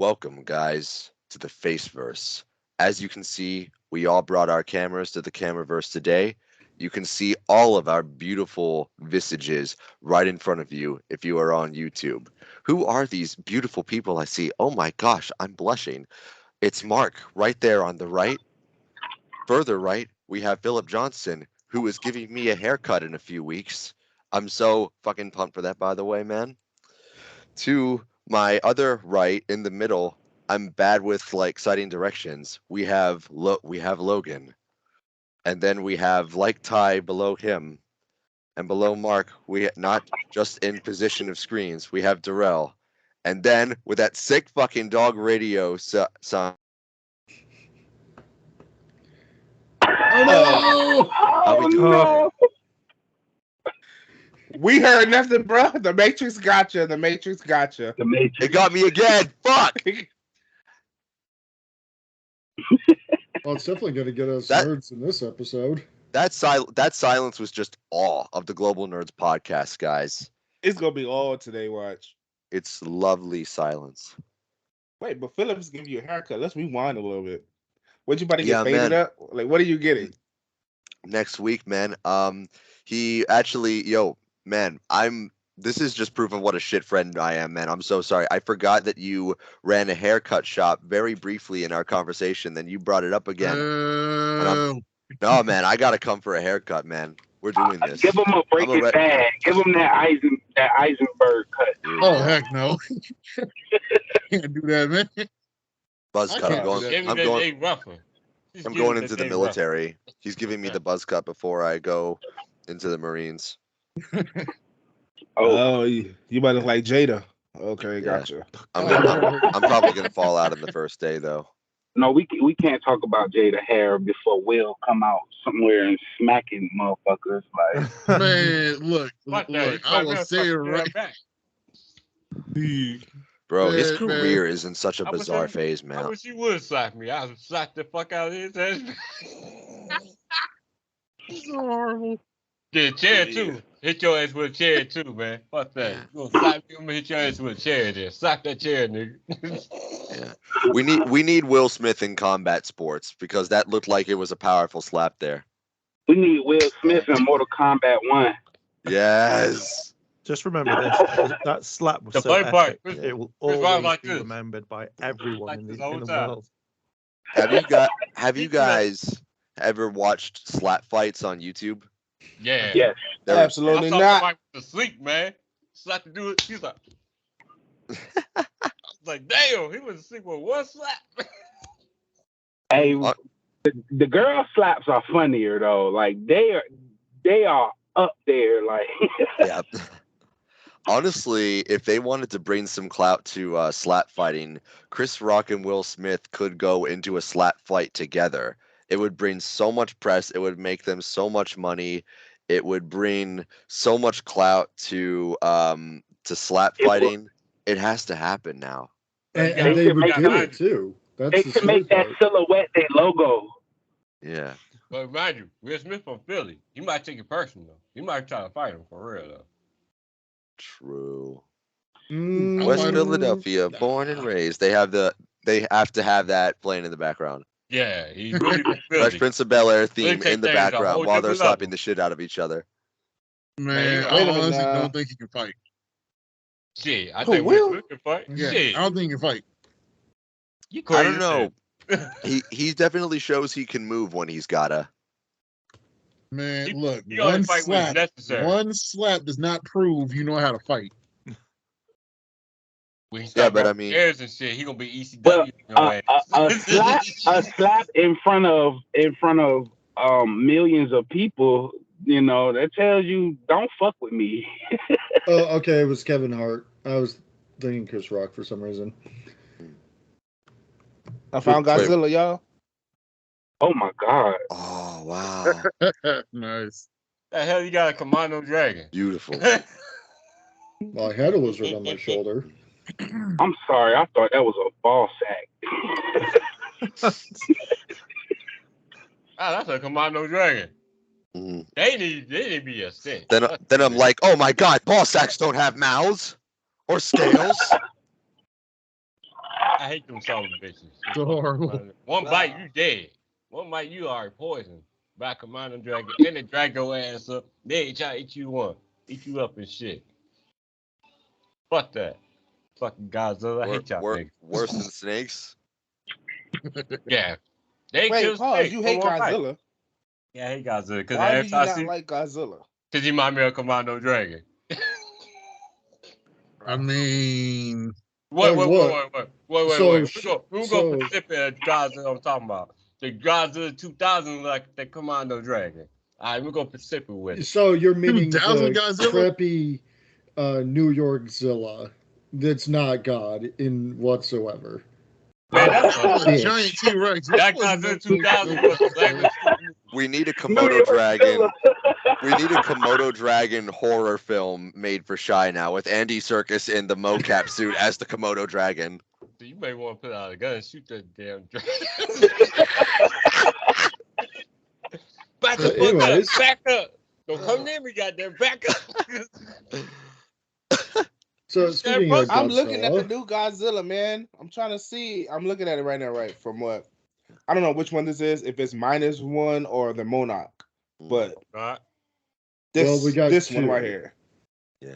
Welcome, guys, to the Faceverse. As you can see, we all brought our cameras to the Cameraverse today. You can see all of our beautiful visages right in front of you if you are on YouTube. Who are these beautiful people I see? Oh my gosh, I'm blushing. It's Mark right there on the right. Further right, we have Philip Johnson, who is giving me a haircut in a few weeks. I'm so fucking pumped for that, by the way, man. To my other right, in the middle, I'm bad with like citing directions. We have Logan, and then we have like Ty below him, and below Mark, we not just in position of screens. We have Darrell, and then with that sick fucking dog radio sign. Oh no! How we doing? no! We heard nothing, bro. The Matrix gotcha. The Matrix gotcha. The Matrix. It got me again. Fuck. Well, it's definitely going to get us That- nerds in this episode. That silence was just awe of the Global Nerds podcast, guys. It's gonna be all today. Watch. It's lovely silence. Wait, but Phillips give you a haircut. Let's rewind a little bit. What you about to get Yeah, faded man. up? Like, what are you getting? Next week, man. He actually, this is just proof of what a shit friend I am, man. I'm so sorry. I forgot that you ran a haircut shop very briefly in our conversation. Then you brought it up again. No, man, I gotta come for a haircut, man. We're doing this. Give him a breaking bad. Give him that Eisenberg cut. Oh, heck no. Can't do that, man. Buzz I cut. can't do that. I'm going into the military. He's giving me the buzz cut before I go into the Marines. Oh, you about to like Jada? Okay, Yeah. gotcha. I'm probably gonna fall out in the first day though. No, we can't talk about Jada hair before Will come out somewhere and smacking motherfuckers. Like, Man, look, I will say it right. Bro, his Man, career is in such a bizarre phase, I man. wish you would slap me. I would slap the fuck out of his ass. It's so horrible. Get a chair too. Hit your ass with a chair too, man. Fuck that. You gonna slap me? I'm gonna hit your ass with a chair there. Slap that chair, nigga. Yeah. We need Will Smith in combat sports because that looked like it was a powerful slap there. we need Will Smith in Mortal Kombat 1. Yes. Just remember this: that slap was The so funny part, epic, Chris- it will Chris Rock always like be this. remembered by everyone Like in this the, all in the the time. world. Have you guys ever watched slap fights on YouTube? Yeah. Yes. They're- I Absolutely saw not. somebody to sleep, man. Slap the dude. He's like, I was like, damn, he was asleep with one slap. Hey, Uh, the girl slaps are funnier though. Like they are up there. Like Yeah. Honestly, if they wanted to bring some clout to slap fighting, Chris Rock and Will Smith could go into a slap fight together. It would bring so much press. It would make them so much money. It would bring so much clout to slap It will- fighting. It has to happen now. And They they should would make get that- it, too. they That's the should make scary that part. silhouette their logo. Yeah. But mind you, Will Smith from Philly, he might take it personal. He might try to fight him for real though. True. Mm, West I- Philadelphia, born and raised. They have to have that playing in the background. Yeah, he's really from Fresh Philly. Prince of Bel-Air They theme take in the things a whole background while they're different slapping level. the shit out of each other. Man, Wait I a minute honestly now. don't think he can fight. Shit, I Who, think Will? Will Smith can fight. Yeah, Shit, I don't think he can fight. you I crazy don't know. shit. He definitely shows he can move when he's gotta. Man, He- look, he only one fight when it's slap, necessary. one slap does not prove you know how to fight. When he Yeah, start but I running mean- airs and shit, he gonna be ECW. Well, your ass. a slap in front of millions of people. You know that tells you don't fuck with me. Oh, okay, it was Kevin Hart. I was thinking Chris Rock for some reason. I found Wait. Godzilla, y'all. Oh my god. Oh wow, Nice. The hell you got a Commando Dragon? beautiful. Well, I had a lizard on my shoulder. I'm sorry. I thought that was a ball sack. Ah, that's a Commando Dragon. Mhm. They need to be a stink. Then I'm like, oh my god, ball sacks don't have mouths or scales. I hate them son of bitches. It's horrible. One bite, you dead. One bite, you are poisoned by a commando dragon, and they drag your ass up. They ain't try to eat you up and shit. Fuck that. Fucking Godzilla. I hate y'all niggas. Worse than snakes. Yeah. They Wait, kill pause. snakes You for hate one bite. Godzilla? Yeah, I hate Godzilla. Because Why do every you time I not see, like Godzilla? because he remind me of Commando Dragon. I mean, Wait. what? We're So- gonna so- Pacific at Godzilla I'm talking about. The Godzilla 2000 like the Commando Dragon. All right, we're going Pacific with it. So you're meaning the 2000 Godzilla? crappy New York Zilla that's not God in whatsoever. Man, that's a bitch. giant T-Rex. that Godzilla 2000 was the lamest. We need a New Komodo York dragon. Zilla. We need a Komodo dragon horror film made for Shy now with Andy Serkis in the mocap suit as the Komodo dragon. So you may want to put out a gun and shoot that damn dragon. Back the fuck anyways. up. Back up. Don't come near me, goddamn. Back up. So speaking of I'm looking at the Godzilla, new Godzilla, man. I'm trying to see. I'm looking at it right now, right? From what? I don't know which one this is, if it's -1 or the Monarch. But Right. this, Well, we got this two. one right here. Yeah.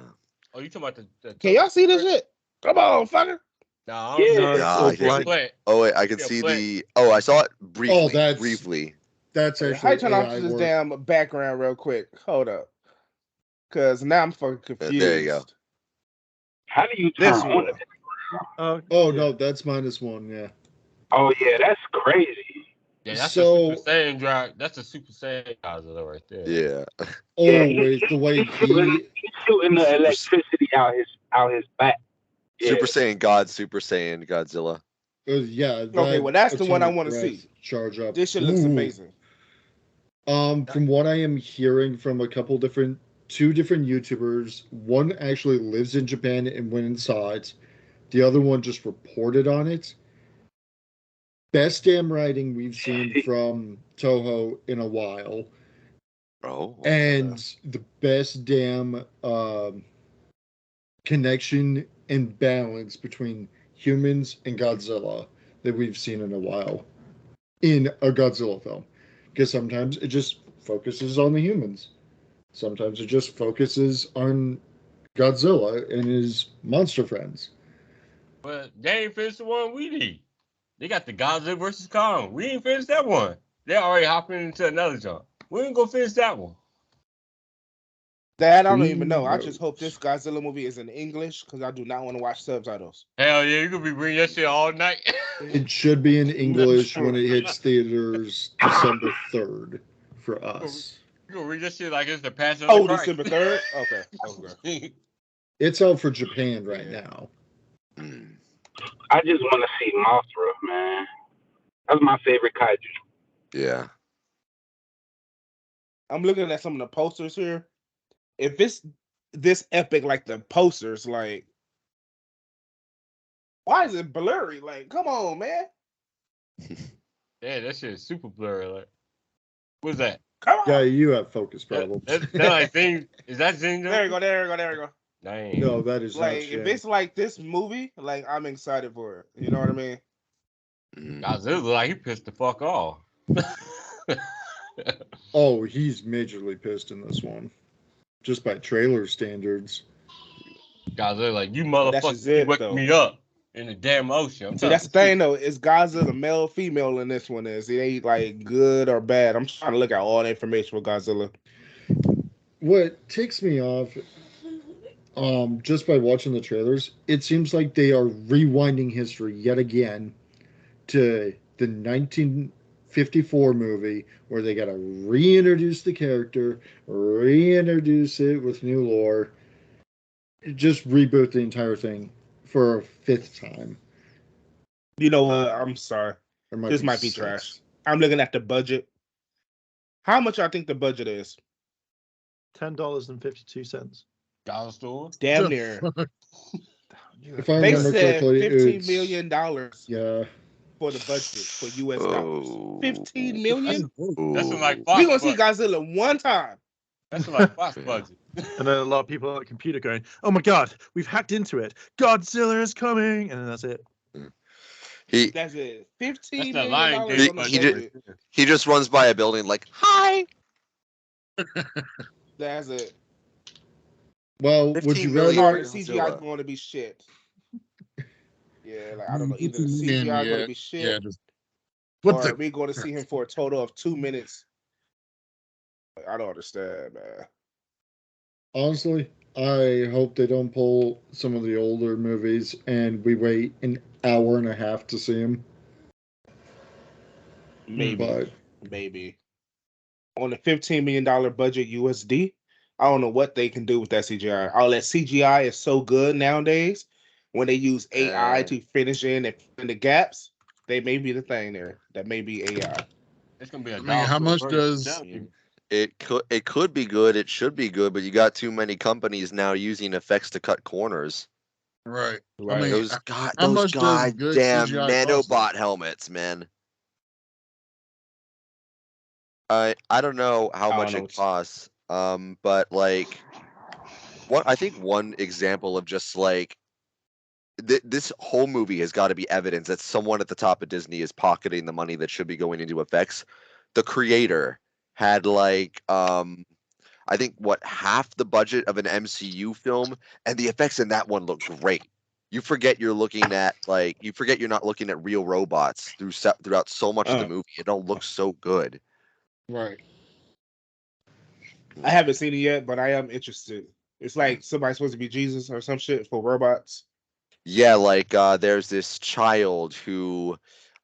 Oh, you talking about the Can y'all see this shit? Come on, fucker. Nah, Yeah. No, it's Yeah, all I can black. see- Oh wait, I can Yeah, see black. the. Oh, I saw it briefly. Oh, that's- briefly. that's How actually you turn off AI this work. damn background real quick? Hold up. Because now I'm fucking confused. There you go. How do you turn This on one. it? Oh no, that's -1. Yeah. Oh yeah, that's crazy. Yeah, that's So- a Super Saiyan drive. That's a Super Saiyan Godzilla right there. Yeah. Always the way He's shooting the Super- electricity out his back. Yeah. Super Saiyan God, Super Saiyan Godzilla. yeah. Okay, well, that's the one I atomic wanna breath see. Charge up. This shit looks Ooh. amazing. From what I am hearing from two different YouTubers, one actually lives in Japan and went and saw it. The other one just reported on it. Best damn writing we've seen from Toho in a while, Oh. and the best damn connection and balance between humans and Godzilla that we've seen in a while in a Godzilla film. Because sometimes it just focuses on the humans. Sometimes it just focuses on Godzilla and his monster friends. But they ain't finished the one we need. They got the Godzilla versus Kong. We ain't finished that one. They already hopping into another joint. We ain't gonna finish that one. That I don't Who even know. I knows? just hope this Godzilla movie is in English because I do not want to watch subtitles. Hell yeah, you gonna be reading that shit all night. It should be in English when it hits theaters December 3rd for us. You gonna read that shit like it's the Passion Oh, of the Christ. December 3rd? Okay. Okay. It's out for Japan right now. Mm. I just want to see Mothra, man. That's my favorite kaiju. Yeah. I'm looking at some of the posters here. If it's this epic, like the posters, like, why is it blurry? Like, come on, man. Yeah, that shit is super blurry. Like, what's that? Come on. Yeah, you have focus That, problems. that like thing. Is that Zing? There you go. There you go. There you go. Dang. No, that is Like, not if Shin. it's like this movie, like, I'm excited for it. You know what I mean? Mm. Godzilla look like he pissed the fuck off. Oh, he's majorly pissed in this one. Just by trailer standards. Godzilla like, you That's just motherfucker it, wake though. me up in the damn ocean. I'm See, that's the thing, though. Is Godzilla male, female in this one? Is it ain't like good or bad? I'm trying to look at all the information for Godzilla. What ticks me off, just by watching the trailers, it seems like they are rewinding history yet again to the 1954 movie where they got to reintroduce the character, reintroduce it with new lore, just reboot the entire thing for a fifth time. You know what? I'm sorry. Or This might be sixth. trash. I'm looking at the budget. How much I think the budget is? $10.52. Dollar store. Damn near. If I They remember said correctly, $15 it's million yeah. for the budget for US dollars. Oh. 15 million? That's Ooh. like Fox We're gonna see budget. Godzilla one time. That's like Fox budget. And then a lot of people at the computer going, "Oh my god, we've hacked into it. Godzilla is coming," and then that's it. He That's it. That's $15 the million Lion he, King on the he, budget just, right budget. there. he just runs by a building like, hi. That's it. Well, would 15 you million Or rather? the for CGI is Godzilla. going to be shit. Yeah, like I don't know. Either the And CGI going to yeah, be shit, yeah, just what or the we going to see him for a total of 2 minutes. Like, I don't understand, man. Honestly, I hope they don't pull some of the older movies and we wait an hour and a half to see them. Maybe, But maybe on the $15 million budget USD. I don't know what they can do with that CGI. All that CGI is so good nowadays. When they use AI to finish in and fill in the gaps, they may be the thing there. That may be AI. It's gonna be a I mean, how dog much version. I'm does telling you. It could be good. It should be good, but you got too many companies now using effects to cut corners. right? I Right. mean, Those how much does good goddamn CGI cost? nanobot helmets, man. I don't know how I don't much know. it costs. But like I think one example of just like this whole movie has got to be evidence that someone at the top of Disney is pocketing the money that should be going into effects. The creator had like I think what half the budget of an MCU film, and the effects in that one look great. You forget you're not looking at real robots throughout so much of the movie. It don't look so good. Right. I haven't seen it yet, but I am interested. It's like somebody's supposed to be Jesus or some shit for robots. Yeah, like there's this child who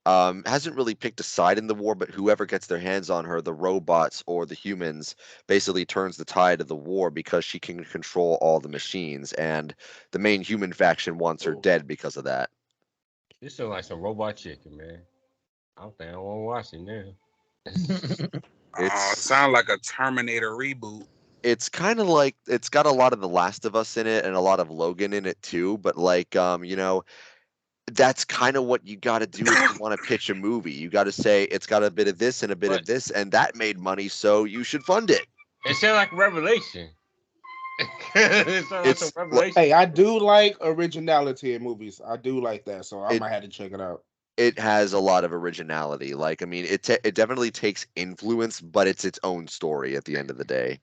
hasn't really picked a side in the war, but whoever gets their hands on her, the robots or the humans, basically turns the tide of the war because she can control all the machines, and the main human faction wants her dead because of that. This sounds like some robot chicken, man. I don't think I want to watch it now. It's Sound like a Terminator reboot. it's kind of like it's got a lot of The Last of Us in it and a lot of Logan in it too, but like that's kind of what you got to do if you want to pitch a movie. You got to say it's got a bit of this and a bit of But this, and that made money, so you should fund it. it sounds like Revelation. It sounds like some It's Revelation. Hey, I do like originality in movies. I do like that, so I It- might have to check it out. it has a lot of originality. Like, I mean, it definitely takes influence, but it's its own story at the end of the day.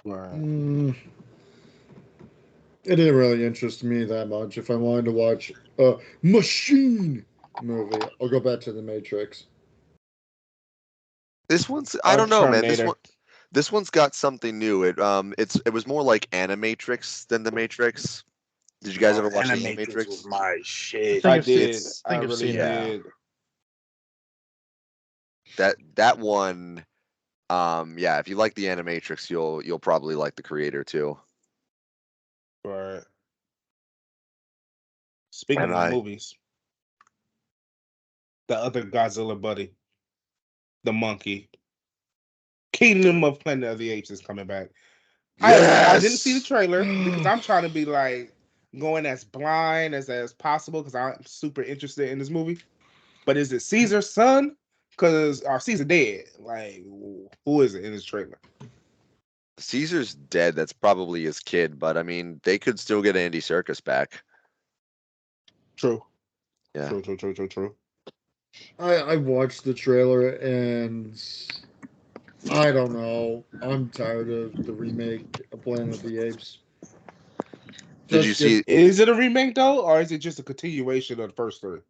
Right. It didn't really interest me that much. If I wanted to watch a machine movie, I'll go back to The Matrix. This one's I don't know, man. Terminator. This one's got something new. It was more like Animatrix than The Matrix. Did you guys ever watch the Animatrix was Animatrix? my shit. I I've did. seen- I I've really seen it. did. That one, yeah. If you like the Animatrix, you'll probably like the creator too. Right. Speaking And of movies, the other Godzilla buddy, the monkey, Kingdom of Planet of the Apes is coming back. I didn't see the trailer because I'm trying to be like going as blind as possible because I'm super interested in this movie. But is it Caesar's son? Because Caesar dead. Like, who is it in this trailer? Caesar's dead. That's probably his kid, but I mean, they could still get Andy Serkis back. True. Yeah. True. I watched the trailer and I don't know. I'm tired of the remake of Planet of the Apes. Did you see? Is it a remake though, or is it just a continuation of the first three?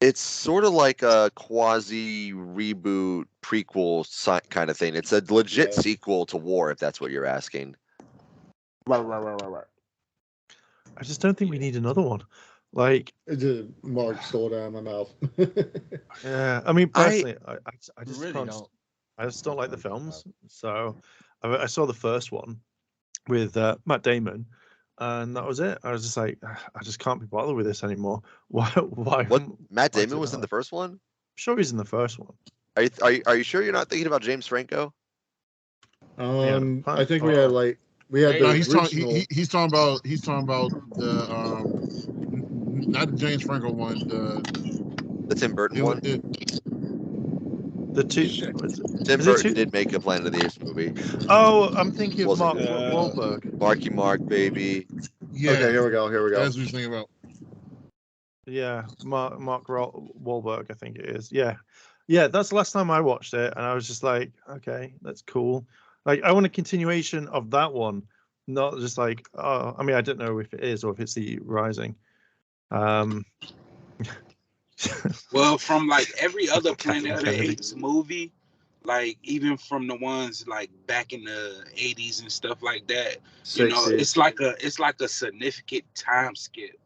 It's sort of like a quasi reboot prequel kind of thing. It's a legit Yeah. sequel to War, if that's what you're asking. Right. I just don't think we need another one. Like, Mark stole it out of my mouth. yeah, I mean, personally, I just really can't. don't. I just don't like the films. So I saw the first one with Matt Damon, and that was it. I was just like, I just can't be bothered with this anymore. Why? What? Matt why Damon do was in that? the first one? I'm sure he's in the first one. Are you sure you're not thinking about James Franco? I think we had the No, he's original. talking. He's talking about. He's talking about the not the James Franco one. The Tim Burton one? The two. Tim Is it Burton two? did make a Planet of the Apes movie. Oh, I'm thinking of Wasn't Mark good. Wahlberg. Marky Mark, baby. Yeah, Okay, here we go. that's what he's thinking about. Yeah, Mark Wahlberg, I think it is. Yeah, that's the last time I watched it, and I was just like, okay, that's cool. Like, I want a continuation of that one, not just like, oh, I mean, I don't know if it is or if it's the Rising. Well, from like every other Planet Kathleen of the Kennedy. Apes movie, like even from the ones like back in the 80s and stuff like that, you know, 60s. it's like a significant time skip.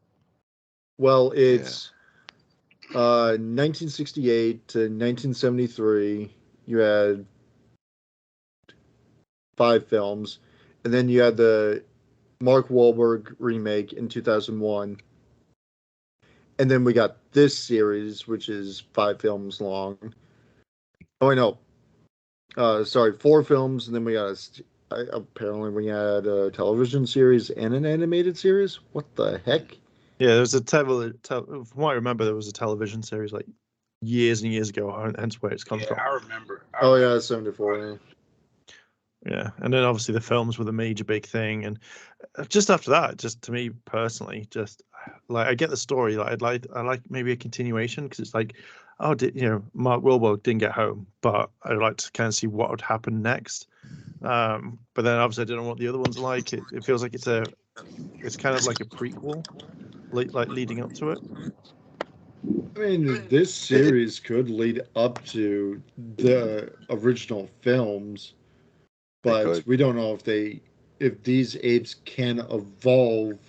Well, it's 1968 to 1973. You had 5 films, and then you had the Mark Wahlberg remake in 2001, and then we got this series, which is 5 films long. Oh, I know. Sorry, 4 films, and then we got apparently we had a television series and an animated series. What the heck? Yeah, there was from what I remember, there was a television series like years and years ago, hence where it's come Yeah, from. I remember. Oh yeah, 74. Yeah, and then obviously the films were the major big thing, and just after that, just to me personally, just like I get the story, like I like maybe a continuation because it's like, oh, Mark Wahlberg didn't get home, but I'd like to kind of see what would happen next. But then obviously I don't know what the other ones are like. It feels like it's kind of like a prequel, like leading up to it. I mean, this series could lead up to the original films, but could. we don't know if these apes can evolve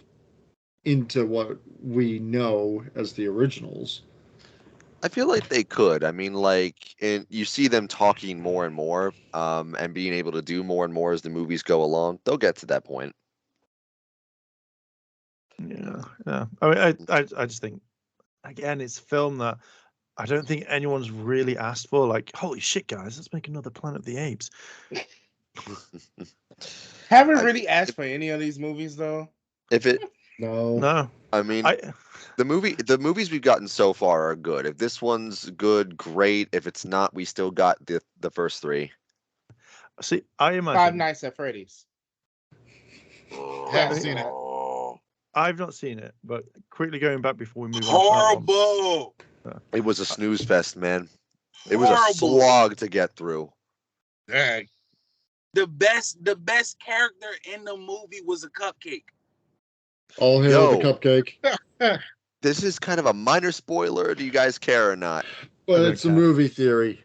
into what we know as the originals. I feel like they could. I mean, like, and you see them talking more and more, and being able to do more and more as the movies go along. They'll get to that point. Yeah. I mean, I just think again, it's a film that I don't think anyone's really asked for. Like, holy shit, guys, let's make another Planet of the Apes. Haven't really asked for any of these movies though. If it, No, I mean, I the movies we've gotten so far are good. If this one's good, great. If it's not, we still got the first 3. see. I Five imagine Nights at Freddy's. Haven't seen it. I've not seen it, but quickly going back before we move on to that Horrible. It was a snooze fest, man. It was a Horrible. slog to get through. Dang. The best character in the movie was a cupcake. All hail the cupcake. This is kind of a minor spoiler. Do you guys care or not? But it's a movie theory.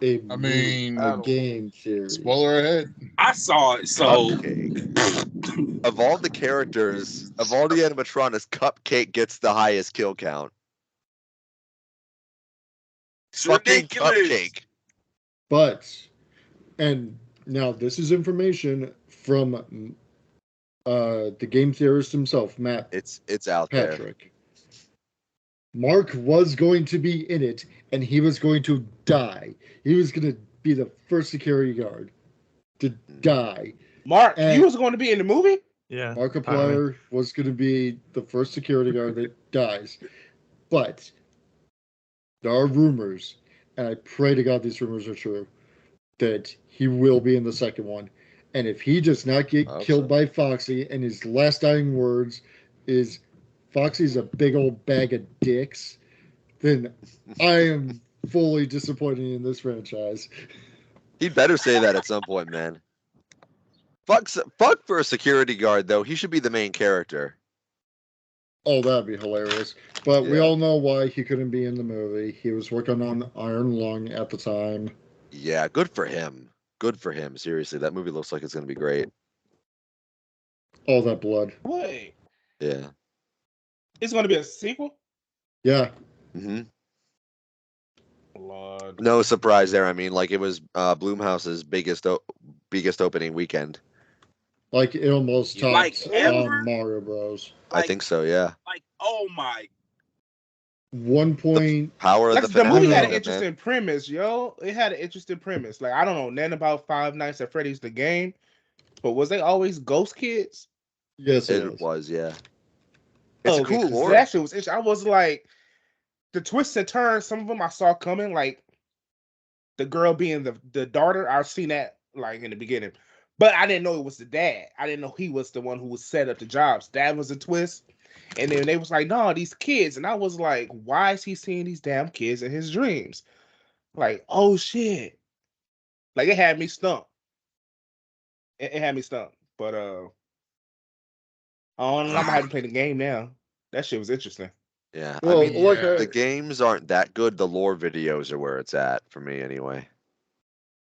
A game theory. Spoiler ahead. I saw it, so Cupcake. Of all the characters, of all the animatronics, Cupcake gets the highest kill count. it's Fucking ridiculous. Cupcake. But, and now this is information from the game theorist himself, Matt It's out there. Patrick. Mark was going to be in it, and he was going to die. He was going to be the first security guard to die. Mark, you was going to be in the movie? Yeah. Markiplier was going to be the first security guard that dies. But there are rumors, and I pray to God these rumors are true, that he will be in the second one. And if he does not get killed by Foxy, and his last dying words is, Foxy's a big old bag of dicks, then I am fully disappointed in this franchise. He'd better say that at some point, man. Fuck for a security guard, though. He should be the main character. Oh, that'd be hilarious. But we all know why he couldn't be in the movie. He was working on Iron Lung at the time. Yeah, good for him. Good for him. Seriously, that movie looks like it's going to be great. All that blood. Wait. Yeah. It's going to be a sequel? Yeah. Mm-hmm. Lord. No surprise there. I mean, like, it was Blumhouse's biggest opening weekend. Like, it almost topped Like ever? Mario Bros. I think so, yeah. Like, oh my. 1 point. Power of the The movie had an man. interesting premise, yo. It had an interesting premise. Like, I don't know nothing about Five Nights at Freddy's, the game, but was they always ghost kids? Yes, It was, yeah. It's a cool lore. That shit was interesting. I was like, the twists and turns, some of them I saw coming, like the girl being the daughter. I've seen that like in the beginning, but I didn't know it was the dad. I didn't know he was the one who was set up the jobs. That was a twist. And then they was like, no, these kids. And I was like, why is he seeing these damn kids in his dreams? Like, oh shit. Like it had me stumped. It had me stumped. But I'm gonna have to play the game now. That shit was interesting. Yeah, I Well, mean, like the games aren't that good. The lore videos are where it's at for me, anyway.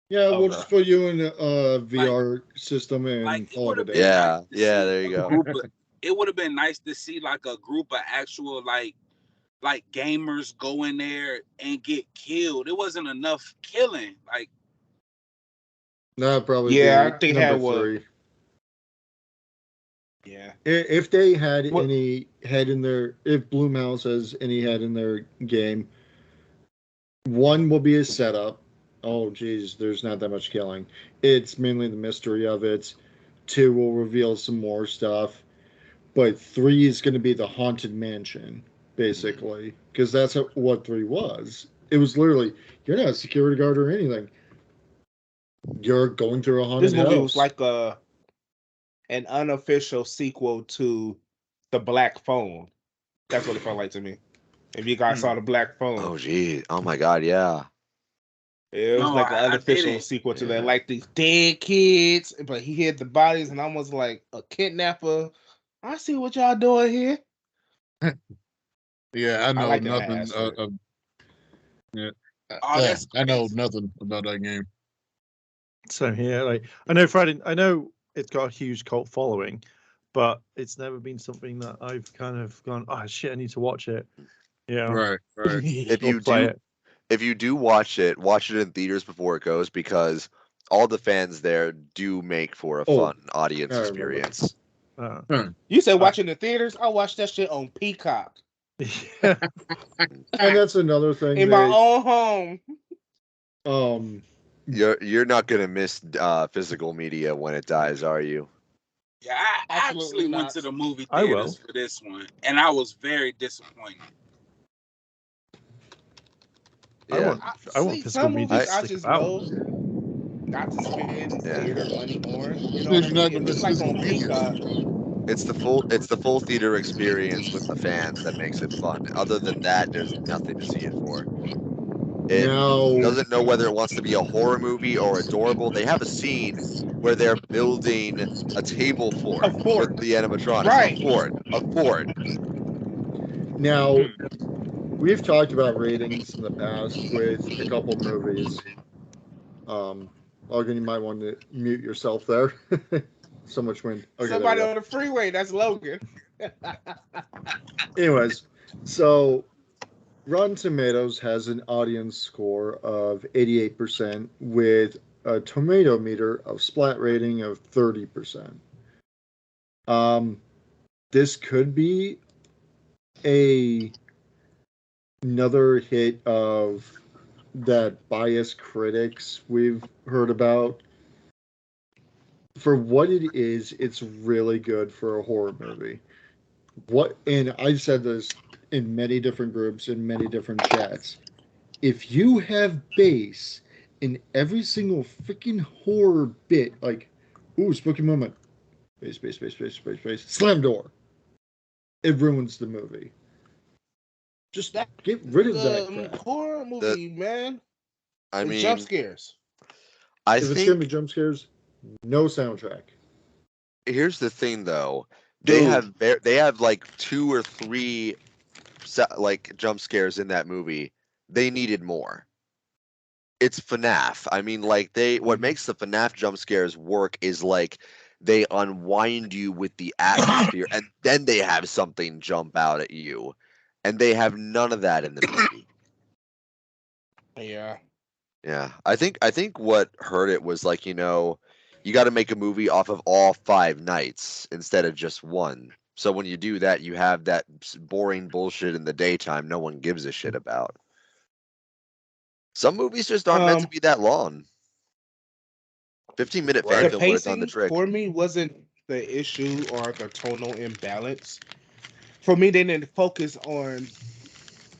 yeah, we'll Okay. just put you in a VR system and Like it call would it a have day. been Yeah, nice to yeah, see there you a go. group of, it would have been nice to see like a group of actual like gamers go in there and get killed. It wasn't enough killing. Like That'd probably Yeah, I be think number that was. 3. Yeah. If they had What? any head in their, if Blue Mouse has any head in their game, 1 will be a setup. Oh, geez, there's not that much killing. It's mainly the mystery of it. 2 will reveal some more stuff. But 3 is going to be the haunted mansion, basically, because that's what 3 was. It was literally, you're not a security guard or anything. You're going through a haunted This movie house. was like an unofficial sequel to The Black Phone. That's what it felt like to me. If you guys saw The Black Phone, Oh, gee. Oh, my God, yeah. it was no, like an I unofficial didn't. sequel to Yeah. that. Like these dead kids, but he hid the bodies, and I was like a kidnapper. I see what y'all doing here. Yeah, I I know like that nothing. aspect. Yeah, Oh, that's I know crazy. nothing about that game. Same here. Like I know Friday. I know it's got a huge cult following, but it's never been something that I've kind of gone, oh shit, I need to watch it. Yeah. Right, right. If Or you play do, it. if you do watch it in theaters before it goes, because all the fans there do make for a Oh, fun audience I remember. experience. Huh. You said watching the theaters? I watched that shit on Peacock Yeah. And that's another thing in my that own home. You're not gonna miss physical media when it dies, are you? Yeah, I Absolutely actually went not. to the movie I will. theaters for this one, and I was very disappointed. I Yeah. want See, physical some media movies to I stick just about. know not to spend Yeah. theater money on. You know Because what I you're not mean? gonna If it's miss like physical on media. Peacock, It's the full theater experience with the fans that makes it fun. Other than that, there's nothing to see it for. It now doesn't know whether it wants to be a horror movie or adorable. They have a scene where they're building a table fort a for fort. the animatronics. Right. A fort. now we've talked about ratings in the past with a couple movies. Logan, you might want to mute yourself there. So much wind. Okay, there we Somebody go. on the freeway, that's Logan. Anyways, so Rotten Tomatoes has an audience score of 88% with a tomato meter of splat rating of 30%. This could be a another hit of that biased critics we've heard about. For what it is, it's really good for a horror movie. And I've said this in many different groups, in many different chats. If you have bass in every single freaking horror bit, like, ooh, spooky moment, bass, slam door, it ruins the movie. Just That's get rid of that a crap. horror movie, man. I It's jump mean, scares. I If it's gonna think be jump scares, no soundtrack. here's the thing though. Dude. They have like 2 or 3 like jump scares in that movie. They needed more. It's FNAF. I mean, like what makes the FNAF jump scares work is like they unwind you with the atmosphere, and then they have something jump out at you, and they have none of that in the movie. Yeah. Yeah, I think what hurt it was like you got to make a movie off of all 5 nights instead of just one. So when you do that, you have that boring bullshit in the daytime no one gives a shit about. Some movies just aren't meant to be that long. 15-minute fan The film would have done the pacing trick. for me wasn't the issue or the tonal imbalance. For me, they didn't focus on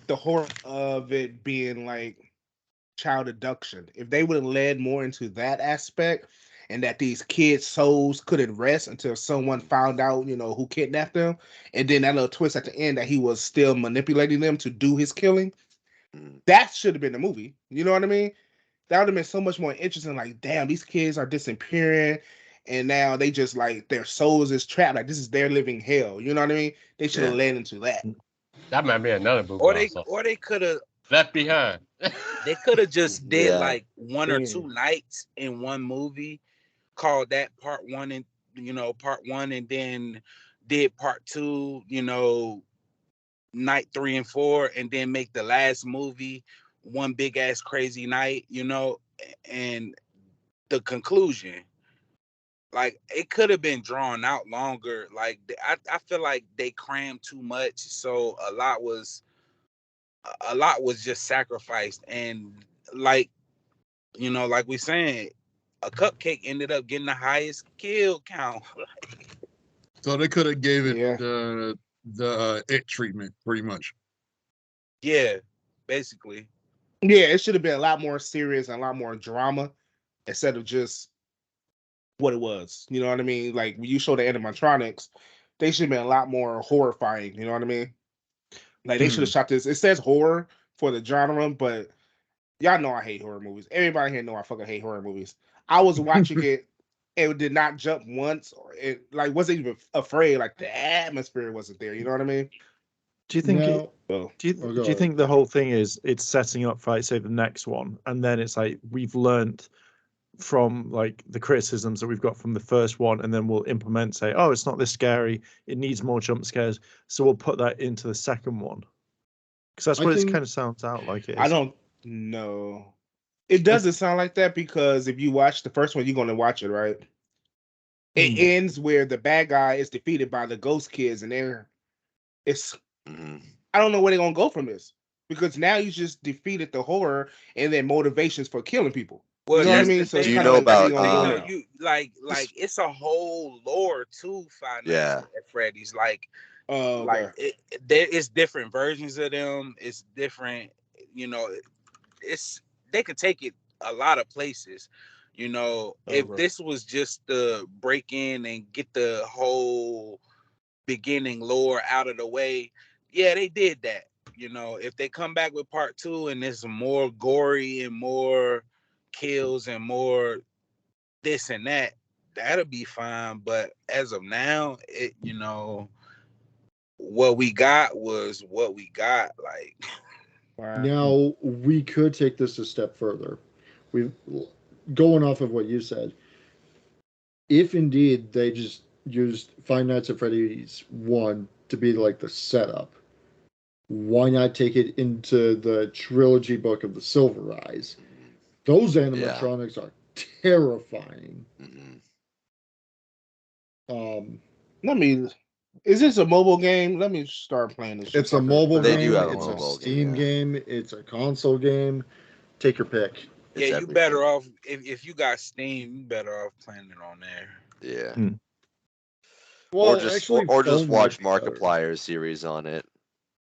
the horror of it being like child abduction. If they would have led more into that aspect and that these kids' souls couldn't rest until someone found out, who kidnapped them. And then that little twist at the end that he was still manipulating them to do his killing. Mm. That should have been the movie. You know what I mean? That would have been so much more interesting. Like, damn, these kids are disappearing, and now they just like their souls is trapped. Like, this is their living hell. You know what I mean? They should have led into that. That might be another movie. Or they could have Left Behind. They could have just did Yeah. like one or two nights in one movie, called that part one, and then did part two, night 3 and 4, and then make the last movie one big ass crazy night, and the conclusion. Like, it could have been drawn out longer. Like, I feel like they crammed too much, so a lot was just sacrificed. And like like we saying, a cupcake ended up getting the highest kill count. So they could have gave it Yeah. the it treatment, pretty much. Yeah, basically. Yeah, it should have been a lot more serious and a lot more drama instead of just what it was. You know what I mean? Like, when you show the animatronics, they should have been a lot more horrifying. You know what I mean? Like, they should have shot this. It says horror for the genre, but y'all know I hate horror movies. Everybody here know I fucking hate horror movies. I was watching it, and it did not jump once. Or it like wasn't even afraid. Like, the atmosphere wasn't there. You know what I mean? Do you think Now, So, do you think the whole thing is it's setting up for, like, say, the next one, and then it's like we've learned from like the criticisms that we've got from the first one, and then we'll implement, say, oh, it's not this scary, it needs more jump scares, so we'll put that into the second one, because that's I what it think- kind of sounds out like it is. I don't know. It doesn't sound like that, because if you watch the first one, you're going to watch it, right? It ends where the bad guy is defeated by the ghost kids, and I don't know where they're going to go from this, because now you just defeated the horror and then motivations for killing people. Well, You know what I that's mean? the So it's thing, Do you kinda know like, where about, you gonna go though, now? you like it's a whole lore to Five Nights Yeah. at Freddy's. Like, Okay. like there is different versions of them. It's different, it's they could take it a lot of places. If this was just the break in and get the whole beginning lore out of the way, yeah, they did that. If they come back with part 2 and there's more gory and more kills and more this and that, that'll be fine. But as of now, what we got was what we got. Like, Now, we could take this a step further. We've going off of what you said. If indeed they just used Five Nights at Freddy's 1 to be like the setup, why not take it into the trilogy book of the Silver Eyes? Those animatronics are terrifying. Is this a mobile game? Let me start playing this. It's a mobile They game. do have a It's a mobile Steam game, game. It's a console game. Take your pick. It's you everything. better off if you got Steam, you better off playing it on there. Yeah. Well, or just actually, just phone watch might be better. Markiplier's series on it.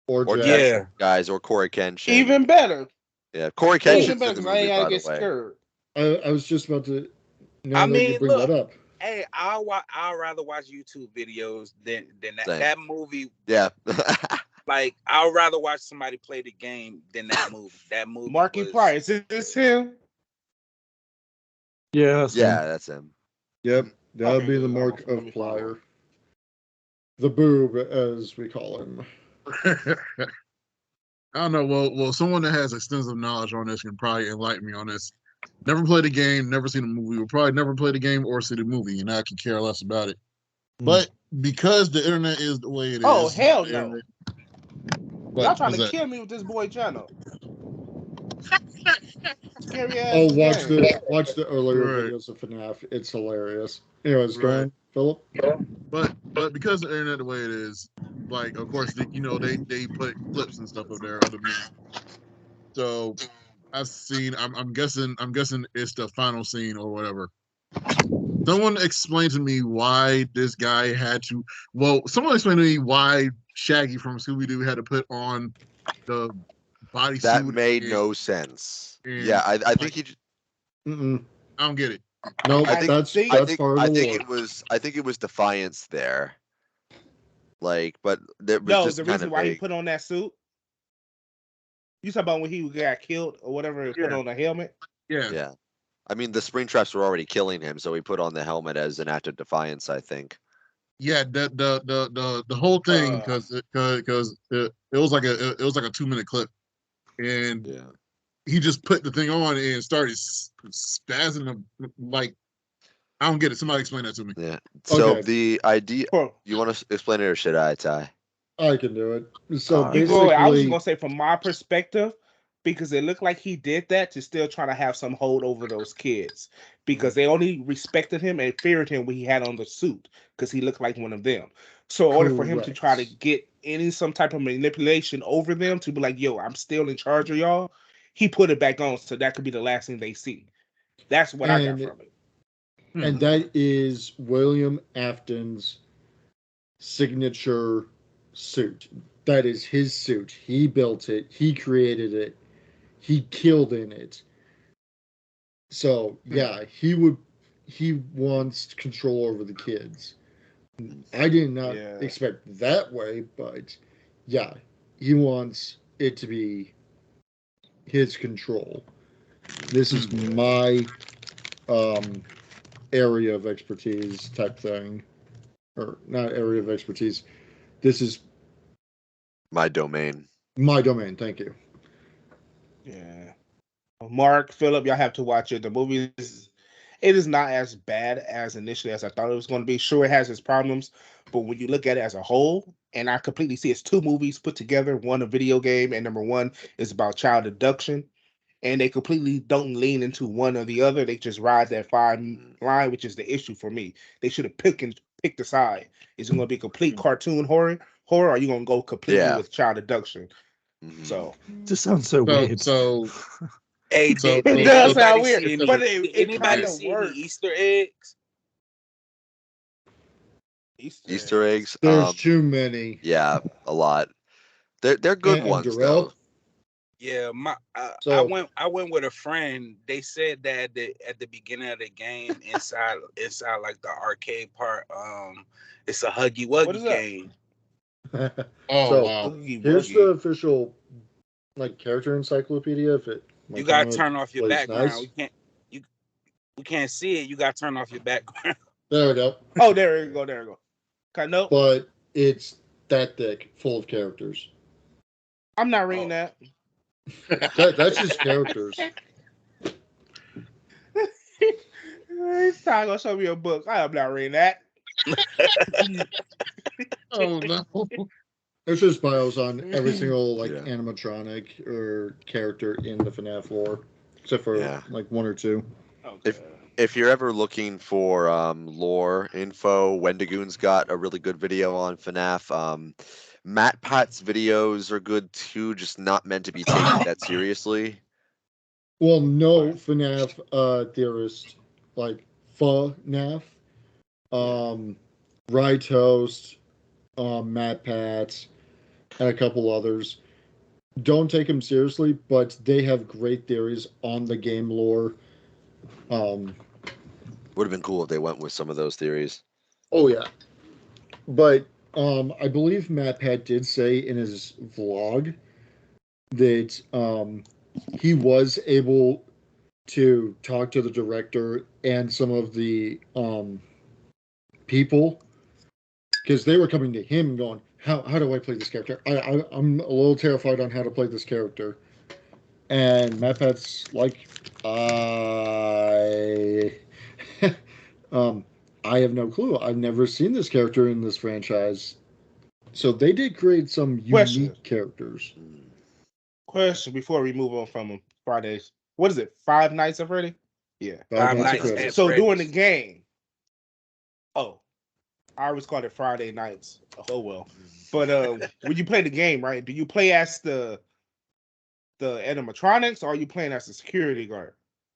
Or Or Jack. Jack, guys, or Corey Kenshin. Even better. Yeah, Corey Even Kenshin's better, in the because I movie, ain't gotta by the get way. scared. I was just about to. Now I that mean, you bring look, that up. hey, I'll rather watch YouTube videos than that. Same. That movie. Yeah. Like, I'd rather watch somebody play the game than that movie. That movie. Markiplier, is this him? Yeah, that's Yeah, him. that's him. Yep, that would Okay, be the good. mark Let of me follow. Plier. The boob, as we call him. I don't know. Well, someone that has extensive knowledge on this can probably enlighten me on this. Never played a game, never seen a movie. Will probably never play the game or see the movie, and I could care less about it. But because the internet is the way it is. Oh, hell the no. internet- Y'all trying what's to that? kill me with this boy channel. Scary ass Oh, watch game. the earlier Right. videos of FNAF. It's hilarious. Anyways, go Right. on, Philip. But because the internet the way it is, like, of course, they put clips and stuff up there of the movie. So I've seen. I'm guessing it's the final scene or whatever. Someone explain to me why this guy had to. Well, someone explain to me why Shaggy from Scooby Doo had to put on the bodysuit. That made no sense. Yeah, I think he. Mm-mm. I don't get it. No, I think that's part of I the think lore. it was Defiance there. Like, but there was No, just the kind reason of why he vague. put on that suit. You talking about when he got killed or whatever? Put Yeah. on a helmet. Yeah. Yeah. I mean, the spring traps were already killing him, so he put on the helmet as an act of defiance, I think. Yeah, the whole thing because it was like a 2-minute clip, and Yeah. he just put the thing on and started spazzing him like I don't get it. Somebody explain that to me. Yeah. So Okay. the idea, Bro, you want to explain it or should I, Ty? I can do it. So All right. you go. I was just basically, gonna say from my perspective, because it looked like he did that to still try to have some hold over those kids, because they only respected him and feared him when he had on the suit, because he looked like one of them. So in order for him to try to correct. get some type of manipulation over them to be like, "Yo, I'm still in charge of y'all," he put it back on, so that could be the last thing they see. That's what I got And from it. and that is William Afton's signature suit. That is his suit. He built it. He created it. He killed in it. So yeah, he wants control over the kids. I did not Yeah. expect that way, but yeah, he wants it to be his control. This is my um area of expertise type thing. Or not area of expertise. This is My domain. my domain, thank you. Yeah. Mark, Philip, y'all have to watch it. The movie is not as bad as initially as I thought it was going to be. Sure, it has its problems, but when you look at it as a whole, and I completely see it's two movies put together, one a video game, and number one is about child abduction, and they completely don't lean into one or the other. They just ride that fine line, which is the issue for me. They should have picked a side. Is it going to be complete cartoon horror, or are you going to go completely Yeah. with child abduction? Mhm. So Just sounds so weird. Hey, So- did it does anybody sound weird, see any? but Did it kind anybody of see any works. Easter eggs? Easter eggs. There's too many. Yeah, a lot. They're good And ones Darrell, though. Yeah, So I went with a friend. They said that at the beginning of the game, inside like the arcade part, it's a Huggy What is Wuggy that? game. Oh so wow. Oogie here's the Boogie. official like character encyclopedia. If it my You gotta camera turn off your plays background. nice. We can't see it. You gotta turn off your background. There we go. Oh, there we go. There we go. Okay, nope. But it's that thick, full of characters. I'm not reading that. That's just characters. It's time gonna show me a book. I am not reading that. Oh no. There's just bios on every single like Yeah. animatronic or character in the FNAF lore, except for Yeah. like one or two. Okay. If you're ever looking for lore info, Wendigoon's got a really good video on FNAF. Matt Pat's videos are good too, just not meant to be taken that seriously. Well, no FNAF theorist like FNAF, Rye Toast, Matt Pat, and a couple others. Don't take them seriously, but they have great theories on the game lore. Would have been cool if they went with some of those theories. Oh yeah, but I believe Matt Pat did say in his vlog that he was able to talk to the director and some of the people because they were coming to him and going, how do I play this character? I'm a little terrified on how to play this character. And Matt Pat's like, I I have no clue. I've never seen this character in this franchise. So they did create some Question. unique characters. Question before we move on from Fridays. What is it? 5 Nights at Freddy? Yeah. Five Five Nights at Nights Freddy's. at So during the Freddy's. game. Oh, I always called it Friday nights. Oh well. But when you play the game, right? Do you play as the animatronics, or are you playing as the security guard?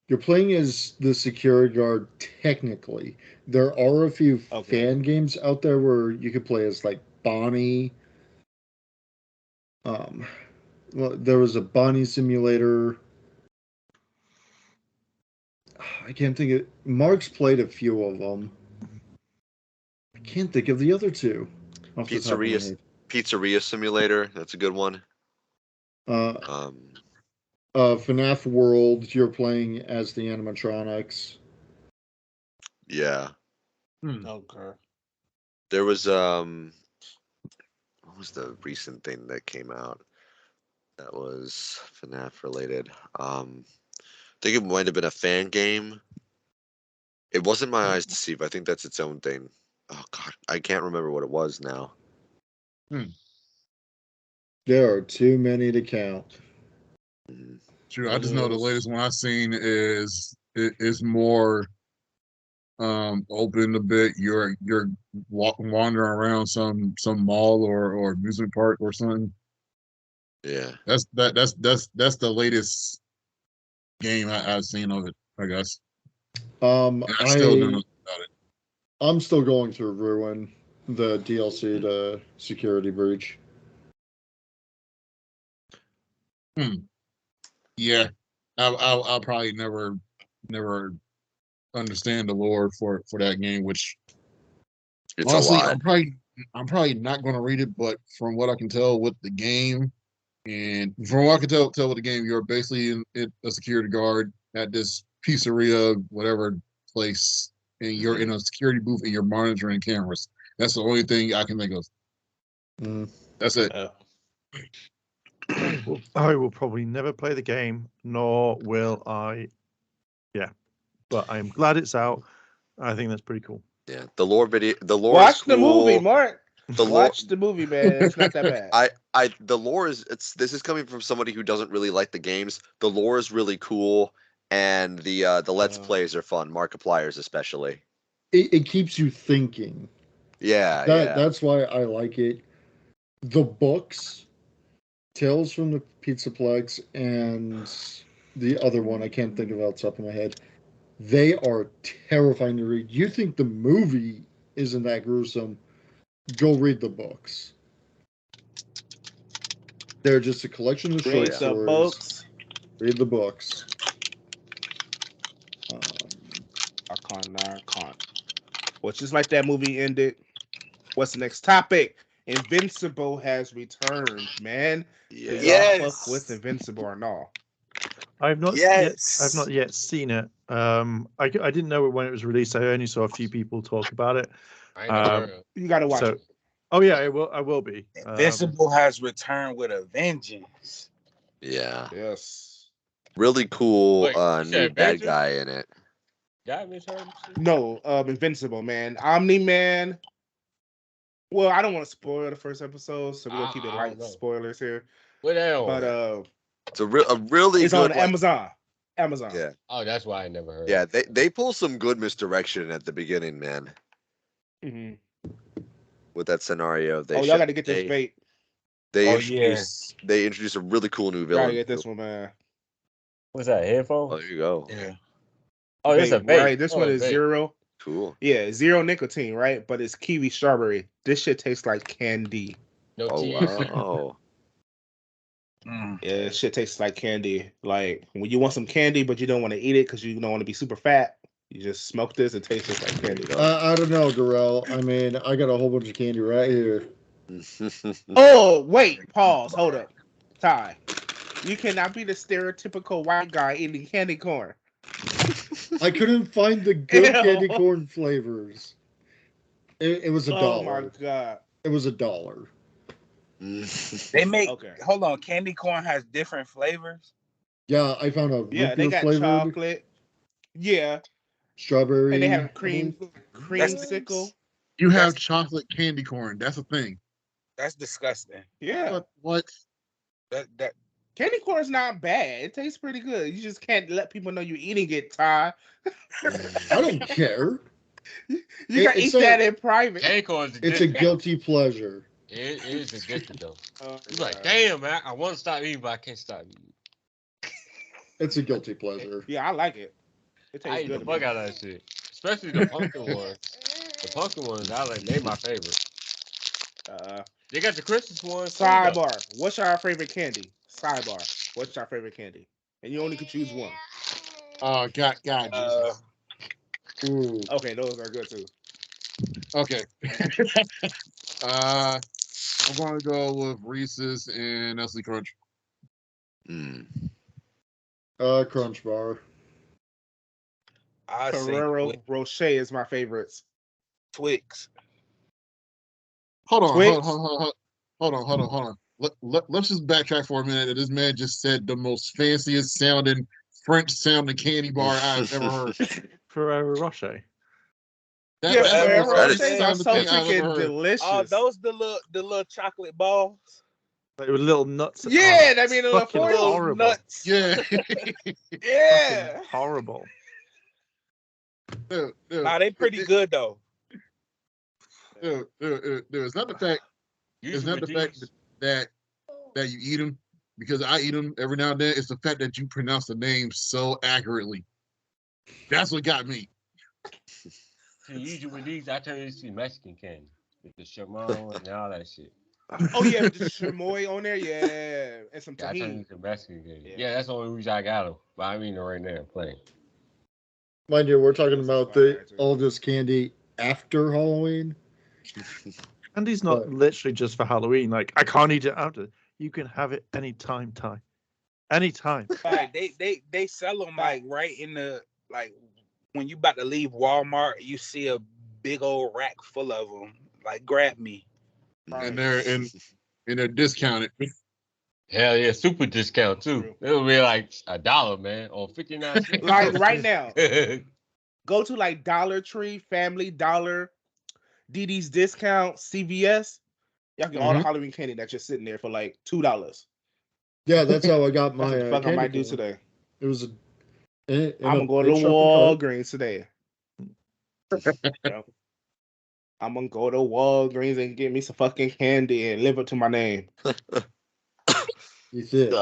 You're playing as the security guard technically. There are a few fan games out there where you could play as like Bonnie. Well, there was a Bonnie simulator. I can't think of. Mark's played a few of them. I can't think of the other two off the top of my Pizzeria head. Pizzeria Simulator. That's a good one. Uh, Um, FNAF World, you're playing as the animatronics. yeah. Okay. There was what was the recent thing that came out that was FNAF related? I think it might have been a fan game. It wasn't My Eyes Deceive. I think that's its own thing. Oh God, I can't remember what it was now. There are too many to count. Mhm. True. I just know the latest one I've seen is more open a bit. You're wandering around some mall or amusement park or something. Yeah. That's the latest game I've seen of it, I guess. And I still don't know about it. I'm still going through Ruin, the DLC to Security Breach. Yeah, I'll probably never understand the lore for that game, which It's a honestly lot. I'm probably not going to read it. But from what I can tell with the game, and from what I can tell with the game, you're basically a security guard at this pizzeria, whatever place, and you're in a security booth and you're monitoring cameras. That's the only thing I can think of. That's it. I will probably never play the game, nor will I. Yeah, but I'm glad it's out. I think that's pretty cool. Yeah. The lore video. The lore Watch is the movie, cool. Mark. The lore. Watch the movie, man. It's not that bad. The lore is. This is coming from somebody who doesn't really like the games. The lore is really cool, and the let's plays are fun. Markiplier's especially. It keeps you thinking. Yeah, yeah. That's why I like it. The books, Tales from the Pizzaplex, and the other one I can't think of off the top of my head. They are terrifying to read. You think the movie isn't that gruesome? Go read the books. They're just a collection of short Read the stories. books. Read the books. Archon. Well, just like that movie ended. What's the next topic? Invincible has returned, man. Yeah. Do y'all fuck with Invincible or no? I've not Yes. I've not yet seen it. I didn't know it when it was released. I only saw a few people talk about it. I ain't never heard of it. You gotta watch it. Oh yeah, I will be. Invincible has returned with a vengeance. Yeah. Yes. Really cool Wait, you new said bad Avengers? guy in it. Got misheard and shit? No, Invincible, man. Omni-Man. Well, I don't want to spoil the first episode, so we're gonna keep it I light don't know. spoilers here. What that on? But It's a really it's good on Amazon. Amazon. Yeah. Oh, that's why I never heard. Yeah, of it. they pull some good misdirection at the beginning, man. With that scenario, Y'all got to get this bait. They introduce a really cool new villain. Gotta get this one, man. What's that? Headphone? Oh, there you go. Yeah. Oh, it's a vape. Right, this one is vape. zero. Cool. Yeah, zero nicotine, right? But it's kiwi strawberry. This shit tastes like candy. No Oh THC. wow. Yeah, this shit tastes like candy. Like when you want some candy, but you don't want to eat it because you don't want to be super fat. You just smoke this. It tastes just like candy. I don't know, Garel. I mean, I got a whole bunch of candy right here. Oh, wait. Pause. Hold up. Ty. You cannot be the stereotypical white guy eating candy corn. I couldn't find the good candy corn flavors. It was $1. Oh my god. It was $1. They make hold on, candy corn has different flavors. Yeah, I found a Yeah, they got flavored, chocolate. Yeah. Strawberry. And they have creamsicle. You have chocolate candy corn. That's a thing. That's disgusting. Yeah. What? That candy corn is not bad. It tastes pretty good. You just can't let people know you're eating it, Ty. I don't care. You can eat that in private. Candy corn is It's a guilty pleasure. It is addictive though. You're like, damn, man, I want to stop eating, but I can't stop eating. It's a guilty pleasure. Yeah, I like it. It tastes I eat good. the fuck out of that shit. Especially the pumpkin ones. The pumpkin ones, I like. They my favorite. They got the Christmas ones. Sidebar. What's our favorite candy? Sidebar. What's our favorite candy? And you only could choose one. God. Ooh. Okay, those are good too. Okay. I'm going to go with Reese's and Nestle Crunch. Crunch Bar. I say Ferrero Rocher is my favorites. Twix. Hold on. Twix? Hold on. Let's just backtrack for a minute. This man just said the most fanciest sounding French sounding candy bar I've ever heard. Ferrero Rocher. Yeah, That's the Ferrero most Rocher French Rochers are sounding so thing I've ever freaking heard. delicious. Oh, those the little chocolate balls. Like with little nuts. Yeah, that mean a little fucking foil horrible. Nuts. Yeah. Yeah. Fucking horrible. Dude, Nah, they pretty good though. It's not the fact. It's not the fact that you eat them, because I eat them every now and then. It's the fact that you pronounce the name so accurately. That's what got me. Usually with these, I turn these to Mexican candy with the chamon and all that shit. Oh yeah, with the chamoy on there, yeah, and some Yeah, I turn tahini. these to Mexican candy. Yeah, that's the only reason I got them. But I mean, right now, playing. Mind you, we're talking about fire, too. all this candy after Halloween. Candy's not But- literally just for Halloween. Like, I can't eat it after. You can have it anytime, Ty. Anytime. Like they sell them like right in the like when you about to leave Walmart, you see a big old rack full of them. Like grab me. And they're discounted. Hell yeah, super discount too. True. It'll be like $1, man, on 59 cents. Like right now, go to like Dollar Tree, Family Dollar, DD's Discount, CVS. Y'all get all the Halloween candy that's just sitting there for like $2. Yeah, that's how I got That's my what the fuck I candy might do corn. today. It was I'm gonna go to big shopping cart. Walgreens today. I'm gonna go to Walgreens and get me some fucking candy and live up to my name. You think?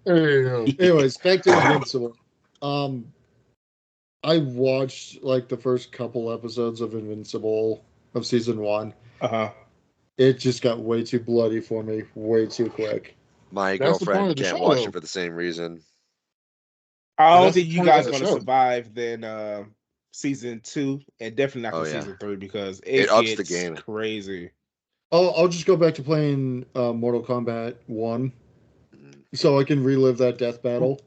Hey, Anyways, back to Invincible. I watched like the first couple episodes of Invincible of season 1. It just got way too bloody for me, way too quick. My That's the point girlfriend of the can't show, watch though. it for the same reason. I don't That's think the you point of guys the gonna show. survive then season 2 and definitely not Oh, for yeah. season 3 because It it ups the gets game. crazy. I'll just go back to playing Mortal Kombat 1 Mm. so I can relive that death battle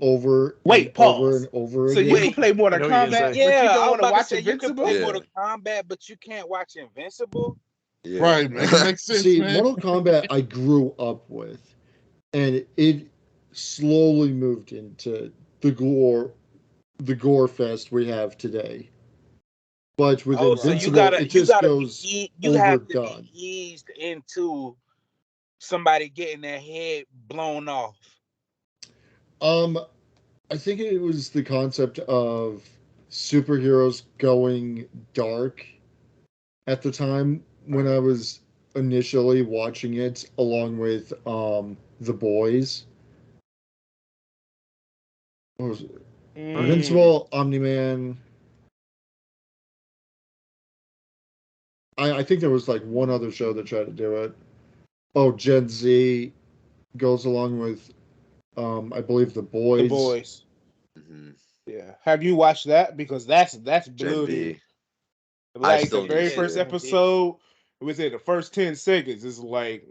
over Wait, and pause. over and over So again. you can play Mortal I know what you're gonna Kombat, say. but you Yeah, don't I was want to about to watch say you can Invincible? play Yeah. Mortal Kombat, but you can't watch Invincible. Yeah. Right, makes sense, See, man. Mortal Kombat I grew up with, and it slowly moved into the gore fest we have today. But with Oh, so Invincible, it just goes you have to overdone. be eased into somebody getting their head blown off. I think it was the concept of superheroes going dark at the time when I was initially watching it, along with The Boys. What was it? Invincible, Omni-Man. I think there was like one other show that tried to do it. Oh, Gen Z goes along with I believe The Boys. The Boys. Mhm. Yeah. Have you watched that? Because that's Gen bloody. V. Like still the need to very see first it. episode, within the first 10 seconds, it's like,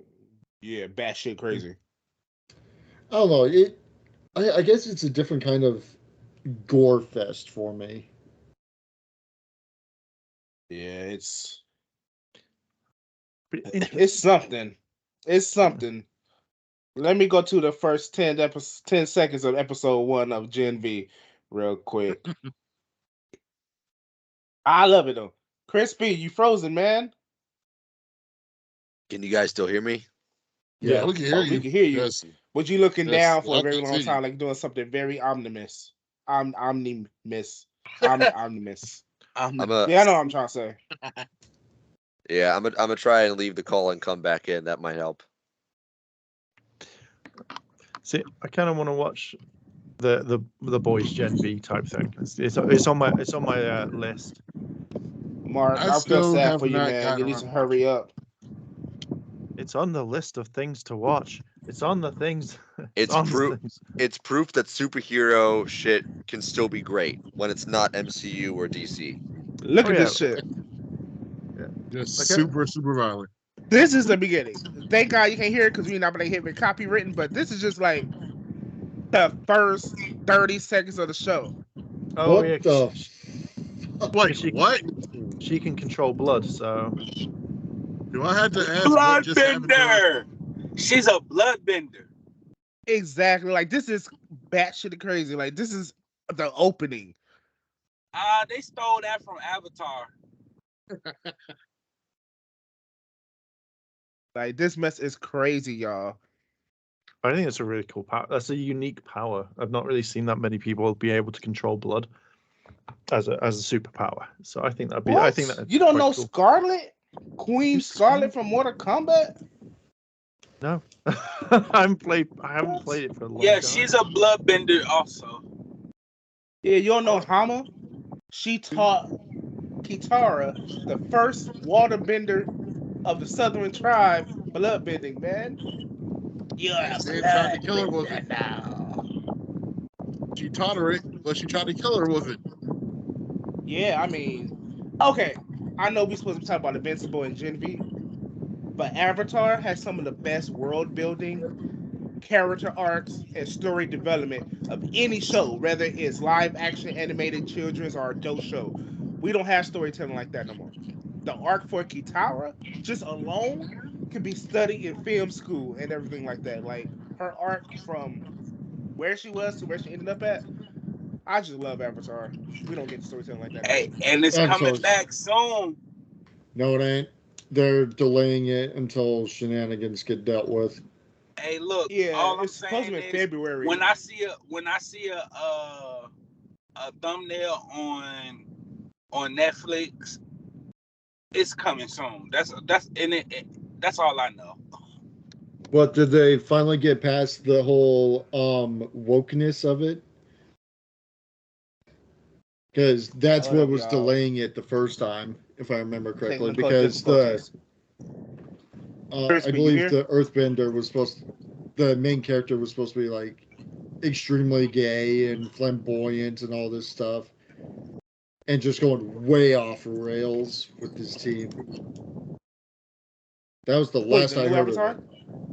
yeah, batshit crazy. I don't know. I guess it's a different kind of gore fest for me. Yeah, it's Pretty interesting. it's something. It's something. Let me go to the first 10 seconds of episode 1 of Gen V real quick. I love it though. Crispy, you frozen, man. Can you guys still hear me? Yeah, we can hear Oh, you. we can hear you. Yes. But you looking Yes, down for I a very can long see time, you. like doing something very omnibus. Omnibus. Omnibus. I'm Yeah, I know what I'm trying to say. I'm gonna try and leave the call and come back in. That might help. See, I kind of want to watch the Boys Gen V type thing. It's on my list. Mark, I I feel still sad have for you, not man. gotten You need around to to hurry up. It's on the list of things to watch. It's on the things. It's proof. It's proof that superhero shit can still be great when it's not MCU or DC. Look at this shit. Just Okay. super violent. This is the beginning. Thank God you can't hear it because we're not gonna hit with copywritten, but this is just like the first 30 seconds of the show. Oh What yeah. the? Wait, She- what? She can control blood, so Do I have to ask what just happened? Bloodbender. She's a bloodbender. Exactly. Like this is batshit crazy. Like this is the opening. They stole that from Avatar. Like this mess is crazy, y'all. I think it's a really cool power. That's a unique power. I've not really seen that many people be able to control blood as a superpower. So I think that'd be. What? I think that you don't know cool. Scarlet? Queen Scarlet from Mortal Kombat? No, I haven't played it for a long time. Yeah, she's a bloodbender also. Yeah, you don't know Hama? She taught Kitara, the first waterbender of the Southern tribe, bloodbending, man. Yeah, They tried to kill her with it. She taught her it, but she tried to kill her with it. Yeah, I mean, okay. I know we're supposed to be talking about Invincible and Genevieve, but Avatar has some of the best world building, character arcs, and story development of any show, whether it's live action, animated, children's, or adult show. We don't have storytelling like that no more. The arc for Kitara, just alone, can be studied in film school and everything like that. Like her arc from where she was to where she ended up at. I just love Avatar. We don't get storytelling like that. Hey, and it's coming back soon. No, it ain't. They're delaying it until shenanigans get dealt with. Hey, look. Yeah, all I'm it's supposed to be saying in February. When I see a thumbnail on Netflix, it's coming soon. That's all I know. But did they finally get past the whole wokeness of it? Because that's what was delaying it the first time, if I remember correctly. Because I believe the Earthbender was the main character was supposed to be like extremely gay and flamboyant and all this stuff, and just going way off rails with his team. That was the last I heard of it.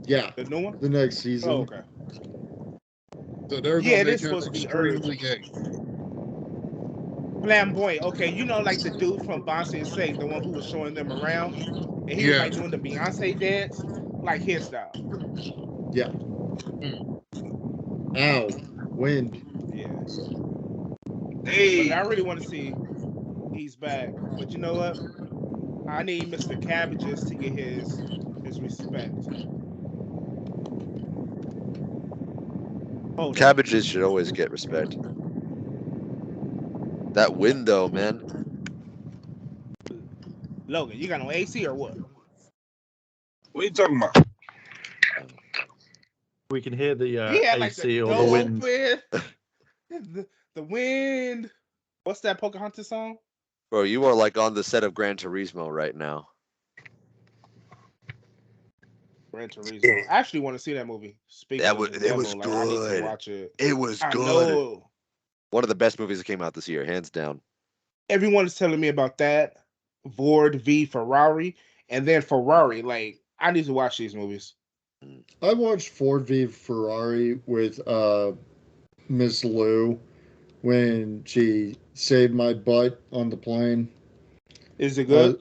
Yeah, the new one, the next season. Oh, okay. So they're it is supposed to be extremely gay. Flamboyant. Okay, you know, like the dude from Bonsi and Sage, the one who was showing them around, and he was like doing the Beyonce dance, like his style. Yeah. Ow, wind. Yeah. Hey, But I really want to see he's back. But you know what? I need Mr. Cabbages to get his respect. Cabbages should always get respect. That window, man. Logan, you got no AC or what? What are you talking about? We can hear the like AC the or the wind. The wind. What's that Pocahontas song? Bro, you are like on the set of Gran Turismo right now. Gran Turismo. I actually want to see that movie. It was good. I need to watch it. It was good. Know. One of the best movies that came out this year, hands down. Everyone is telling me about that. Ford v Ferrari, and then Ferrari. Like, I need to watch these movies. I watched Ford v Ferrari with Miss Lou when she saved my butt on the plane. Is it good?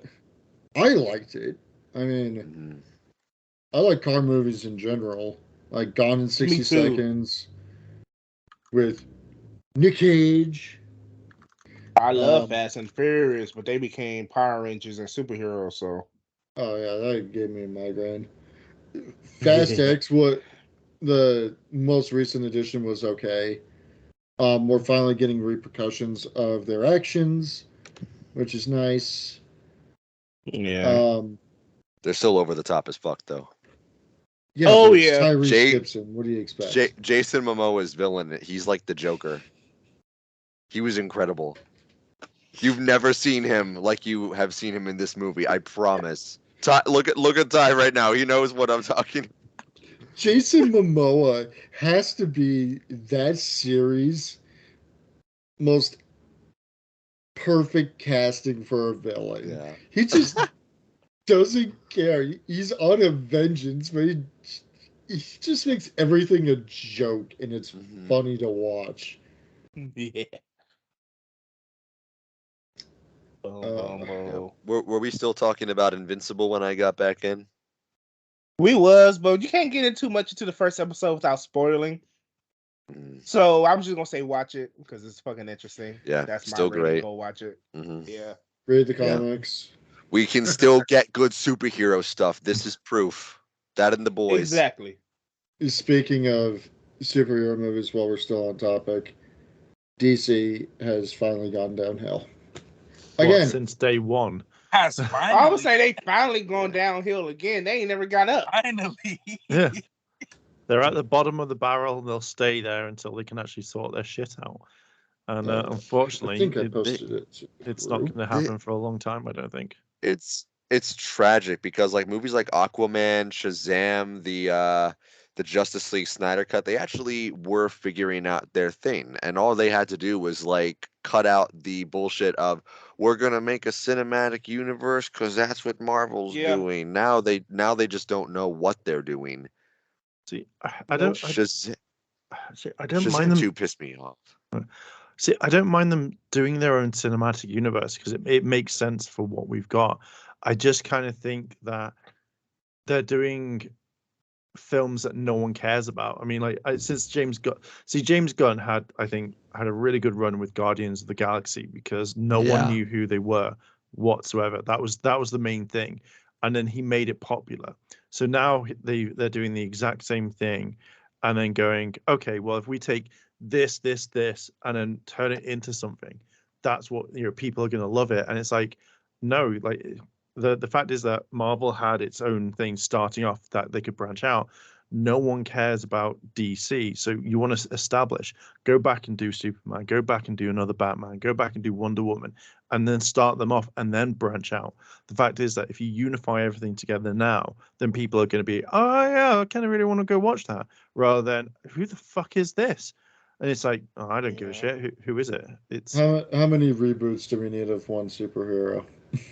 I liked it. I mean, I like car movies in general. Like Gone in 60 Seconds with Nick Cage. I love Fast and Furious, but they became Power Rangers and superheroes, so. Oh, yeah, that gave me a migraine. Fast X, what the most recent edition was okay. We're finally getting repercussions of their actions, which is nice. Yeah. They're still over the top as fuck, though. Yeah. Tyrese Gibson. What do you expect? Jason Momoa's villain. He's like the Joker. He was incredible. You've never seen him like you have seen him in this movie. I promise. Ty, look at Ty right now. He knows what I'm talking. Jason Momoa has to be that series' most perfect casting for a villain. Yeah. He just doesn't care. He's on a vengeance, but he just makes everything a joke, and it's funny to watch. Yeah. Yeah. Were we still talking about Invincible when I got back in? We was, but you can't get in too much into the first episode without spoiling. So I'm just gonna say watch it because it's fucking interesting. Yeah, That's still my rating. great. Go watch it. Yeah. Read the comics. We can still get good superhero stuff. This is proof. That and the boys. Exactly. Speaking of superhero movies, while we're still on topic, DC has finally gone downhill. Again, since day one. I would say they finally gone downhill again. They ain't never got up. Finally. Yeah. They're at the bottom of the barrel and they'll stay there until they can actually sort their shit out. And unfortunately, I think I posted it. It's not going to happen for a long time, I don't think. It's tragic because like movies like Aquaman, Shazam, the Justice League Snyder Cut, they actually were figuring out their thing, and all they had to do was like cut out the bullshit of we're gonna make a cinematic universe because that's what Marvel's doing. Now they just don't know what they're doing. See, I don't. Shazam, I don't Shazam mind them. 2 pissed me off. See, I don't mind them doing their own cinematic universe because it makes sense for what we've got. I just kind of think that they're doing films that no one cares about. I mean, like since James Gunn had, I think, had a really good run with Guardians of the Galaxy because no one knew who they were whatsoever. That was the main thing, and then he made it popular. So now they're doing the exact same thing, and then going, okay, well, if we take this, and then turn it into something, that's what people are going to love it. And it's like, no, like the fact is that Marvel had its own thing starting off that they could branch out. No one cares about DC, so you want to establish, go back and do Superman, go back and do another Batman, go back and do Wonder Woman, and then start them off and then branch out. The fact is that if you unify everything together now, then people are going to be, oh yeah, I kind of really want to go watch that, rather than who the fuck is this? And it's like, oh, I don't give a shit. Who is it? It's how many reboots do we need of one superhero?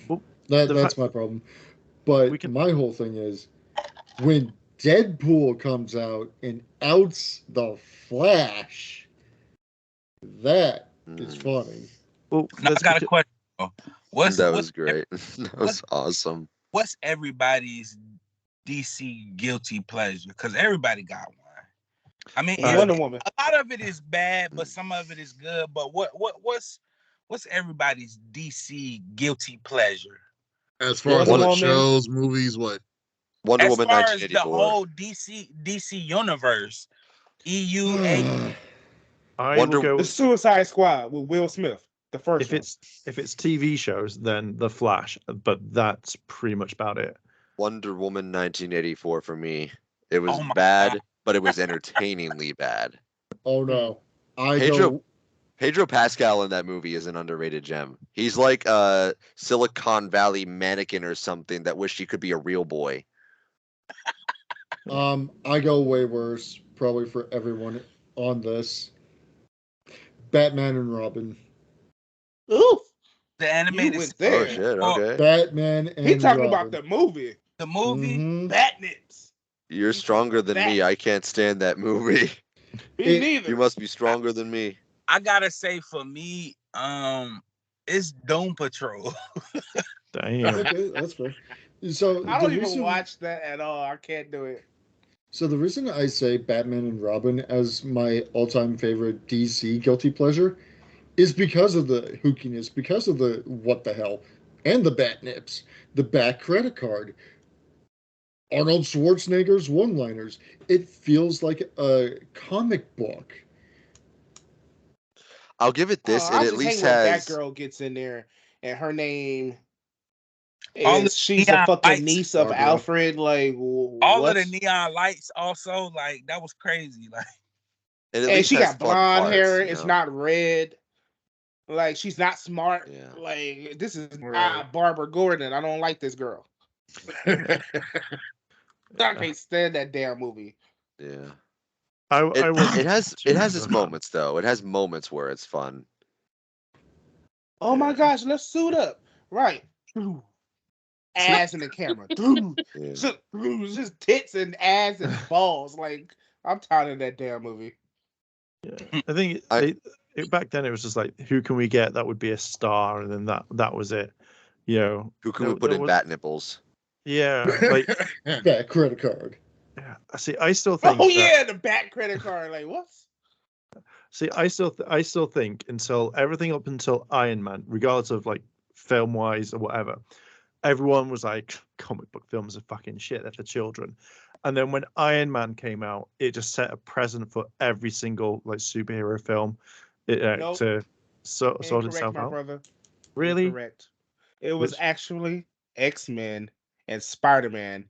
Well, that's my problem. But my whole thing is when Deadpool comes out and outs the Flash, that is funny. Well, now I got a question. That was great. That was awesome. What's everybody's DC guilty pleasure? Because everybody got one. I mean, Wonder Woman. A lot of it is bad, but some of it is good. But what's everybody's DC guilty pleasure? As far as what shows, movies, what? Wonder as Woman far 1984. As the whole DC universe, EUA. I will go the Suicide Squad with Will Smith. The first one. If it's TV shows, then The Flash, but that's pretty much about it. Wonder Woman 1984 for me. It was bad, but it was entertainingly bad. Oh no. Pedro Pascal in that movie is an underrated gem. He's like a Silicon Valley mannequin or something that wished he could be a real boy. I go way worse, probably for everyone on this. Batman and Robin. Ooh. The animated. Oh shit! Okay. Batman and He talking Robin. about the movie. The movie. Mm-hmm. Batnips. You're stronger than me. I can't stand that movie. Me neither. You must be stronger than me. I gotta say, for me, it's Doom Patrol. Damn. Okay, that's fair. So I don't even watch that at all. I can't do it. So the reason I say Batman and Robin as my all-time favorite DC guilty pleasure is because of the hookiness, because of the what the hell, and the Batnips, the Bat credit card, Arnold Schwarzenegger's one-liners. It feels like a comic book. I'll give it this. It at least has. That girl gets in there, and her name. She's the fucking lights. niece of Alfred. Like all of the neon lights, also like that was crazy. Like, and she got blonde hair. It's not red. Like she's not smart. Yeah. Like this is Barbara Gordon. I don't like this girl. I can't stand that damn movie. Yeah. I wasn't It has too much its of a fan. moments though. It has moments where it's fun. Oh my Yeah. gosh, let's suit up. Right. Ass in the camera. Yeah. Just tits and ass and balls. Like, I'm tired of that damn movie. Yeah, I think I back then it was just like, who can we get that would be a star, and then that was it. You know, who can we put in was, bat nipples? yeah, like That credit card. yeah. See, I still think. Oh yeah, the back credit card. Like what? See, I still think until everything up until Iron Man, regardless of like film wise or whatever, everyone was like, comic book films are fucking shit. They're for children. And then when Iron Man came out, it just set a precedent for every single like superhero film Nope. to sort Incorrect, itself my out. brother. Really? Incorrect. It was Which- actually X-Men and Spider-Man.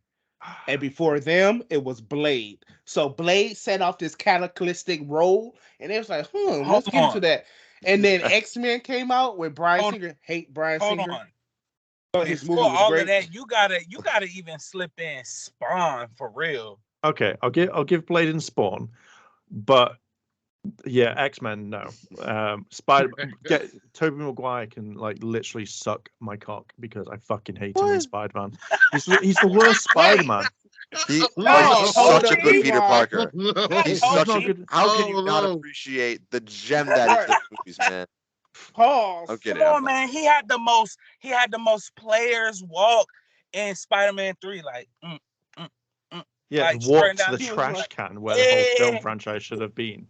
And before them, it was Blade. So Blade set off this cataclysmic role, and it was like, let's get into that. And then X-Men came out with Bryan Singer. Hate Bryan Singer. On. But his Before movie was all great. of that, you gotta even slip in Spawn for real. Okay, I'll give Blade and Spawn, but yeah, X-Men no. Spider Tobey Maguire can like literally suck my cock because I fucking hate him in Spider-Man. He's the worst Spider-Man. He's hold such a up, good Peter Levi. Parker. He's He's such not a good. how can you not no. appreciate the gem that is the movies, man? Pause. I'm kidding. Come on, man. He had the most players walk in Spider-Man 3. Like, Yeah, like walk to down the the trash like, can where the whole film hey. franchise should have been.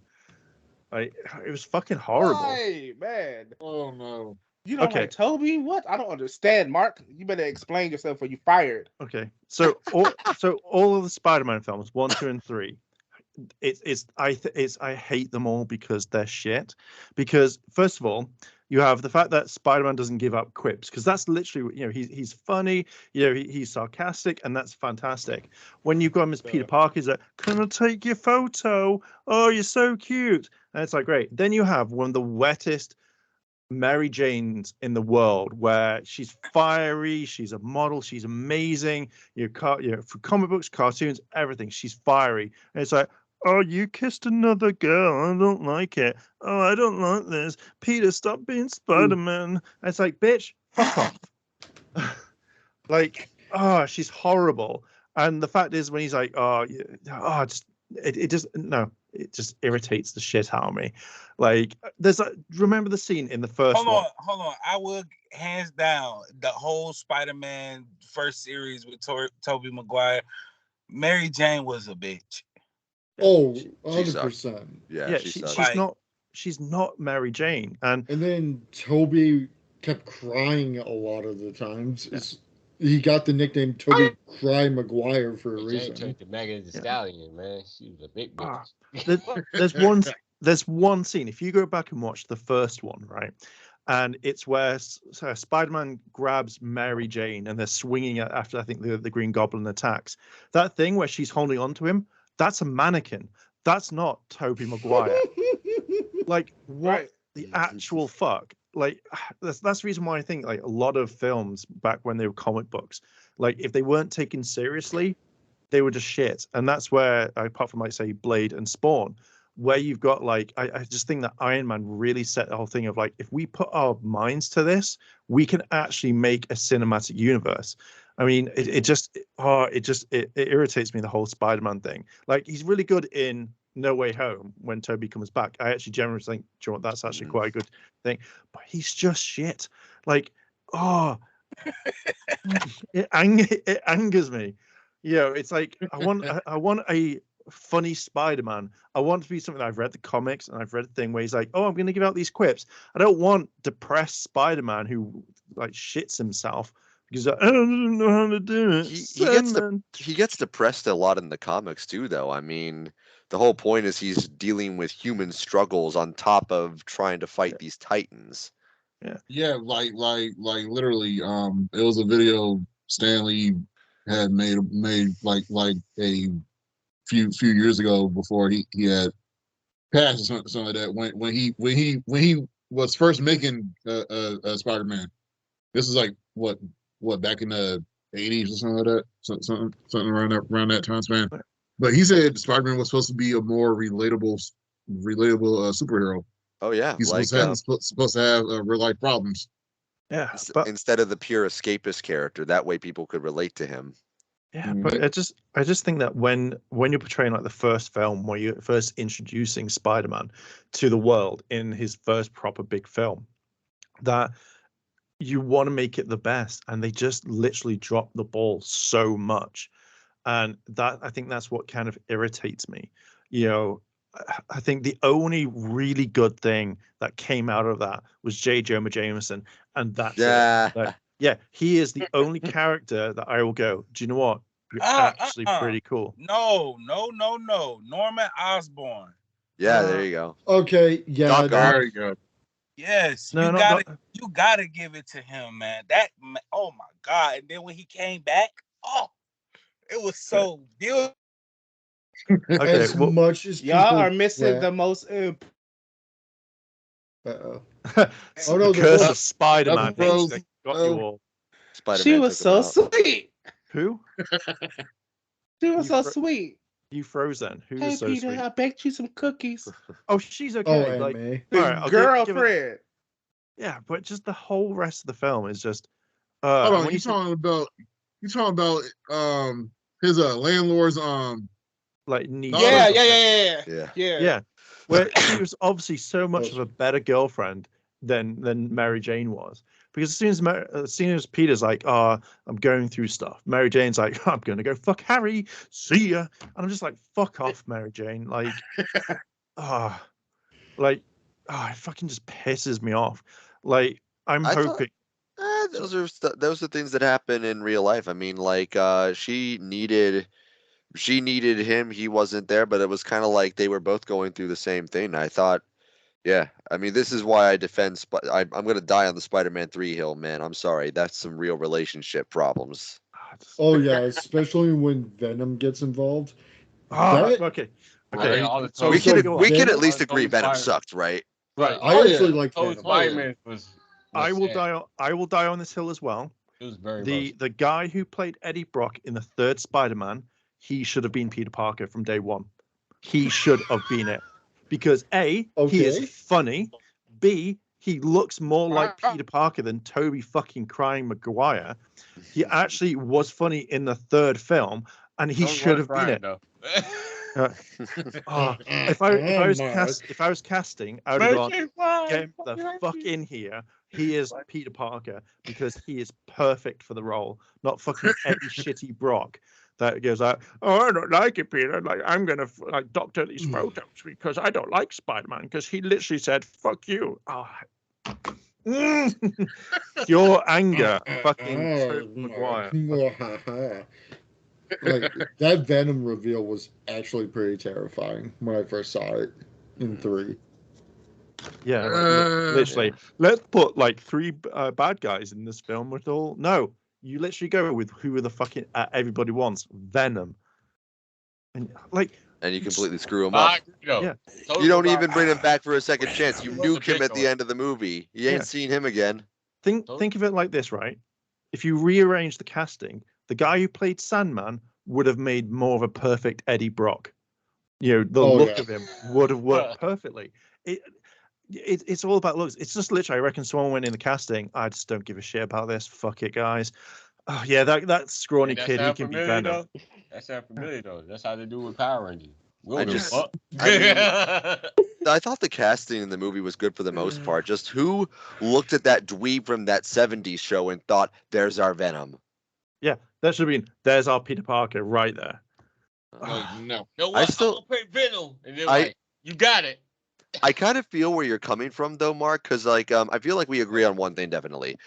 Like, it was fucking horrible. Why, man? Oh no. You don't Okay. like Toby? What? I don't understand, Mark. You better explain yourself or you fired. Okay, so all of the Spider-Man films, 1, 2, and 3, I hate them all because they're shit. Because first of all, you have the fact that Spider-Man doesn't give up quips, because that's literally, he's funny, he's sarcastic, and that's fantastic. When you've got him as Peter Parker, he's like, "Can I take your photo? Oh, you're so cute," and it's like great. Then you have one of the wettest Mary Jane's in the world, where she's fiery, she's a model, she's amazing. For comic books, cartoons, everything, she's fiery. And it's like, "Oh, you kissed another girl. I don't like it. Oh, I don't like this. Peter, stop being Spider-Man." And it's like, bitch, fuck off. Like, oh, she's horrible. And the fact is, when he's like, it just irritates the shit out of me. Like, remember the scene in the first one? Hold on. I would hands down the whole Spider-Man first series with Tobey Maguire. Mary Jane was a bitch. Oh, She 100%. Yeah, she's not Mary Jane. And then Toby kept crying a lot of the times. He got the nickname Toby Cry Maguire for a reason. Turned to Megan Thee Stallion, man. She was a big bitch. There's one scene. If you go back and watch the first one, right, and it's where Spider-Man grabs Mary Jane and they're swinging it after, I think, the Green Goblin attacks. That thing where she's holding on to him, that's a mannequin. That's not Tobey Maguire. Like, what the actual fuck? Like, that's the reason why I think like a lot of films back when they were comic books, like if they weren't taken seriously, they were just shit. And that's where, apart from like say Blade and Spawn, where you've got like, I just think that Iron Man really set the whole thing of like, if we put our minds to this, we can actually make a cinematic universe. I mean, it irritates me, the whole Spider-Man thing. Like, he's really good in No Way Home when Toby comes back. I actually generally think, do you know what, that's actually quite a good thing. But he's just shit. Like, it angers me. It's like I want a funny Spider-Man. I want to be something that I've read the comics and I've read the thing where he's like, "Oh, I'm going to give out these quips." I don't want depressed Spider-Man who like shits himself because I don't know how to do it. He gets depressed a lot in the comics too, though. I mean, the whole point is he's dealing with human struggles on top of trying to fight these titans. Yeah, like literally, it was a video Stanley had made like a few years ago before he had passed or something like that. When he was first making Spider-Man. This is like what back in the 80s or something like that, something around that time span. But he said Spider-Man was supposed to be a more relatable superhero. Oh yeah, He's like supposed to have real life problems. Yeah, but instead of the pure escapist character, that way people could relate to him. yeah, but I just think that when you're portraying like the first film where you're first introducing Spider-Man to the world in his first proper big film, that you want to make it the best, and they just literally drop the ball so much, and that I think that's what kind of irritates me. You know, I think the only really good thing that came out of that was J. Jonah Jameson, and that's it. Yeah. Like, yeah, he is the only character that I will go, do you know what? You're actually pretty cool. No. Norman Osborn. Yeah, there you go. Okay, yeah, Doc Ock. There you go. Yes, No, you gotta give it to him, man. Oh my God! And then when he came back, it was so beautiful. Okay, as well, much as Y'all people are missing rap- the most. Uh-oh. oh no, the curse both- of Spider-Man That's Rose. that got you all. Spider-Man She was took him so out. sweet. Who? She was so sweet. You froze then. Who Hey was so Peter, sweet? I baked you some cookies. Oh, she's okay. Oh, like, May. His all right, I'll give it- girlfriend. yeah, but just the whole rest of the film is just. Hold on, when you talking about his landlord's like niece. Yeah. Where she was obviously so much of a better girlfriend than Mary Jane was. Because as soon as Peter's like, oh, I'm going through stuff, Mary Jane's like, I'm gonna go fuck Harry, see ya. And I'm just like, fuck off, Mary Jane. Like, it fucking just pisses me off. Like, I'm hoping. Those are things that happen in real life. I mean, like she needed him. He wasn't there, but it was kind of like they were both going through the same thing. I thought, yeah. I mean, this is why I defend. I'm going to die on the Spider-Man 3 hill, man. I'm sorry. That's some real relationship problems. Oh yeah, especially when Venom gets involved. Okay. So we can at least agree Venom sucked, right? Right. I actually like Venom. Spider-Man was I will sad. I will die on this hill as well. It was very The guy who played Eddie Brock in the third Spider-Man, he should have been Peter Parker from day one. He should have been it. Because A, he is funny. B, he looks more like Peter Parker than Tobey fucking crying Maguire. He actually was funny in the third film, and he should have been it. If I was casting, I would have gone, get him the fuck in here. He is Peter Parker because he is perfect for the role, not fucking Eddie shitty Brock that goes out, oh, I don't like it, Peter. Like, I'm gonna doctor these photos because I don't like Spider-Man because he literally said, fuck you. Your anger, fucking Tobey Maguire. Like that Venom reveal was actually pretty terrifying when I first saw it in 3. Yeah, literally. Let's put like 3 bad guys in this film. No, you literally go with who the fucking everybody wants, Venom, and you completely screw him up. Yeah, you don't even bring him back for a second chance. You nuke him at the end of the movie. You ain't seen him again. Think of it like this, right? If you rearrange the casting, the guy who played Sandman would have made more of a perfect Eddie Brock. You know, the look of him would have worked perfectly. It's all about looks. It's just literally, I reckon someone went in the casting. I just don't give a shit about this. Fuck it, guys. Oh yeah, that scrawny kid, he can be Venom. That sounds familiar though. That's how they do with Power Rangers. I thought the casting in the movie was good for the most part. Just who looked at that dweeb from that 70s show and thought, there's our Venom? Yeah, that should have been, there's our Peter Parker right there. No. I still pick Venom. And they're you got it. I kind of feel where you're coming from though, Mark, because like I feel like we agree on one thing definitely.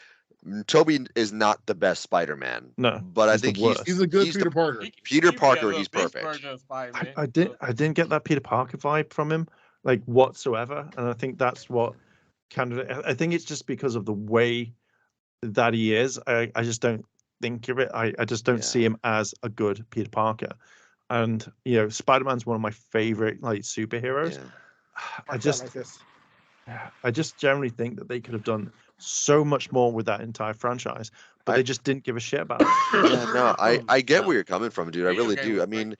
Tobey is not the best Spider-Man. No, but I think he's a good Peter Parker. Peter Parker, he's perfect. I didn't get that Peter Parker vibe from him, like whatsoever, and I think that's what kind of. I think it's just because of the way that he is. I just don't think of it. I just don't see him as a good Peter Parker, and you know, Spider-Man's one of my favorite like superheroes. Yeah. I just generally think that they could have done so much more with that entire franchise, but they just didn't give a shit about it. Yeah, no, I get where you're coming from, dude. I really do. I mean,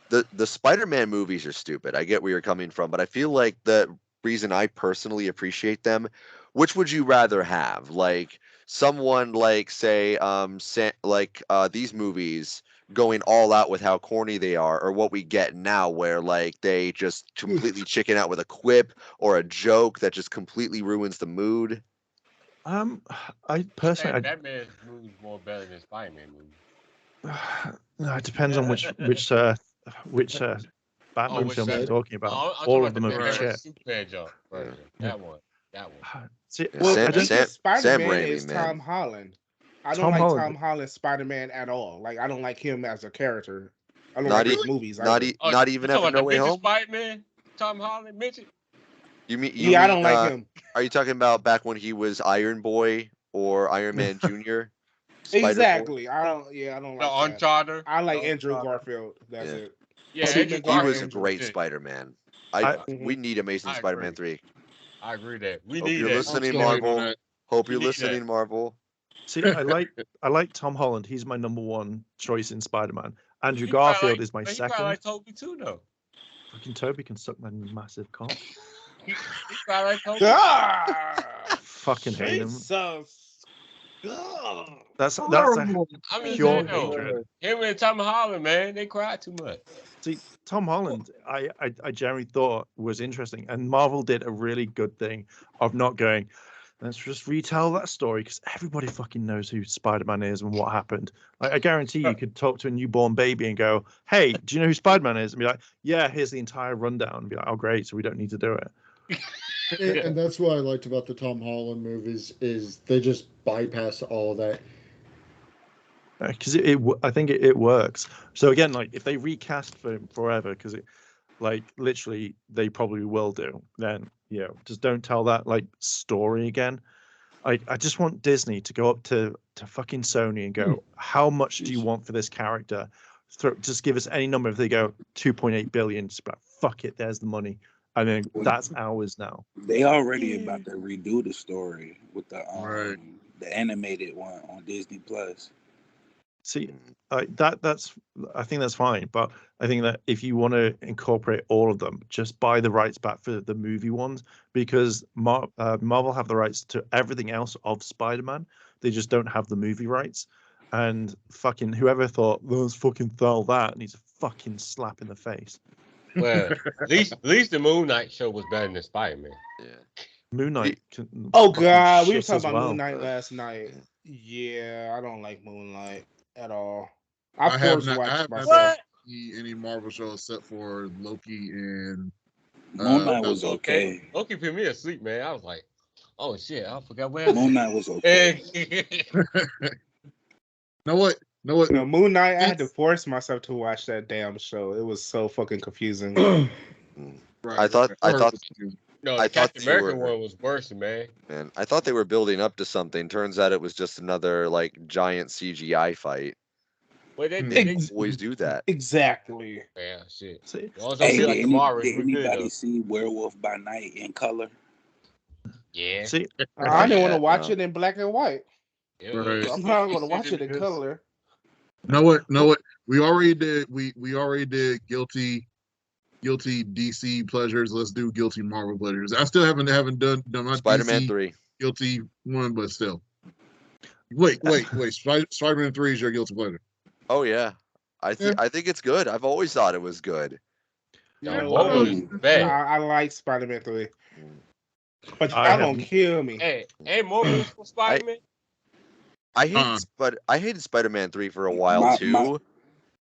the Spider-Man movies are stupid. I get where you're coming from, but I feel like the reason I personally appreciate them, which would you rather have? Like someone like say these movies going all out with how corny they are, or what we get now where like they just completely chicken out with a quip or a joke that just completely ruins the mood. I personally, Batman movies more better than Spider-Man movies. no, it depends on which Batman which film you're side? talking about. I'm talking All about of the them are Batman shit. vs Superman jump version. Yeah. That one. See, Yeah, Well, I the don't. weakest Sam Spider-Man Raimi, is man. Tom Holland. I don't Tom like Holland. Tom Holland's Spider-Man at all. Like I don't like him as a character. I don't Not like e- his movies not either. Oh, not you even talking after about No the Way midget Home. Spider-Man? Tom Holland midget? You Yeah, I mean don't like him. are you talking about back when he was Iron Boy or Iron Man Jr.? Spider Boy? Exactly. I don't. Yeah, I don't The like that. Uncharted? I like The Andrew Uncharted. Garfield. That's Yeah. it. Yeah, Tobey Andrew He Maguire, was a Garfield. Andrew. great Shit. Spider-Man. I We need Amazing I Spider-Man agree. 3. I agree that we Hope need you're that. I'm listening, still waiting on Marvel. that. Hope We you're need listening, that. Marvel. see. I like Tom Holland. He's my number one choice in Spider-Man. Andrew He probably Garfield like, is my but he probably second. like Toby too, though. Fucking Toby can suck my massive cock. He probably like Toby. Ah, Fucking hate him. Jesus. Ah. That's a I'm just pure saying, though, hatred. him and Tom Holland, man, they cry too much. See, Tom Holland, I generally thought was interesting, and Marvel did a really good thing of not going, let's just retell that story because everybody fucking knows who Spider-Man is and what happened. Like, I guarantee you could talk to a newborn baby and go, "Hey, do you know who Spider-Man is?" And be like, "Yeah, here's the entire rundown." And be like, "Oh, great, so we don't need to do it." And that's what I liked about the Tom Holland movies is they just bypass all that. Because I think it works. So again, like if they recast for forever, because it, like literally, they probably will do. Then just don't tell that like story again. I just want Disney to go up to fucking Sony and go, how much do you want for this character? Just give us any number. If they go 2.8 billion, just be like, fuck it, there's the money. I mean, that's ours now. They already about to redo the story with Right. the animated one on Disney Plus. See, that's I think that's fine, but I think that if you want to incorporate all of them, just buy the rights back for the movie ones because Marvel have the rights to everything else of Spider-Man. They just don't have the movie rights. And fucking whoever thought let's fucking sell that needs a fucking slap in the face. Well, at least the Moon Knight show was better than Spider-Man. Yeah. Moon Knight. Oh God, we were shit talking as about well. Moon Knight last night. Yeah, I don't like Moonlight at all. I have forced not watched seen myself. any Marvel show except for Loki and Moon Knight was okay. Loki put me asleep, man. I was like, oh shit, I forgot where. Moon Knight was okay. Know what? No, Moon Knight, I had to force myself to watch that damn show. It was so fucking confusing. I thought No, I the thought Captain they America were- one was worse, man. Man, I thought they were building up to something. Turns out it was just another like giant CGI fight. But they They Ex- always do that. Exactly. yeah, shit. See, As long as Hey, don't be like did, the Morris, did we're good anybody though. see Werewolf by Night in color? Yeah. see, I didn't want to Yeah, watch no. it in black and white. Right. So I'm not going to watch it in color. Know what? We already did. We already did guilty DC pleasures. Let's do guilty Marvel pleasures. I still haven't done my Spider-Man DC 3. guilty one, but still. Wait. Spider-Man 3 is your guilty pleasure. Oh yeah. I think it's good. I've always thought it was good. You No, know what what? was bad? I like Spider-Man 3. But I y'all don't haven't- kill me. Hey, ain't Morbius for Spider-Man? I hated Spider-Man 3 for a while too.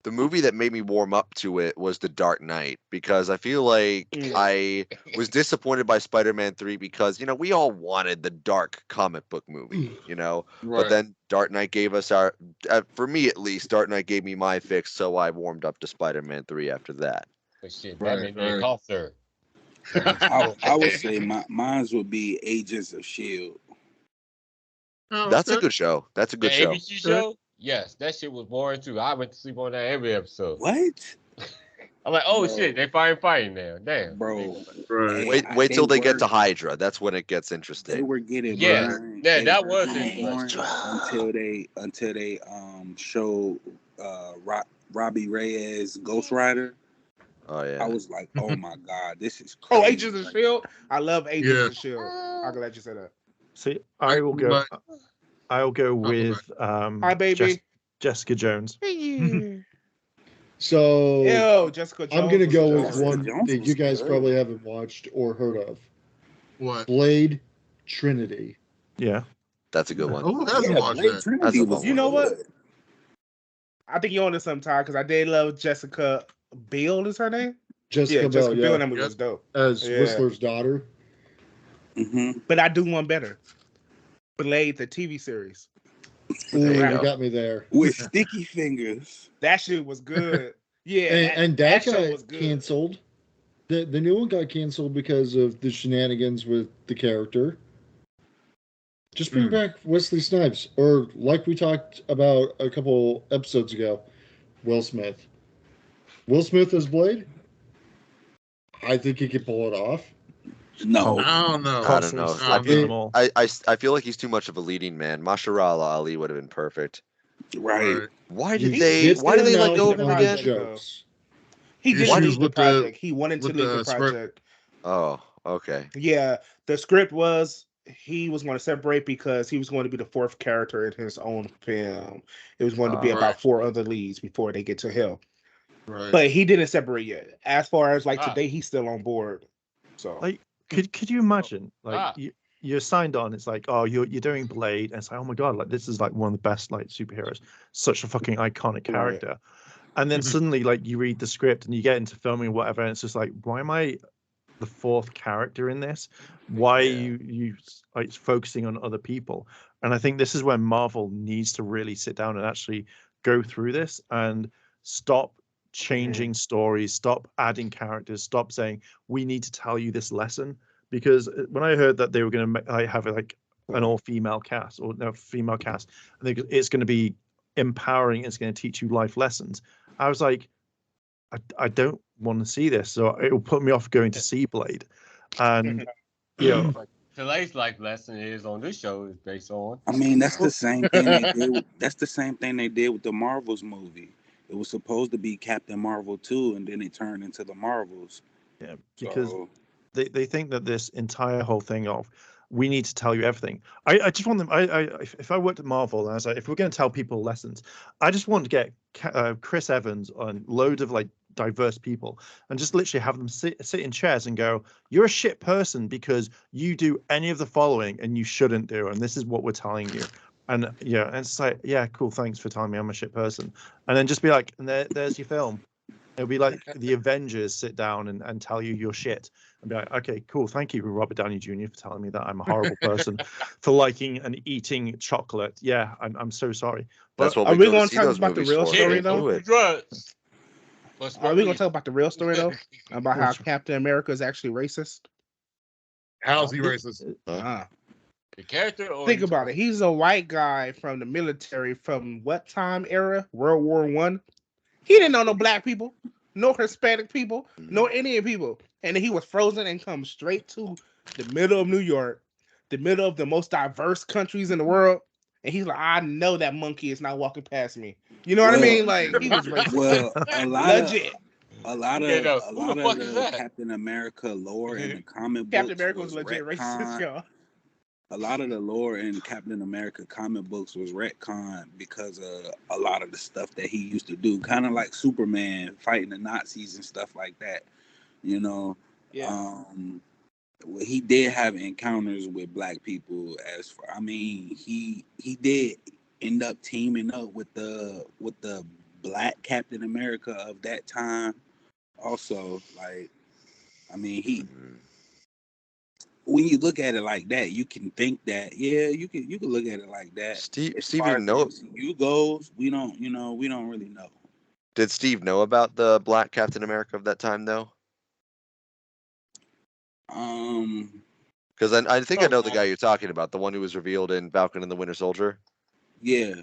The movie that made me warm up to it was The Dark Knight because I feel like I was disappointed by Spider-Man 3 because, we all wanted the dark comic book movie, But then Dark Knight gave us for me at least, Dark Knight gave me my fix, so I warmed up to Spider-Man 3 after that. But shit, Batman didn't cost her. I would say mine would be Agents of S.H.I.E.L.D. That's a good show. That's a good The show. ABC show? Yes, that shit was boring too. I went to sleep on that every episode. What? I'm like, oh shit, they fighting now. Damn. Bro. Right. Wait till they get to Hydra. That's when it gets interesting. They were getting burned. Yeah, that was interesting. Until they showed Robbie Reyes Ghost Rider. Oh yeah. I was like, oh my god, this is Oh, crazy. Agents of Shield. I love Agents Yeah. of Shield. I'm glad you said that. See, I'll go with Hi, baby. Jessica Jones. So Ew, Jessica Jones. I'm gonna was go good. with Jessica one Jones that was you guys good. probably haven't watched or heard of. What? Blade Trinity. Yeah. That's a good one. Oh, who hasn't Yeah, watched Blade that? Trinity That's a was fun You know good. what? I think you're on to some time because I did love Jessica Biel. Is her name? Jessica Yeah, Biel, Jessica Biel. yeah, And that movie Yep. was dope. as Yeah. Whistler's daughter. Mm-hmm. But I do one better. Blade, the TV series. Ooh, There you you go. got me there. With sticky fingers. That shit was good. Yeah, And that that show got was good. canceled. The new one got canceled because of the shenanigans with the character. Just bring back Wesley Snipes, or like we talked about a couple episodes ago, Will Smith. Will Smith as Blade. I think he could pull it off. No. I don't know. I don't know. I I don't feel know. I feel like he's too much of a leading man. Mashallah Ali would have been perfect. Right. Right. Why You did get why did them they let out go of the him on the again? project, though. jokes. He didn't Issues leave the with the- project. He wanted to with leave the the script. project. Oh, okay. Yeah, the script was he was going to separate because he was going to be the fourth character in his own film. It was going to be Right. about 4 other leads before they get to hell. Right. But he didn't separate yet. As far as like today, he's still on board. So Like, could you imagine? Like, Ah. you're signed on. It's like, oh, you're doing Blade, and it's like, oh my god, like this is like one of the best like superheroes. Such a fucking iconic character. And then suddenly, like, you read the script and you get into filming or whatever, and it's just like, why am I the fourth character in this? Why are you like focusing on other people? And I think this is when Marvel needs to really sit down and actually go through this and stop changing stories, stop adding characters, stop saying we need to tell you this lesson. Because when I heard that they were going to have like an all-female cast or no female cast, I think it's going to be empowering, it's going to teach you life lessons. I was like, I don't want to see this, so it will put me off going to see Blade. And you know, Today's life lesson is on this show is based on. I mean, that's the same thing they did. That's the same thing they did with the Marvels movie. It was supposed to be Captain Marvel 2, and then it turned into the Marvels. yeah, because So, they think that this entire whole thing of we need to tell you everything. I just want them. If I worked at Marvel and I was like, if we're going to tell people lessons, I just want to get Chris Evans and loads of like diverse people and just literally have them sit in chairs and go, you're a shit person because you do any of the following and you shouldn't do, and this is what we're telling you. And yeah, and it's like, yeah, cool, thanks for telling me I'm a shit person. And then just be like, and there's your film. It'll be like the Avengers sit down and tell you your shit and be like, okay, cool. Thank you, Robert Downey Jr., for telling me that I'm a horrible person for liking and eating chocolate. Yeah, I'm so sorry. That's But what are we we go to going to see talk those about the movies real for. story Let's do though? it. Drugs. Are we going to talk about the real story though? About how Captain America is actually racist? How's he racist? Ah. The character or Think about it. He's a white guy from the military from what time era? World War One. He didn't know no black people, no Hispanic people, no Indian people, and he was frozen and come straight to the middle of New York, the middle of the most diverse countries in the world, and he's like, I know that monkey is not walking past me. You know what I mean? Like he was racist. well, a lot Legit. of the Captain America lore in the comic books Captain America was was legit racist, retconned. y'all. A lot of the lore in Captain America comic books was retconned because of a lot of the stuff that he used to do, kind of like Superman fighting the Nazis and stuff like that. You know, he did have encounters with black people. He did end up teaming up with the black Captain America of that time. Also, like, I mean, he. When you look at it like that, you can think that you can look at it like that. As far as the MCU goes, we don't really know. Did Steve know about the black Captain America of that time though? Because I think I know the guy you're talking about, the one who was revealed in Falcon and the Winter Soldier. Yeah.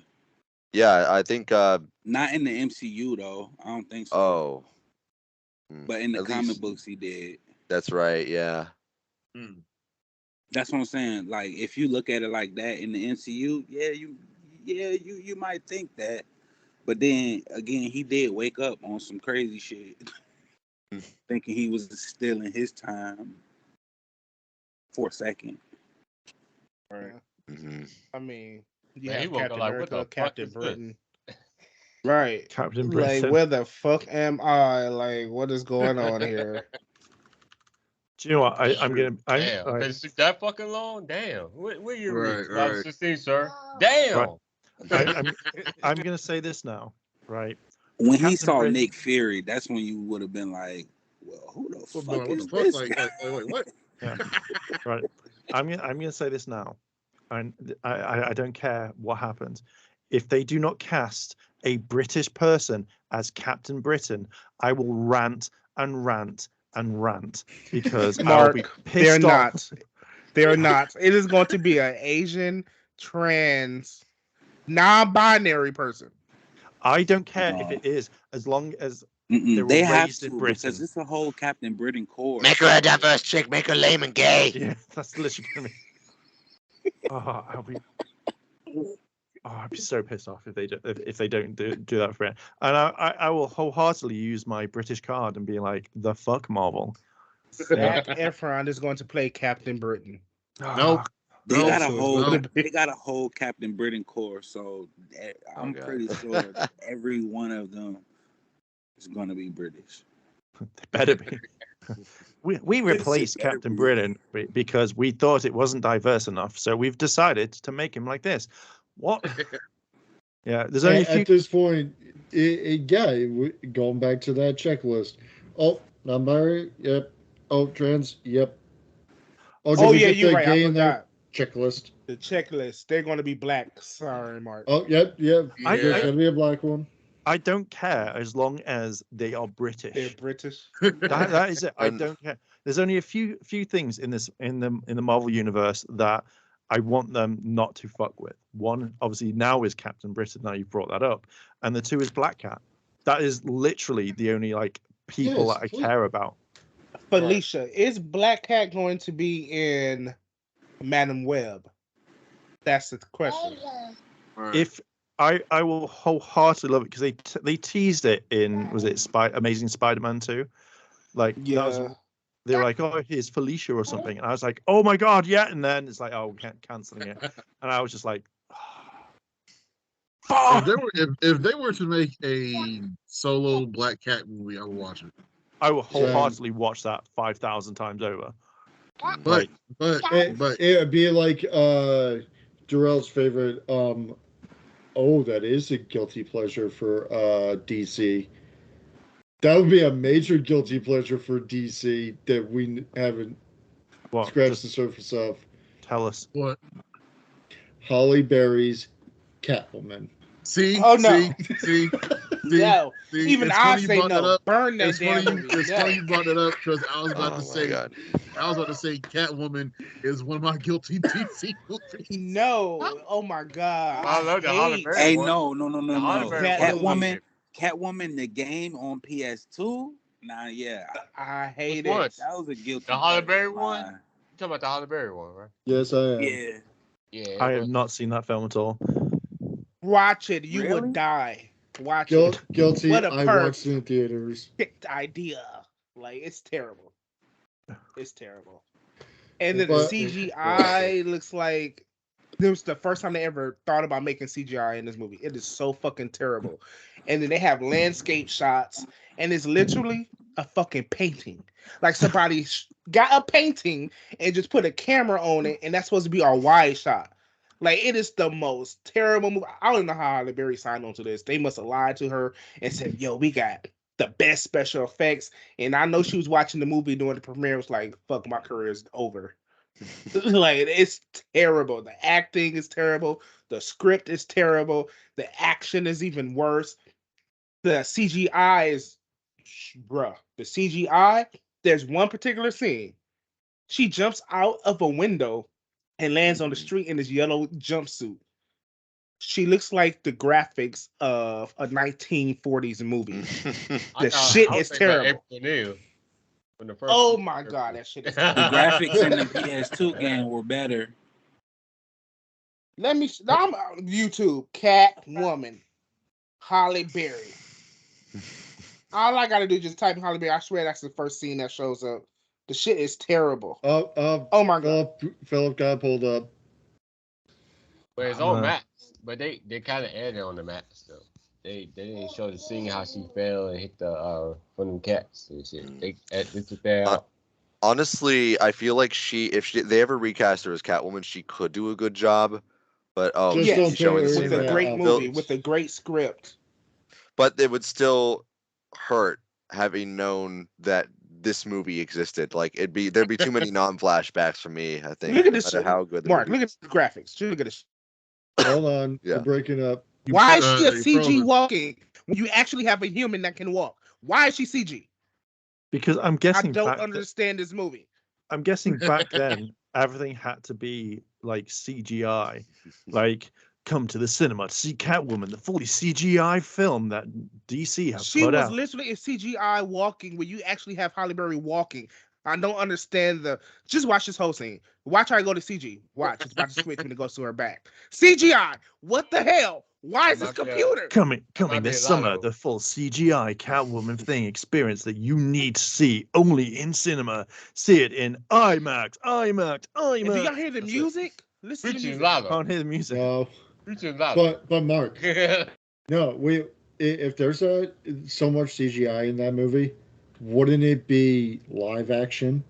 Yeah, I think. Not in the MCU though. I don't think so. Oh. But in the comic books, he did. That's right. Yeah. That's what I'm saying. Like, if you look at it like that in the MCU, you might think that. But then again, he did wake up on some crazy shit. thinking he was still in his time for a second. Right. Mm-hmm. I mean, you Man, he have woke up Captain like, what America, the fuck Captain is this? Britain. Right. Captain Like, Britain. where the fuck am I? Like, what is going on here? Do you know what? I'm gonna. Damn, Right, been sick that fucking long? Damn. Where you read? Right, 2016, sir. Damn. I'm gonna say this now. Right. When he Captain saw Britain- Nick Fury, that's when you would have been like, "Well, who the What, fuck what is the fuck? this Like, guy?" wait, what? Yeah. Right. I'm gonna say this now, and I don't care what happens. If they do not cast a British person as Captain Britain, I will rant and rant and rant because I will be Mark, pissed they're off. not. They're not. It is going to be an Asian, trans, non-binary person. I don't care if it is, as long as Mm-mm, were they have raised in to Britain. because it's a whole Captain Britain core. Make her a diverse chick. Make her lame and gay. Yeah, that's literally gonna be. Oh, I'd be so pissed off if they don't do that for it. And I will wholeheartedly use my British card and be like, the fuck, Marvel. Zac Efron is going to play Captain Britain. Nope. They No, got a so it's whole no. they got a whole Captain Britain core, so I'm God. pretty sure every one of them is gonna be British. They better be. We replaced better Captain be. Britain because we thought it wasn't diverse enough, so we've decided to make him like this. What? Yeah, there's only a few. At this point, going back to that checklist. Oh, non-binary, yep. Oh, trans, yep. Oh, did Oh, we yeah, get you're the right. gay I in there? forgot. Checklist. The checklist. They're going to be black. Sorry, Mark. Oh, yep. There's Yeah. gonna be a black one. I don't care as long as they are British. They're British. That is it. I And- don't care. There's only a few things in the Marvel universe that I want them not to fuck with. One, obviously, now is Captain Britain. Now you've brought that up, and the two is Black Cat. That is literally the only people Yes, that I please. care about. Felicia, is Black Cat going to be in Madam Web? That's the question. Right. If I will wholeheartedly love it because they teased it in Amazing Spider-Man 2. Like that was, they were like, oh, here's Felicia or something, and I was like, oh my god, yeah, and then it's like, oh, canceling it, and I was just like, fuck. If they were to make a solo Black Cat movie, I would watch it. I will wholeheartedly watch that 5,000 times over. But but It would be like Darrell's favorite. That is a guilty pleasure for DC. That would be a major guilty pleasure for DC that we haven't scratched the surface of. Tell us. What? Halle Berry's Catwoman. See? Oh, no. See? No. See, Even it's I funny you say brought that no. up. Burn that It's damn funny, movie. it's No. funny you brought that up because I was about Oh to my say God. Catwoman is one of my guilty DC movies. No. Oh my God. I love the Halle hate- Berry Hey, one. no. The Halle Berry That one. movie. Catwoman, the game on PS2. Nah, yeah, I hate Which one? it. that was a guilty. The Halle pleasure Berry of one? mine. You talking about the Halle Berry one, right? Yes, I am. Yeah, Yeah. I have not seen that film at all. Watch it. You Really? would die. Watch it. Guilty. What a I perk. watched it in theaters. Picked idea. Like, it's terrible. It's terrible. And then But- the CGI looks like it was the first time they ever thought about making CGI in this movie. It is so fucking terrible. And then they have landscape shots, and it's literally a fucking painting. Like somebody got a painting and just put a camera on it, and that's supposed to be a wide shot. Like, it is the most terrible movie. I don't even know how Halle Berry signed on to this. They must have lied to her and said, yo, we got the best special effects. And I know she was watching the movie during the premiere. Was like, fuck, my career is over. Like, it's terrible. The acting is terrible. The script is terrible. The action is even worse. The CGI is, bruh. The CGI, there's one particular scene. She jumps out of a window and lands on the street in this yellow jumpsuit. She looks like the graphics of a 1940s movie. The shit is terrible. Oh my god, that shit is the terrible. graphics in the PS2 game were better. Let me. I'm on YouTube. Catwoman, Halle Berry. All I gotta do is just type in Halle Berry. I swear that's the first scene that shows up. The shit is terrible. Oh my god. Philip got pulled up. But it's on Max. But they kind of added on the Max though. They didn't show the scene how she fell and hit the from them cats and shit. They took that out. Honestly, I feel like if they ever recast her as Catwoman, she could do a good job. But yes, showing the with a great movie, with a great script. But it would still hurt having known that this movie existed. Like there'd be too many non-flashbacks for me. I think. Look at this. No matter how good the Mark, movie look at the graphics. Look at this. Hold on, Yeah. You're breaking up. Why is she a CG walking when you actually have a human that can walk? Why is she CG? Because I'm guessing I don't understand this movie. I'm guessing back then everything had to be like CGI. Like, come to the cinema to see Catwoman, the fully CGI film that DC has She put was out. literally a CGI walking where you actually have Halle Berry walking. I don't understand just watch this whole scene. Watch her go to CG. Watch. It's about to switch when it goes to her back. CGI. What the hell? Why is this computer? Coming this summer, the full CGI Catwoman thing experience that you need to see only in cinema. See it in IMAX. And do y'all hear the music? Listen to the music. I don't hear the music. No. But Mark, no, if there's so much CGI in that movie, wouldn't it be live action?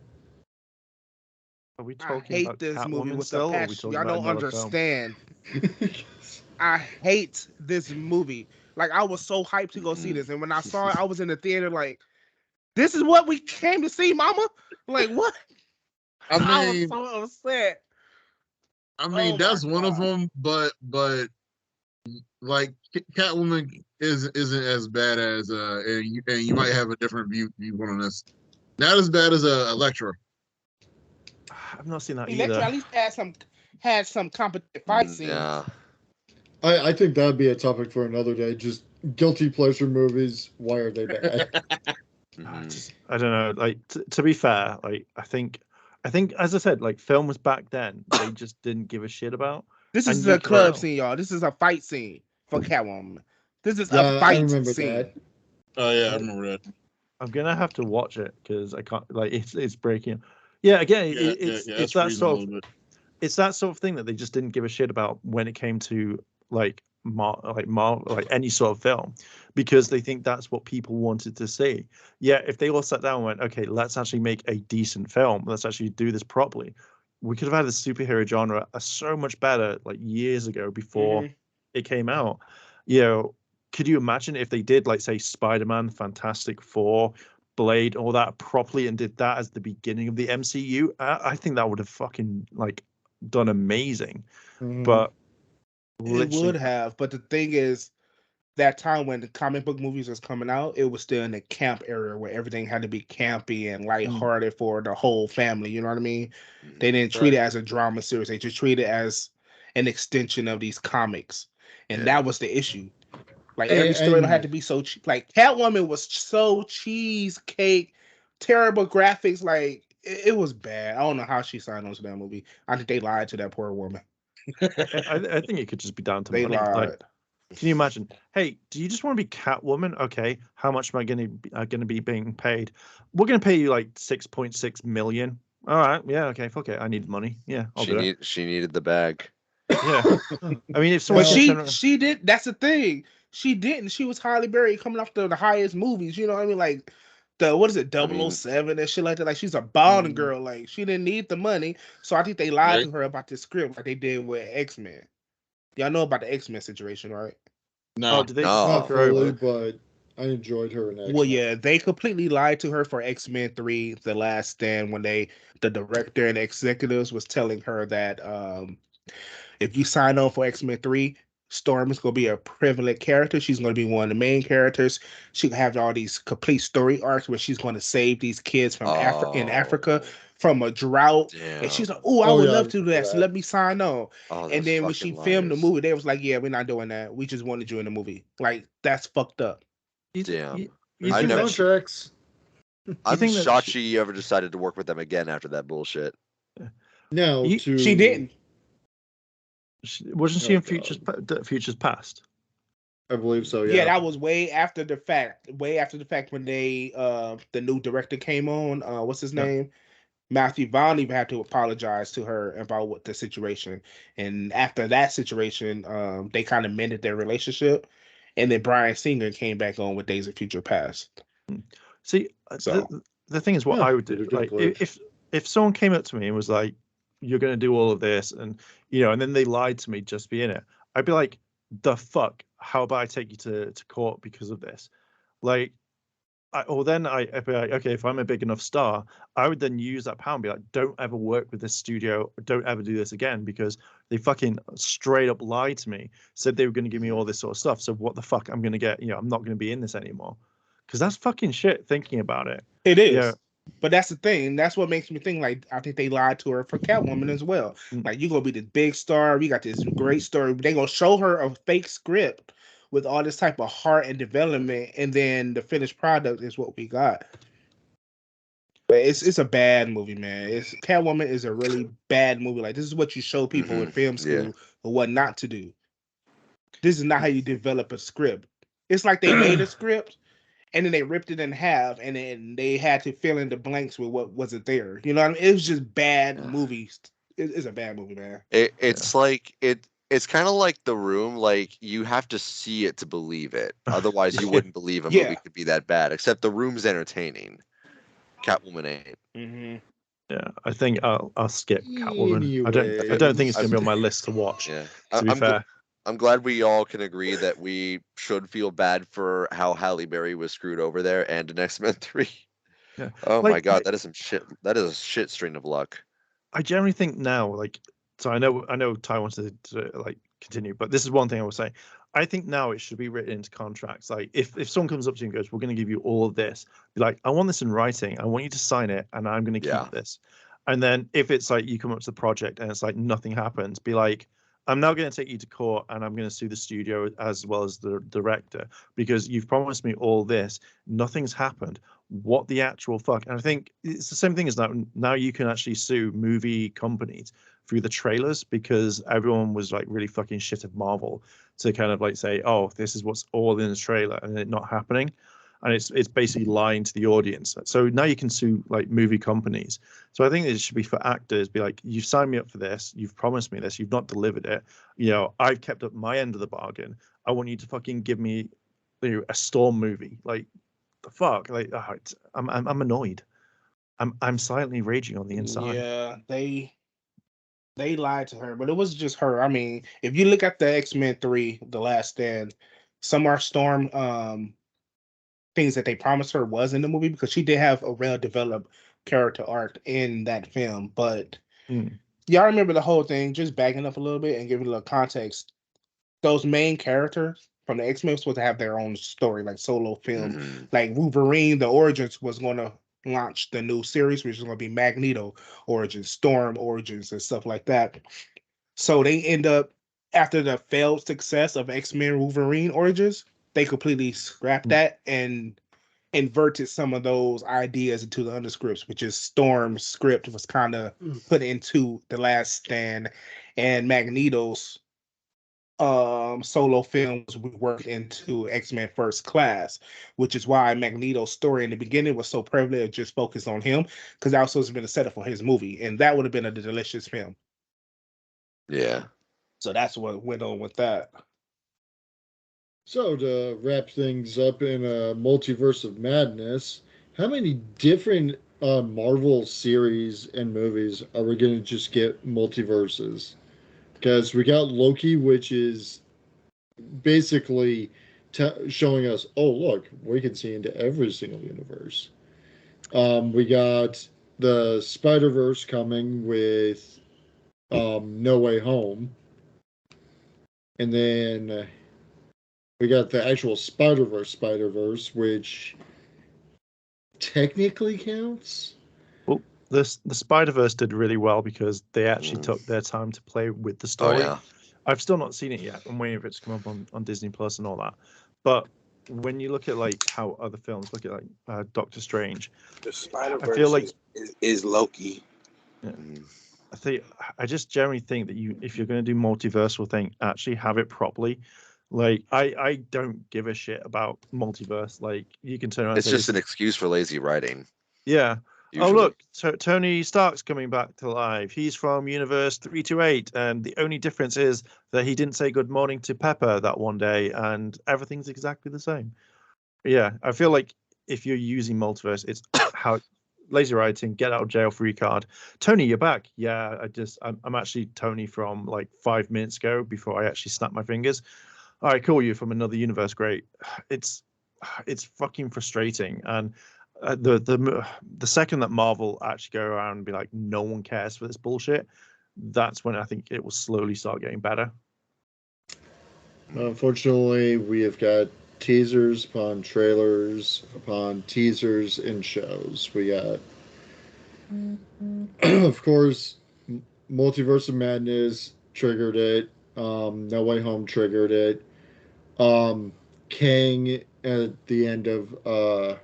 Are we talking I hate about this Catwoman movie with still, a passion. Y'all don't understand. I hate this movie. Like, I was so hyped to go see this, and when I saw it, I was in the theater like, "This is what we came to see, Mama." Like, what? I was so upset. I mean, that's one of them, but like Catwoman isn't as bad as and you might have a different viewpoint on this. Not as bad as Elektra. I've not seen that Elektra either. at least had some competent fight scenes. Yeah. I think that'd be a topic for another day. Just guilty pleasure movies. Why are they bad? I don't know. Like to be fair, like I think as I said, like films back then they just didn't give a shit about. This is a club scene, y'all. This is a fight scene for Catwoman. This is a fight scene. That. Oh yeah, I remember that. I'm gonna have to watch it because I can't. Like it's breaking. Yeah, again, it's that sort of it's that sort of thing that they just didn't give a shit about when it came to like any sort of film, because they think that's what people wanted to see. Yeah, if they all sat down and went, okay, let's actually make a decent film, let's actually do this properly, we could have had the superhero genre so much better like years ago before it came out. You know, could you imagine if they did like say Spider-Man, Fantastic Four, Blade, all that properly and did that as the beginning of the MCU? I think that would have fucking like done amazing. But it would have, but the thing is, that time when the comic book movies was coming out, it was still in the camp era where everything had to be campy and lighthearted for the whole family. You know what I mean? They didn't treat it as a drama series; they just treated it as an extension of these comics, and that was the issue. Like every story had to be so like Catwoman was so cheesecake, terrible graphics. Like it was bad. I don't know how she signed on to that movie. I think they lied to that poor woman. I think it could just be down to money. Like, can you imagine? Hey, do you just want to be Catwoman? Okay, how much am I going to be being paid? We're going to pay you like 6.6 million. All right, yeah, okay, fuck it. I need money. Yeah, She needed the bag. Yeah, I mean, if someone she did, that's the thing. She didn't. She was Halle Berry coming off the highest movies. You know what I mean? Like what is it, 007 and shit like that. Like she's a Bond girl. Like she didn't need the money. So I think they lied to her about this script like they did with X-Men. Y'all know about the X-Men situation, right? No, not fully, but I enjoyed her in X-Men. Well, yeah, they completely lied to her for X-Men 3, The Last Stand, when the director and executives was telling her that if you sign on for X-Men 3, Storm is going to be a prevalent character. She's going to be one of the main characters. She have all these complete story arcs where she's going to save these kids from in Africa from a drought. Damn. And she's like, I would love to do that. So let me sign on. And then when she filmed the movie, they was like, yeah, we're not doing that. We just wanted you in the movie. Like, that's fucked up. Damn. I never contracts. I'm shocked she ever decided to work with them again after that bullshit. No, she didn't. Wasn't she in Futures Past? I believe so. Yeah, Yeah. that was way after the fact. Way after the fact when they the new director came on. What's his Yeah. name? Matthew Vaughn even had to apologize to her about what the situation. And after that situation, they kind of mended their relationship. And then Bryan Singer came back on with Days of Future Past. See, So the thing is, what Yeah, I would did a do, good like, flick. if someone came up to me and was like, "You're going to do all of this," and you know, and then they lied to me just to be in it, I'd be like, "The fuck? How about I take you to court because of this?" Like, or then I'd be like, okay, if I'm a big enough star, I would then use that power and be like, don't ever work with this studio, don't ever do this again, because they fucking straight up lied to me, said they were going to give me all this sort of stuff. So what the fuck I'm going to get? You know, I'm not going to be in this anymore, because that's fucking shit. Thinking about it, it is. yeah. But that's the thing. That's what makes me think like I think they lied to her for Catwoman as well. Like you're gonna be this big star. We got this great story. They gonna show her a fake script with all this type of heart and development, and then the finished product is what we got. But it's a bad movie, man. It's Catwoman is a really bad movie. Like this is what you show people in film school or what not to do. This is not how you develop a script. It's like they made a script and then they ripped it in half, and then they had to fill in the blanks with what wasn't there. You know what I mean? It was just bad movies. It's a bad movie, man. It's like it's kind of like The Room. Like you have to see it to believe it. Otherwise, you wouldn't believe a movie could be that bad. Except The Room's entertaining. Catwoman ain't. Mm-hmm. Yeah, I think I'll skip Catwoman. I don't think it's going to be on my list to watch. Yeah, To be fair. I'm glad we all can agree that we should feel bad for how Halle Berry was screwed over there and in X-Men 3. Yeah. Oh Like, my god, that is some shit. That is a shit string of luck. I generally think now, like, so I know Ty wants to like continue, but this is one thing I will say. I think now it should be written into contracts. Like, if someone comes up to you and goes, "We're going to give you all of this," be like, "I want this in writing. I want you to sign it, and I'm going to keep this." And then if it's like you come up to the project and it's like nothing happens, be like, "I'm now going to take you to court, and I'm going to sue the studio as well as the director because you've promised me all this. Nothing's happened. What the actual fuck?" And I think it's the same thing as now you can actually sue movie companies through the trailers because everyone was like really fucking shit at Marvel to kind of like say, "Oh, this is what's all in the trailer," and it not happening. And it's basically lying to the audience. So now you can sue like movie companies. So I think it should be for actors, be like, you've signed me up for this, you've promised me this, you've not delivered it. You know, I've kept up my end of the bargain. I want you to fucking give me, you know, a Storm movie. Like, the fuck? Like, I'm annoyed. I'm silently raging on the inside. Yeah, they lied to her, but it was just her. I mean, if you look at the X-Men 3, The Last Stand, Summer Storm things that they promised her was in the movie because she did have a well-developed character arc in that film. But y'all remember the whole thing, just backing up a little bit and giving a little context. Those main characters from the X-Men were supposed to have their own story, like solo film. Like Wolverine, the Origins was going to launch the new series, which is going to be Magneto Origins, Storm Origins, and stuff like that. So they end up, after the failed success of X-Men Wolverine Origins, they completely scrapped that and inverted some of those ideas into the underscripts, which is Storm's script was kind of put into The Last Stand, and Magneto's solo films we worked into X-Men First Class, which is why Magneto's story in the beginning was so prevalent, just focused on him, because that was supposed to be a setup for his movie, and that would have been a delicious film. Yeah. So that's what went on with that. So to wrap things up in a multiverse of madness, how many different Marvel series and movies are we going to just get multiverses? Because we got Loki, which is basically showing us, oh, look, we can see into every single universe. We got the Spider-Verse coming with No Way Home. And then we got the actual Spider-Verse, which technically counts. Well, the Spider-Verse did really well because they actually took their time to play with the story. Oh, yeah. I've still not seen it yet. I'm waiting for it to come up on Disney Plus and all that. But when you look at like how other films, look at like Doctor Strange, the Spider-Verse I feel like is Loki. Yeah. I just generally think that if you're going to do multiversal thing, actually have it properly. Like, I don't give a shit about multiverse. Like, you can turn around and It's say just this an excuse for lazy writing. Yeah. Oh, Usually. look, Tony Stark's coming back to life. He's from Universe 328, and the only difference is that he didn't say good morning to Pepper that one day, and everything's exactly the same. Yeah, I feel like if you're using multiverse, it's how lazy writing, get out of jail free card. Tony, you're back. Yeah, I'm actually Tony from like 5 minutes ago before I actually snapped my fingers. All right, cool. You're from another universe. Great. It's fucking frustrating, and the second that Marvel actually go around and be like, no one cares for this bullshit, that's when I think it will slowly start getting better. Unfortunately, we have got teasers upon trailers upon teasers and shows. We got, of course, Multiverse of Madness triggered it. No Way Home triggered it. Kang at the end of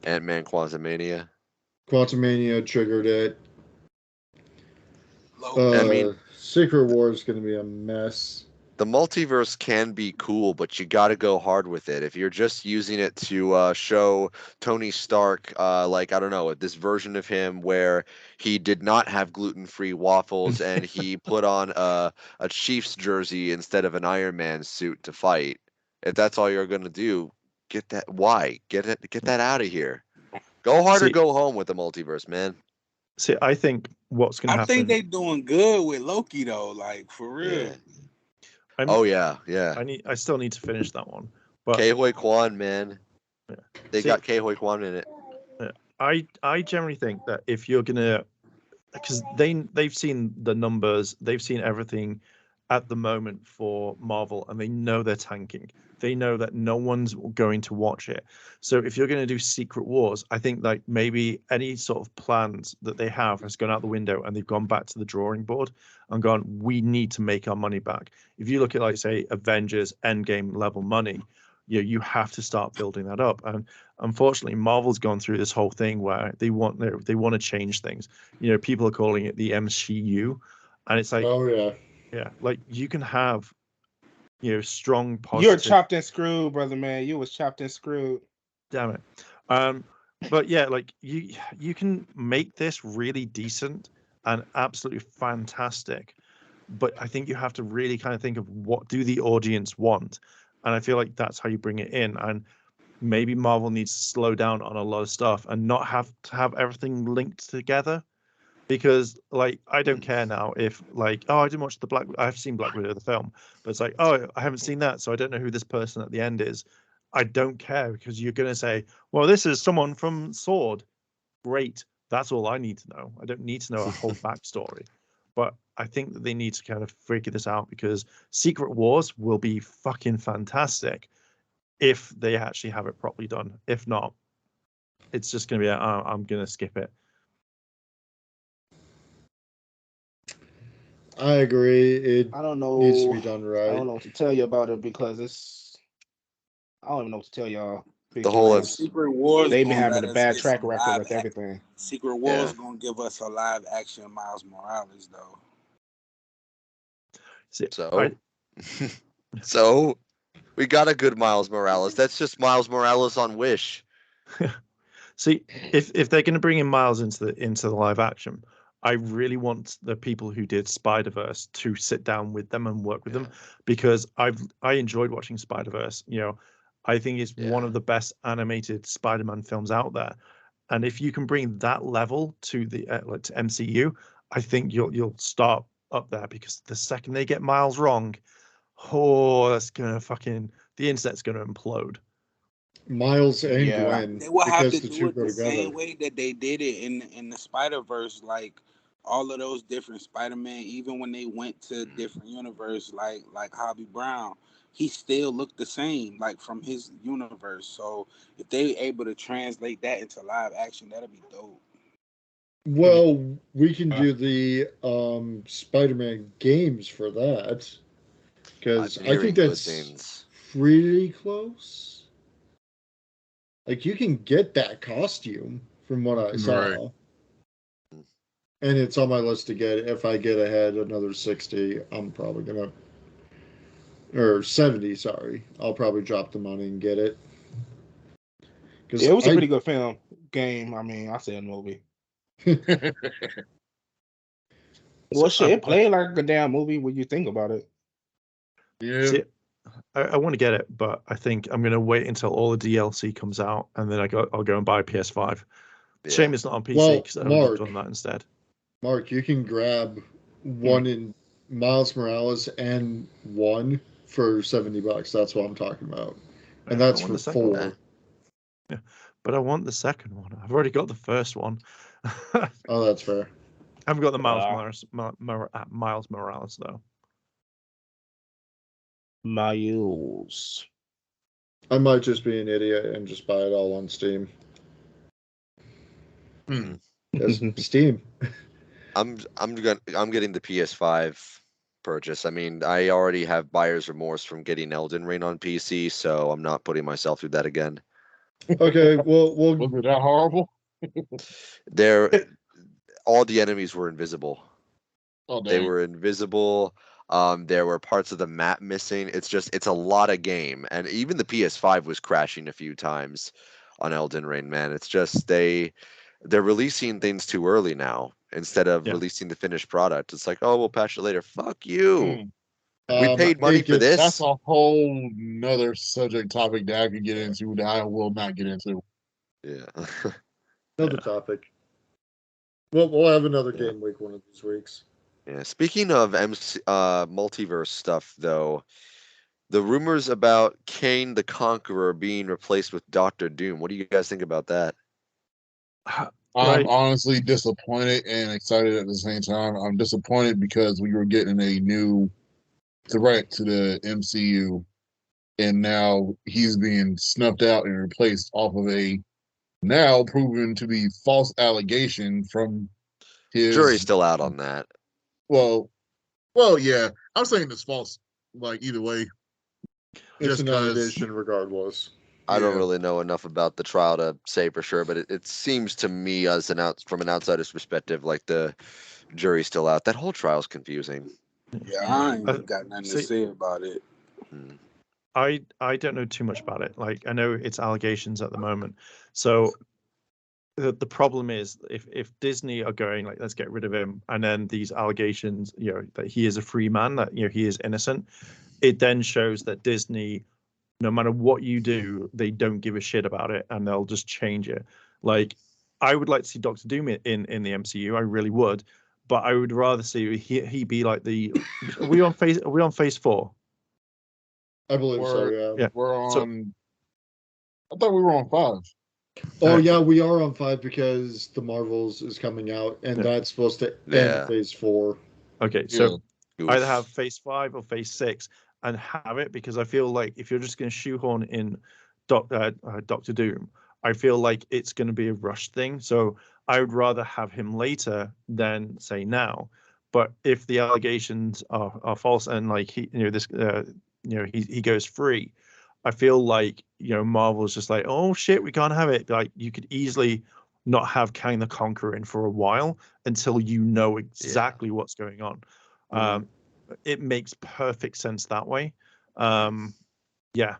Ant-Man Quantumania. Quantumania triggered it. I mean, Secret War is going to be a mess. the multiverse can be cool, but you got to go hard with it. If you're just using it to show Tony Stark, like, I don't know, this version of him where he did not have gluten-free waffles and he put on a Chiefs jersey instead of an Iron Man suit to fight. If that's all you're going to do, get that. Why? Get that out of here. Go hard or go home with the multiverse, man. See, I think what's going to happen. I think they doing good with Loki though, like for real. Yeah. Oh yeah. I still need to finish that one. But Ke-Huy Quan, man. Yeah. They got Ke-Huy Quan in it. I generally think that if you're gonna, because they've seen the numbers, they've seen everything at the moment for Marvel, and they know they're tanking. They know that no one's going to watch it. So if you're going to do Secret Wars, I think like maybe any sort of plans that they have has gone out the window, and they've gone back to the drawing board and gone, we need to make our money back. If you look at like say Avengers Endgame level money, you have to start building that up. And unfortunately, Marvel's gone through this whole thing where they want to change things. People are calling it the MCU, and it's like, oh yeah, like you can have strong positive. You're chopped and screwed, brother man. You was chopped and screwed. Damn it. But yeah, like you can make this really decent and absolutely fantastic, but I think you have to really kind of think of what do the audience want, and I feel like that's how you bring it in. And maybe Marvel needs to slow down on a lot of stuff and not have to have everything linked together. Because like I don't care now if like, oh, I didn't watch I've seen Black Widow the film, but it's like, oh, I haven't seen that, so I don't know who this person at the end is. I don't care, because you're gonna say, well, this is someone from Sword. Great, that's all I need to know. I don't need to know a whole backstory. But I think that they need to kind of figure this out, because Secret Wars will be fucking fantastic if they actually have it properly done. If not, it's just gonna be I'm gonna skip it. I agree. I don't know. Needs to be done right. I don't know what to tell you about it, because I don't even know what to tell y'all. The whole Secret Wars. They've been having a bad track record with everything. Secret Wars gonna give us a live action Miles Morales though. So we got a good Miles Morales. That's just Miles Morales on Wish. See, if they're going to bring in Miles into the live action, I really want the people who did Spider-Verse to sit down with them and work with them, because I enjoyed watching Spider-Verse. I think it's one of the best animated Spider-Man films out there. And if you can bring that level to the to MCU, I think you'll start up there, because the second they get Miles wrong, that's gonna the internet's gonna implode. Miles and Gwen, they will have to the do it the same way that they did it in the Spider-Verse. Like all of those different Spider-Man, even when they went to different universe, like Hobby Brown, he still looked the same, like from his universe. So if they able to translate that into live action, that'll be dope. Well, we can do the Spider-Man games for that, because I think that's pretty close. Like, you can get that costume from what I saw. Right. And it's on my list to get. If I get ahead another 60, I'm probably going to or 70. Sorry, I'll probably drop the money and get it. Because Yeah, it was a pretty good film game. I mean, I say a movie. Well, shit, it played like a damn movie when you think about it. Yeah. See, I want to get it, but I think I'm going to wait until all the DLC comes out, and then I'll go and buy a PS5. Yeah. Shame it's not on PC, Well, because I would have Mark, done that instead. Mark, you can grab one in Miles Morales and one for $70. That's what I'm talking about, and Yeah, that's I want for the second one. 4. Yeah, but I want the second one. I've already got the first one. Oh, that's fair. I haven't got the Miles Miles Morales though. Miles. I might just be an idiot and just buy it all on Steam. Yes, Steam. I'm getting the PS5 purchase. I mean, I already have buyer's remorse from getting Elden Ring on PC, so I'm not putting myself through that again. Okay, well, Was it that horrible? All the enemies were invisible. Oh, They dang. were invisible. There were parts of the map missing. It's a lot of game, and even the PS5 was crashing a few times on Elden Ring. Man, it's just they're releasing things too early now instead of Yeah. releasing the finished product. It's like, oh, we'll patch it later. Fuck you. We paid hey, money for Gibbs, this. That's a whole nother subject topic that I could get into that I will not get into. Yeah. another topic. Well, we'll have another Yeah. game week one of these weeks. Yeah. Speaking of multiverse stuff, though, the rumors about Kane the Conqueror being replaced with Doctor Doom. What do you guys think about that? I'm honestly disappointed and excited at the same time. I'm disappointed because we were getting a new threat to the MCU, and now he's being snuffed out and replaced off of a now proven to be false allegation from his Jury's still out on that. Well, yeah. I'm saying it's false. Like either way, It's just an 'cause- allegation regardless. I don't Yeah. really know enough about the trial to say for sure, but it seems to me, from an outsider's perspective, like the jury's still out. That whole trial's confusing. Yeah, I ain't got nothing to see- say about it. Hmm. I don't know too much about it. Like, I know it's allegations at the moment. So the problem is, if Disney are going like, let's get rid of him, and then these allegations, that he is a free man, that he is innocent, it then shows that Disney, no matter what you do, they don't give a shit about it, and they'll just change it. Like, I would like to see Doctor Doom in the MCU. I really would, but I would rather see he be like the. Are we on phase 4? I believe so. Yeah. We're on. So- I thought we were on 5. Oh yeah, we are on 5 because the Marvels is coming out, and Yeah. that's supposed to end Yeah. phase 4. Okay, so Oof. either have phase 5 or phase 6 and have it, because I feel like if you're just going to shoehorn in Doctor Doom, I feel like it's going to be a rush thing. So I would rather have him later than say now. But if the allegations are false and like he goes free, I feel like Marvel's just like, oh shit, we can't have it. Like, you could easily not have Kang the Conqueror in for a while until you know exactly what's going on. It makes perfect sense that way. Yeah,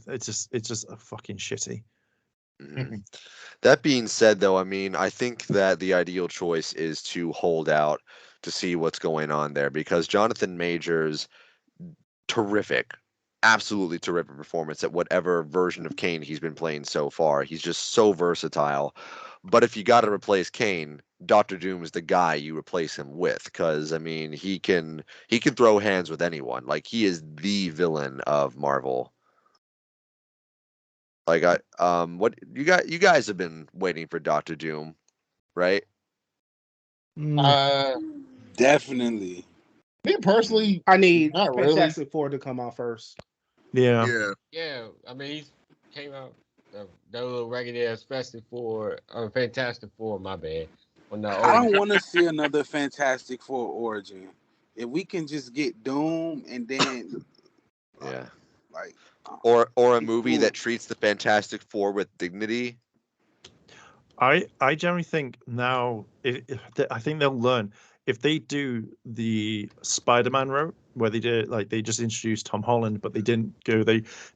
it's just a fucking shitty. Mhm. That being said, though, I mean, I think that the ideal choice is to hold out to see what's going on there, because Jonathan Majors, terrific, absolutely terrific performance at whatever version of Kane he's been playing so far. He's just so versatile. But if you got to replace Kane, Doctor Doom is the guy you replace him with, because I mean, he can throw hands with anyone. Like, he is the villain of Marvel. Like, what you guys have been waiting for Doctor Doom, right? Definitely. Me personally, I need not really. Fantastic Four to come out first. Yeah. Yeah, I mean, he came out that little ragged ass Fantastic Four. My bad. I don't want to see another Fantastic Four origin. If we can just get Doom and then, Yeah. like, Or a movie that treats the Fantastic Four with dignity. I generally think now, I think they'll learn if they do the Spider-Man route where they did like they just introduced Tom Holland, but they didn't go.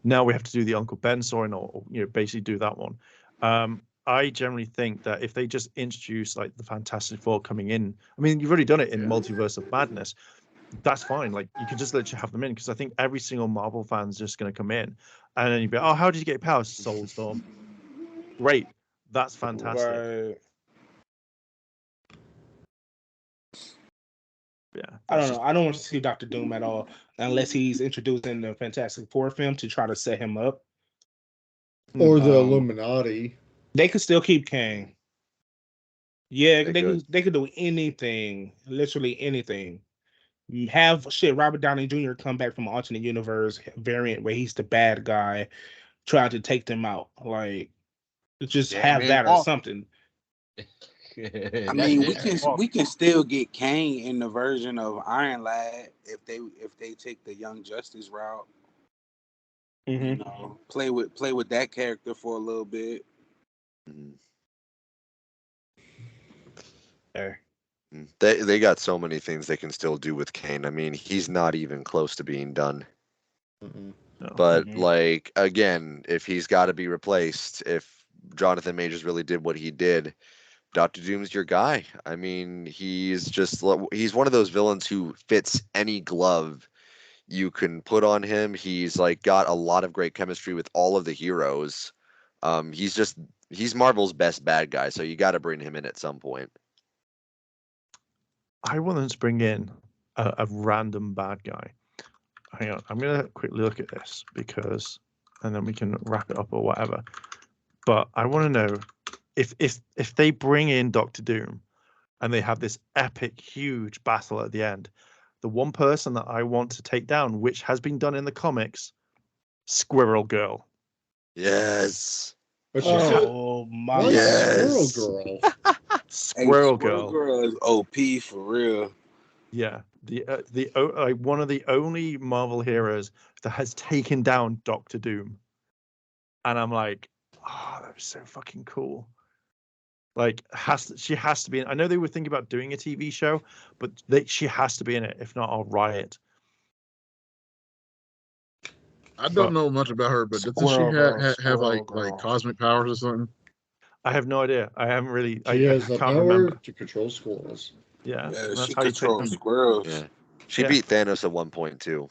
Now we have to do the Uncle Ben story, or basically do that one. I generally think that if they just introduce like the Fantastic Four coming in, I mean, you've already done it in Multiverse of Madness. That's fine. Like you can just literally have them in, because I think every single Marvel fan's just going to come in, and then you'd be, oh, how did you get powers? Soulstorm. Great, that's fantastic. Right. Yeah, I don't know. I don't want to see Doctor Doom at all unless he's introduced in the Fantastic Four film to try to set him up. Or the Illuminati. They could still keep Kang. Yeah, they could do anything, literally anything. Have Robert Downey Jr. come back from an alternate universe variant where he's the bad guy, trying to take them out. Like, just have that or something. I mean, we can still get Kang in the version of Iron Lad if they take the Young Justice route. Mm-hmm. You know, play with that character for a little bit. They got so many things they can still do with Kane. I mean, he's not even close to being done. No. But like again, if he's got to be replaced, if Jonathan Majors really did what he did, Dr. Doom's your guy. I mean, he's one of those villains who fits any glove you can put on him. He's like got a lot of great chemistry with all of the heroes. He's Marvel's best bad guy, so you got to bring him in at some point. I want them to bring in a random bad guy. Hang on, I'm gonna quickly look at this and then we can wrap it up or whatever. But I want to know if they bring in Doctor Doom and they have this epic, huge battle at the end. The one person that I want to take down, which has been done in the comics, Squirrel Girl. Yes. Oh my God! Squirrel Girl. Squirrel Girl. Squirrel Girl is OP for real. Yeah, the one of the only Marvel heroes that has taken down Doctor Doom, and I'm like, oh, that was so fucking cool. Like, she has to be in. I know they were thinking about doing a TV show, but she has to be in it. If not, I'll riot. I don't know much about her, but doesn't she have like cosmic powers or something? I have no idea. I haven't really. She has the power remember. to control squirrels. Yeah, that's she controls squirrels. Yeah, she beat Thanos at one point too.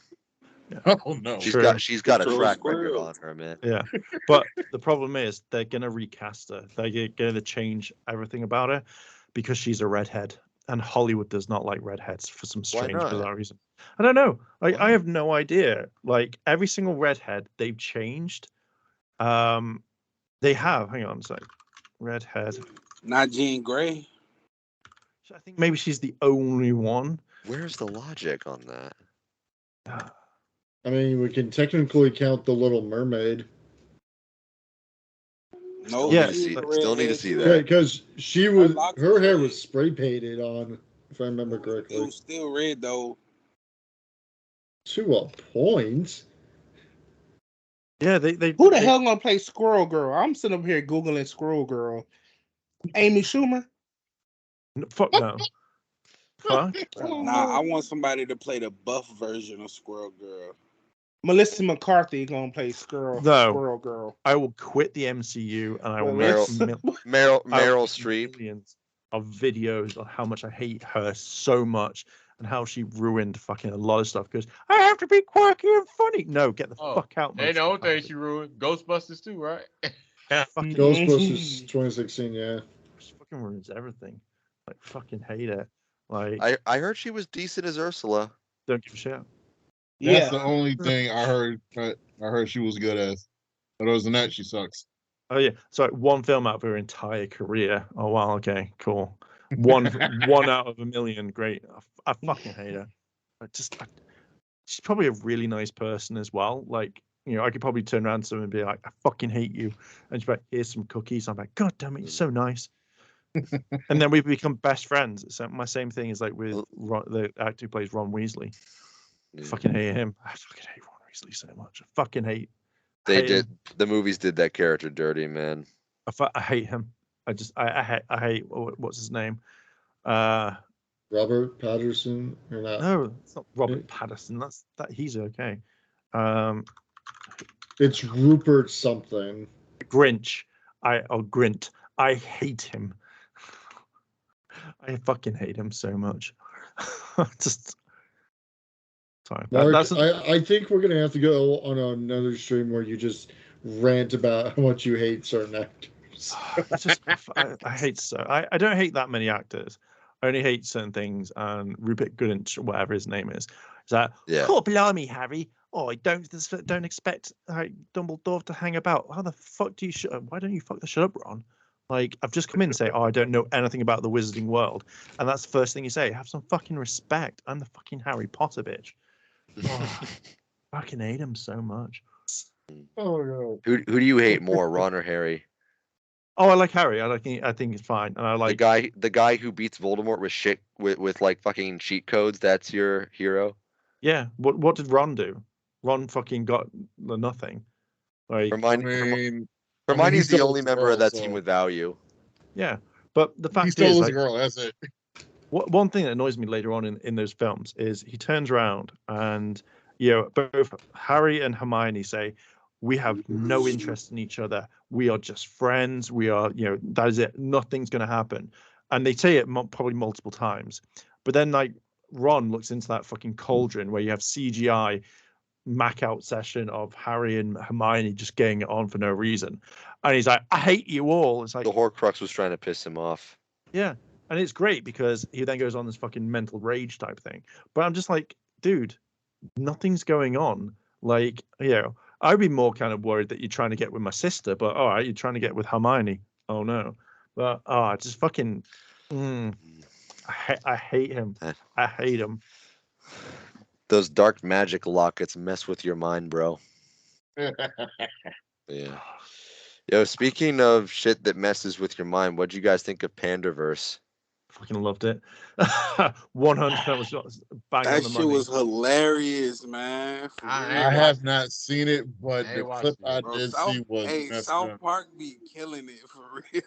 Yeah. Oh no, she's got a track record on her, man. Yeah, but the problem is they're gonna recast her. They're gonna change everything about her because she's a redhead, and Hollywood does not like redheads for some strange, bizarre reason. I don't know. I have no idea. Like every single redhead they've changed. They have. Hang on a sec. Redhead. Not Jean Grey. I think maybe she's the only one. Where's the logic on that? I mean, we can technically count the Little Mermaid. No, still need to see that. Because her hair was spray painted on, if I remember correctly. It was still red though. To a point. Yeah, they Who the hell gonna play Squirrel Girl? I'm sitting up here googling Squirrel Girl. Amy Schumer? Fuck no. Fuck. Nah, I want somebody to play the buff version of Squirrel Girl. Melissa McCarthy gonna play Squirrel Girl. I will quit the MCU and I will Meryl Streep. Millions of videos on how much I hate her so much and how she ruined fucking a lot of stuff because I have to be quirky and funny. No, get the fuck out. They know what they she ruined. Ghostbusters too, right? Fucking Ghostbusters 2016, yeah. She fucking ruins everything. Like fucking hate it. Like I heard she was decent as Ursula. Don't give a shit. That's the only thing I heard. I heard she was good as. Other than that, she sucks. Oh yeah, so one film out of her entire career. Oh wow, okay, cool. One out of a million. Great. I fucking hate her. She's probably a really nice person as well. Like, you know, I could probably turn around to her and be like, I fucking hate you. And she's like, here's some cookies. I'm like, God damn it, you're so nice. And then we become best friends. So my same thing is like with the actor who plays Ron Weasley. I fucking hate him. I fucking hate Ron Weasley so much. I fucking hate. The movies did that character dirty, man. I hate him. I hate what's his name? Robert Patterson or not? No, it's not Robert Patterson. That's that. He's okay. It's Rupert something. Grinch. Grint. I hate him. I fucking hate him so much. Just sorry. Mark, I think we're gonna have to go on another stream where you just rant about how much you hate certain actors. I hate I don't hate that many actors. I only hate certain things. And Rupert Grint, whatever his name is that. Yeah. Oh, blimey, Harry. Oh, I don't expect Dumbledore to hang about. How the fuck do you why don't you fuck the shut up, Ron? Like, I've just come in and say, oh, I don't know anything about the wizarding world. And that's the first thing you say. Have some fucking respect. I'm the fucking Harry Potter bitch. Oh, I fucking hate him so much. Oh no. Who do you hate more, Ron or Harry? Oh, I like Harry. I think it's fine. And I like the guy who beats Voldemort with shit with like fucking cheat codes. That's your hero. Yeah. What did Ron do? Ron fucking got nothing. Like Hermione's the only member of that team with value. Yeah, but the fact he stole is, his like, girl. That's it. One thing that annoys me later on in those films is he turns around and both Harry and Hermione say, "We have no interest in each other. We are just friends. We are, that is it. Nothing's going to happen." And they say it probably multiple times. But then, like, Ron looks into that fucking cauldron where you have CGI Mac out session of Harry and Hermione just getting it on for no reason, and he's like, "I hate you all." It's like the Horcrux was trying to piss him off. Yeah, and it's great because he then goes on this fucking mental rage type thing. But I'm just like, dude, nothing's going on. Like, I'd be more kind of worried that you're trying to get with my sister, but all right, you're trying to get with Hermione. Oh no, but just fucking, I hate him. I hate him. Those dark magic lockets mess with your mind, bro. Yeah. Yo, speaking of shit that messes with your mind, what'd you guys think of Pandaverse? Fucking loved it. 100% was bang on the money. That shit was hilarious, man. I have not seen it, but the clip I did see was South Park be killing it for real.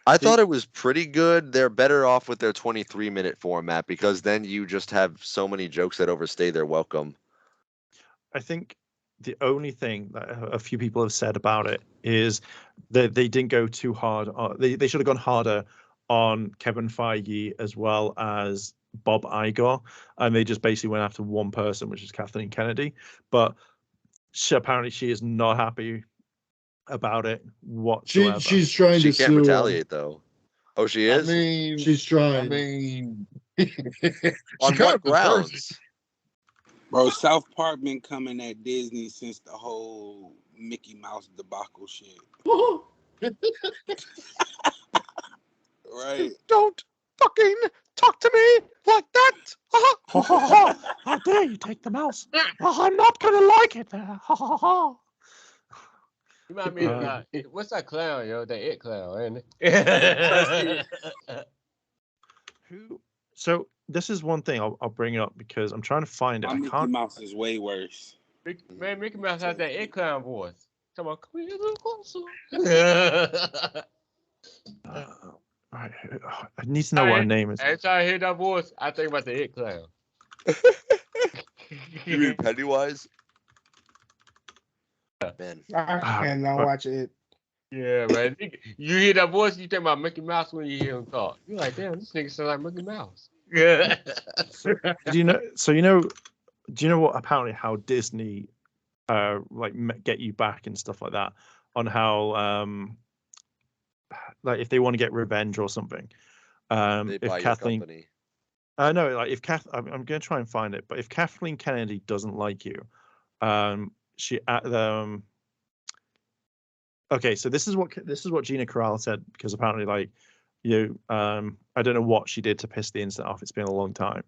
I thought it was pretty good. They're better off with their 23-minute format because then you just have so many jokes that overstay their welcome. I think the only thing that a few people have said about it is that they didn't go too hard. They should have gone harder on Kevin Feige as well as Bob Iger, and they just basically went after one person, which is Kathleen Kennedy. But apparently she is not happy about it whatsoever. She's trying to sue. She can't retaliate though. Oh, she is? I mean, she's trying. I mean, on what grounds? Bro, South Park been coming at Disney since the whole Mickey Mouse debacle shit. Right? Don't fucking talk to me like that. How dare you take the mouse? I'm not gonna like it there. You might mean what's that clown, yo? That It clown, ain't it? So this is one thing I'll bring up because I'm trying to find it. Mickey Mouse is way worse. Mickey Mouse has that It clown voice. Come on, come here a little closer. I need to know what her name is. Every time I hear that voice, I think about the It clown. You mean Pennywise? Man, I cannot watch it. Yeah, man. You hear that voice, you think about Mickey Mouse when you hear him talk. You're like, damn, this nigga sounds like Mickey Mouse. Yeah. Do you know what apparently how Disney get you back and stuff like that on how like if they want to get revenge or something, they if buy Kathleen your company. No, like if I'm going to try and find it, but if Kathleen Kennedy doesn't like you, she at the okay, so this is what Gina Carano said, because apparently like I don't know what she did to piss the internet off. It's been a long time,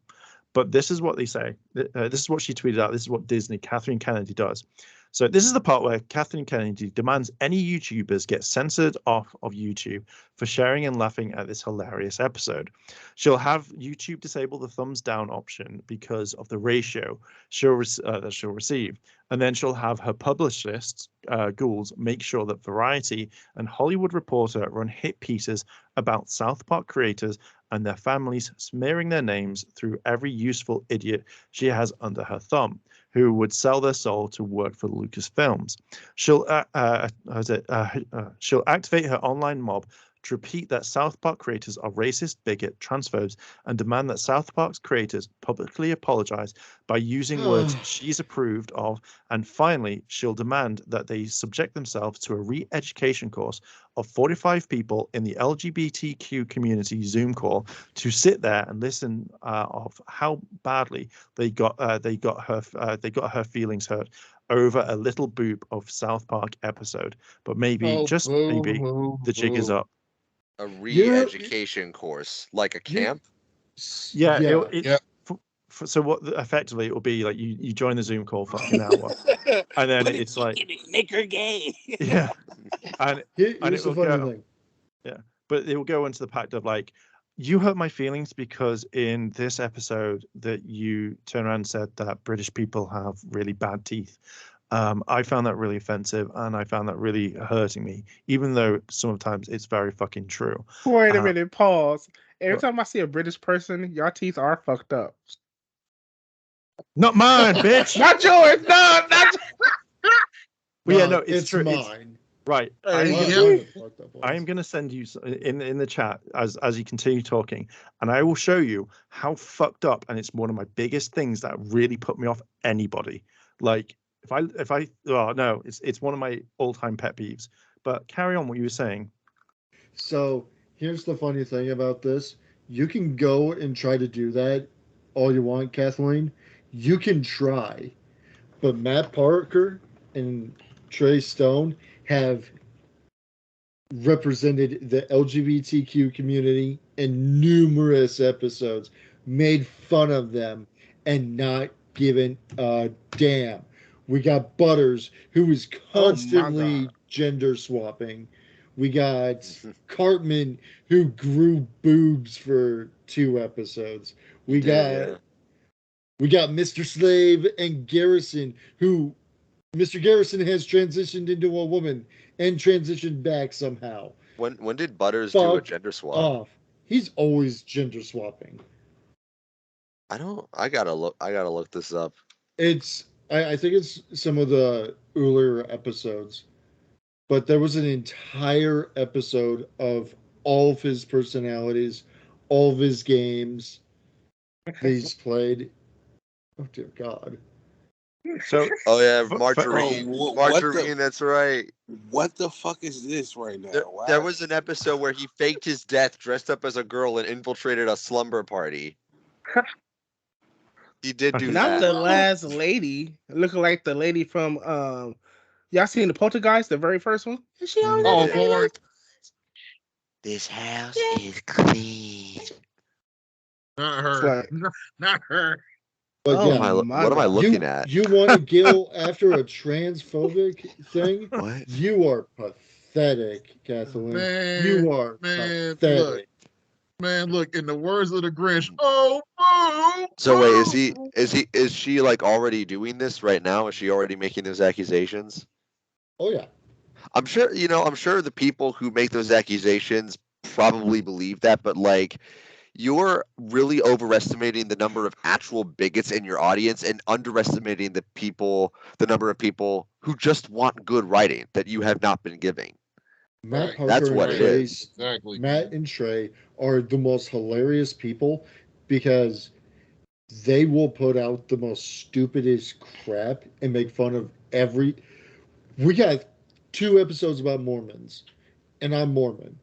but this is what they say. This is what she tweeted out. This is what Kathleen Kennedy does. So this is the part where Kathleen Kennedy demands any YouTubers get censored off of YouTube for sharing and laughing at this hilarious episode. She'll have YouTube disable the thumbs down option because of the ratio that she'll receive. And then she'll have her publicists, ghouls, make sure that Variety and Hollywood Reporter run hit pieces about South Park creators and their families, smearing their names through every useful idiot she has under her thumb, who would sell their soul to work for Lucasfilms. She'll activate her online mob to repeat that South Park creators are racist, bigot, transphobes, and demand that South Park's creators publicly apologize by using words she's approved of. And finally, she'll demand that they subject themselves to a re-education course of 45 people in the LGBTQ community Zoom call to sit there and listen of how badly they got her feelings hurt over a little boop of South Park episode. But maybe, just maybe, the jig is up. A re-education course, like a camp. Yeah. So what effectively it will be like you join the Zoom call for like an hour, and then it's like make her gay. Yeah, and here's the funny thing. Yeah, but it will go into the pact of like, you hurt my feelings because in this episode that you turned around and said that British people have really bad teeth. I found that really offensive, and I found that really hurting me, even though sometimes it's very fucking true. Wait a minute, pause. Every time I see a British person, your teeth are fucked up. Not mine, bitch. Not yours. No, not. But yeah, no, it's true. Mine. Right. I am going to send you in the chat as you continue talking, and I will show you how fucked up, and it's one of my biggest things that really put me off anybody. Like, it's one of my all-time pet peeves. But carry on what you were saying. So here's the funny thing about this. You can go and try to do that all you want, Kathleen. You can try. But Matt Parker and Trey Stone have represented the LGBTQ community in numerous episodes, made fun of them, and not given a damn. We got Butters, who is constantly gender swapping. We got Cartman, who grew boobs for 2 episodes. We got Mr. Slave and Garrison, who Mr. Garrison has transitioned into a woman and transitioned back somehow. When did Butters do a gender swap? He's always gender swapping. I gotta look this up. I think it's some of the earlier episodes, but there was an entire episode of all of his personalities, all of his games that he's played. Oh dear God! So, Margarine, that's right. What the fuck is this right now? There was an episode where he faked his death, dressed up as a girl, and infiltrated a slumber party. He did do that. Not the last lady, looking like the lady from y'all seen the Poltergeist, the very first one? Is she Lord. This house is clean. Not her. Not her. But what am I looking at? You want to go after a transphobic thing? What? You are pathetic, Kathleen. Man, you are pathetic. Look, in the words of the Grinch, oh, boo! So wait, is she like already doing this right now? Is she already making those accusations? Oh yeah. I'm sure the people who make those accusations probably believe that, but like, you're really overestimating the number of actual bigots in your audience and underestimating the number of people who just want good writing that you have not been giving. Matt Parker That's what it is. Exactly. Matt and Trey are the most hilarious people because they will put out the most stupidest crap and make fun of every. We got 2 episodes about Mormons, and I'm Mormon.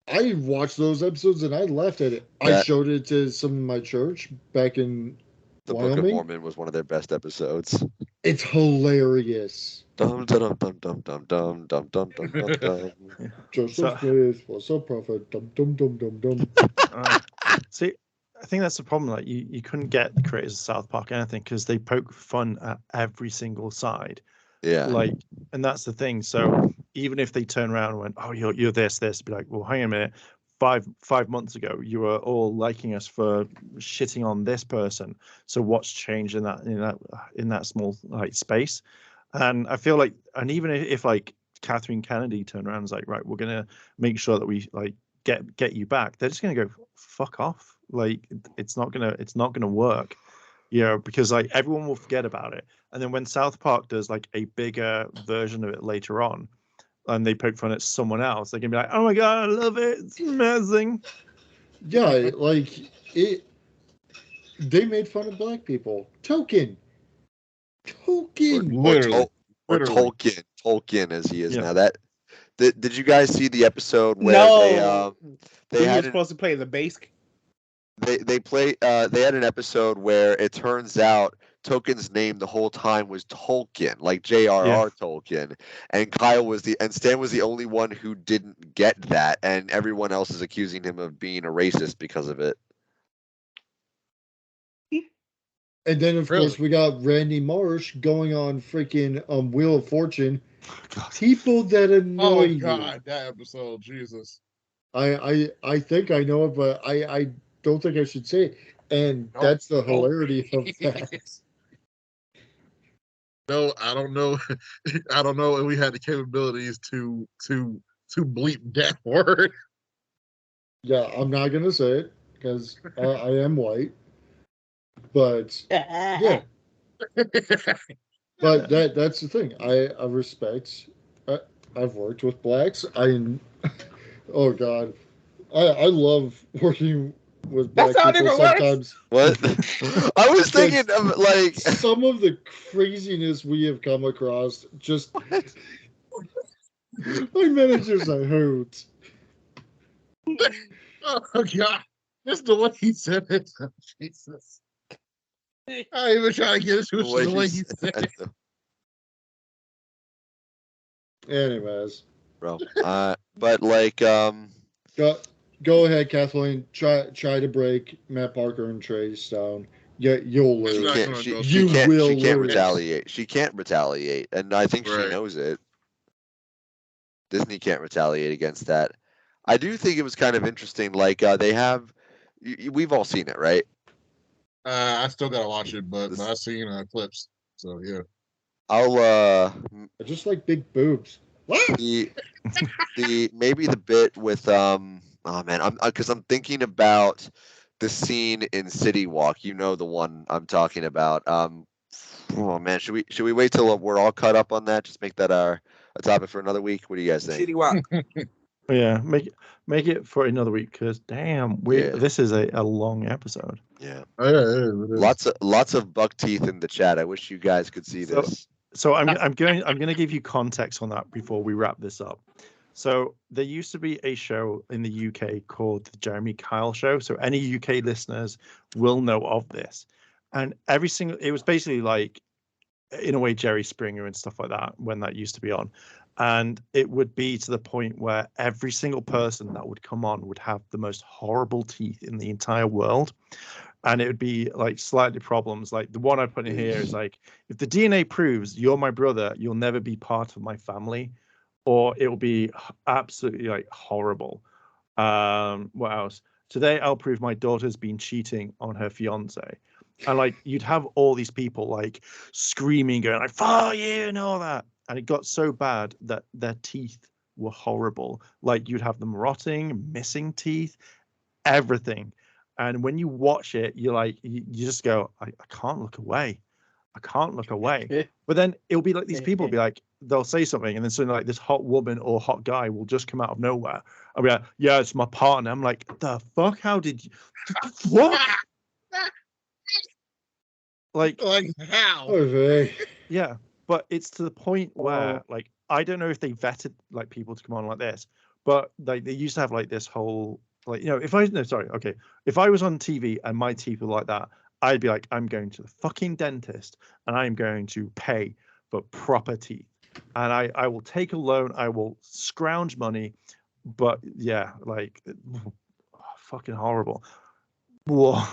I watched those episodes and I laughed at it. I showed it to some of my church back in Wyoming. Book of Mormon was one of their best episodes. It's hilarious. Dum dum dum dum dum dum dum dum dum dum. Joseph Smith was a prophet. Dum dum dum dum dum. See, I think that's the problem. Like you couldn't get the creators of South Park anything because they poke fun at every single side. Yeah. Like, and that's the thing. So even if they turn around and went, "Oh, you're this," be like, "Well, hang on a minute. 5 months ago, you were all liking us for shitting on this person. So what's changed in that small like space?" And I feel like, and even if like Catherine Kennedy turned around and was like, "Right, we're gonna make sure that we like get you back," they're just gonna go fuck off. Like it's not gonna work, because like everyone will forget about it. And then when South Park does like a bigger version of it later on, and they poke fun at someone else, they can be like, "Oh my god, I love it! It's amazing." Yeah, like it. They made fun of black people. Tolkien. Literally. Or Literally. Tolkien as he is Yeah. now. That did you guys see the episode where No. they When had you're supposed to play the bass. they had an episode where it turns out Tolkien's name the whole time was Tolkien, like J.R.R. Tolkien, and Stan was the only one who didn't get that, and everyone else is accusing him of being a racist because of it. And then, of course, we got Randy Marsh going on freaking Wheel of Fortune. People that annoy you. Oh God, that episode, Jesus. I think I know it, but I don't think I should say it. And that's the hilarity of that. No, I don't know. I don't know if we had the capabilities to bleep that word. Yeah, I'm not gonna say it because I am white. But yeah, but that's the thing. I respect. I've worked with blacks. Oh God, I love working with black people sometimes. What? I was thinking of like some of the craziness we have come across. Just my manager's a hoot. Oh God, just the way he said it. Jesus. I even trying to get into it the way he said it. Anyways, bro. But like go ahead, Kathleen. Try to break Matt Parker and Trey's down. Yeah, you'll lose. She can't retaliate. She can't retaliate, and I think she knows it. Disney can't retaliate against that. I do think it was kind of interesting. Like they have, we've all seen it, right? I still gotta watch it, but I've seen clips. So yeah. I'll I just like big boobs. the maybe the bit with oh man, I'm thinking about the scene in City Walk. You know the one I'm talking about. Oh man, should we wait till we're all caught up on that? Just make that a topic for another week. What do you guys think? City Walk. Yeah, make it for another week because damn, this is a long episode. Yeah. Oh, yeah, lots of buck teeth in the chat. I wish you guys could see this. So I'm going to give you context on that before we wrap this up. So there used to be a show in the UK called the Jeremy Kyle Show. So any UK listeners will know of this. And it was basically like, in a way, Jerry Springer and stuff like that when that used to be on. And it would be to the point where every single person that would come on would have the most horrible teeth in the entire world. And it would be like slightly problems. Like the one I put in here is like, if the DNA proves you're my brother, you'll never be part of my family, or it will be absolutely like horrible. What else? Today I'll prove my daughter's been cheating on her fiance. And like you'd have all these people like screaming, going like, "Fuck you," and all that. And it got so bad that their teeth were horrible. Like you'd have them rotting, missing teeth, everything. And when you watch it, you're like, you just go, I can't look away. I can't look away. But then it'll be like these people will be like, they'll say something, and then suddenly like this hot woman or hot guy will just come out of nowhere. I'll be like, yeah, it's my partner. I'm like, the fuck? How did you? What? Like how? Okay. Yeah, but it's to the point where like I don't know if they vetted like people to come on like this, but like they used to have like this whole like if I was on TV and my teeth were like that, I'd be like, I'm going to the fucking dentist and I'm going to pay for proper teeth, and I will take a loan, I will scrounge money, but yeah, like fucking horrible. Whoa.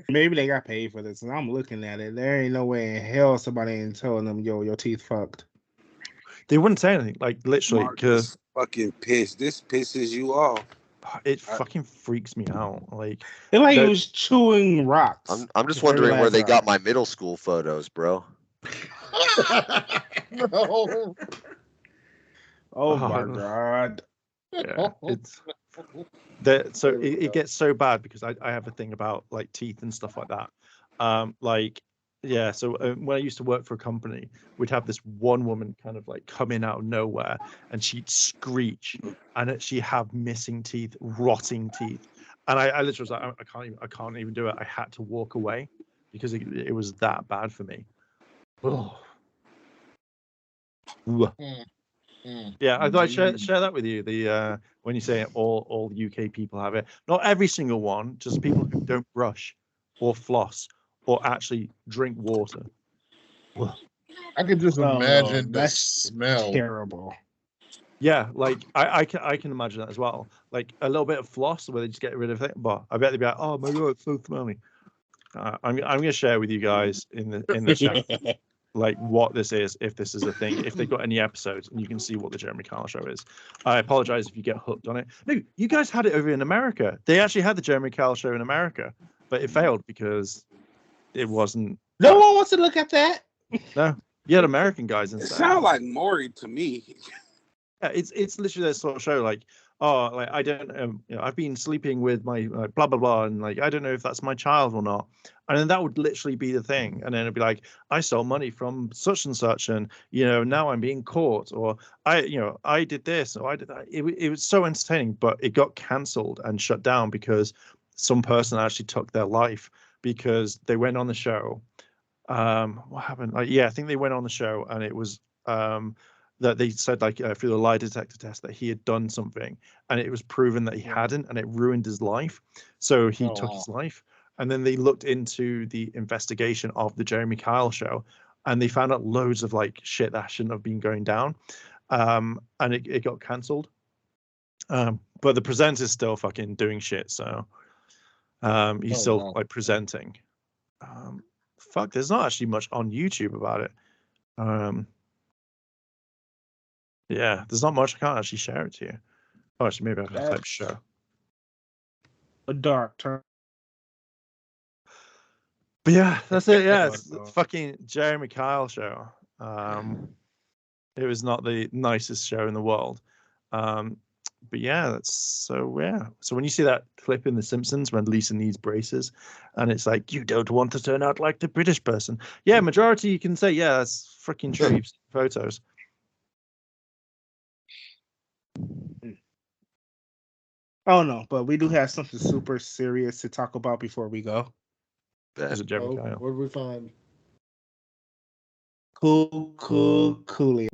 Maybe they got paid for this, and I'm looking at it. There ain't no way in hell somebody ain't telling them, "Yo, your teeth fucked." They wouldn't say anything, like literally, because fucking pissed. This pisses you off. it fucking freaks me out. Like it like he was chewing rocks. I'm just wondering where they got my middle school photos, bro. No. Oh my god. Yeah, it's that. So it gets so bad because I have a thing about like teeth and stuff like that. Like yeah. So when I used to work for a company, we'd have this one woman kind of like come in out of nowhere, and she'd screech, and she'd have missing teeth, rotting teeth, and I literally was like, I can't even do it. I had to walk away because it was that bad for me. Oh. Yeah, I thought I'd share that with you. The when you say all UK people have it, not every single one, just people who don't brush or floss or actually drink water. I can just imagine the smell. Terrible. Yeah, like I can imagine that as well. Like a little bit of floss where they just get rid of it, but I bet they'd be like, oh my god, it's so smelly. I'm gonna share with you guys in the chat. Like what this is, if this is a thing, if they've got any episodes, and you can see what the Jeremy Kyle show is. I apologize if you get hooked on it. No, you guys had it over in America. They actually had the Jeremy Kyle show in America, but it failed because it wasn't. No one wants to look at that. No, you had American guys instead. It sounds like Maury to me. Yeah, it's literally that sort of show. Like, oh, like I don't, I've been sleeping with my blah blah blah, and like I don't know if that's my child or not. And then that would literally be the thing. And then it'd be like, I stole money from such and such, and now I'm being caught, or I did this, or I did that. It was so entertaining, but it got cancelled and shut down because some person actually took their life because they went on the show. What happened? Like, yeah, I think they went on the show, and it was that they said like through the lie detector test that he had done something, and it was proven that he hadn't, and it ruined his life. So he took his life. And then they looked into the investigation of the Jeremy Kyle show, and they found out loads of like shit that shouldn't have been going down, and it got cancelled. But the presenter's still fucking doing shit, so he's still like presenting. Fuck, there's not actually much on YouTube about it. Yeah, there's not much. I can't actually share it to you. Oh, actually, maybe I can type show. A dark turn. But yeah, that's it. Yeah, it's the fucking Jeremy Kyle show. It was not the nicest show in the world. But yeah, that's so yeah. So when you see that clip in The Simpsons when Lisa needs braces, and it's like, you don't want to turn out like the British person. Yeah, majority you can say, yeah, that's freaking true. You've seen photos. Oh no, but we do have something super serious to talk about before we go. Is it Jeremy Kyle? What did we find? Coolio.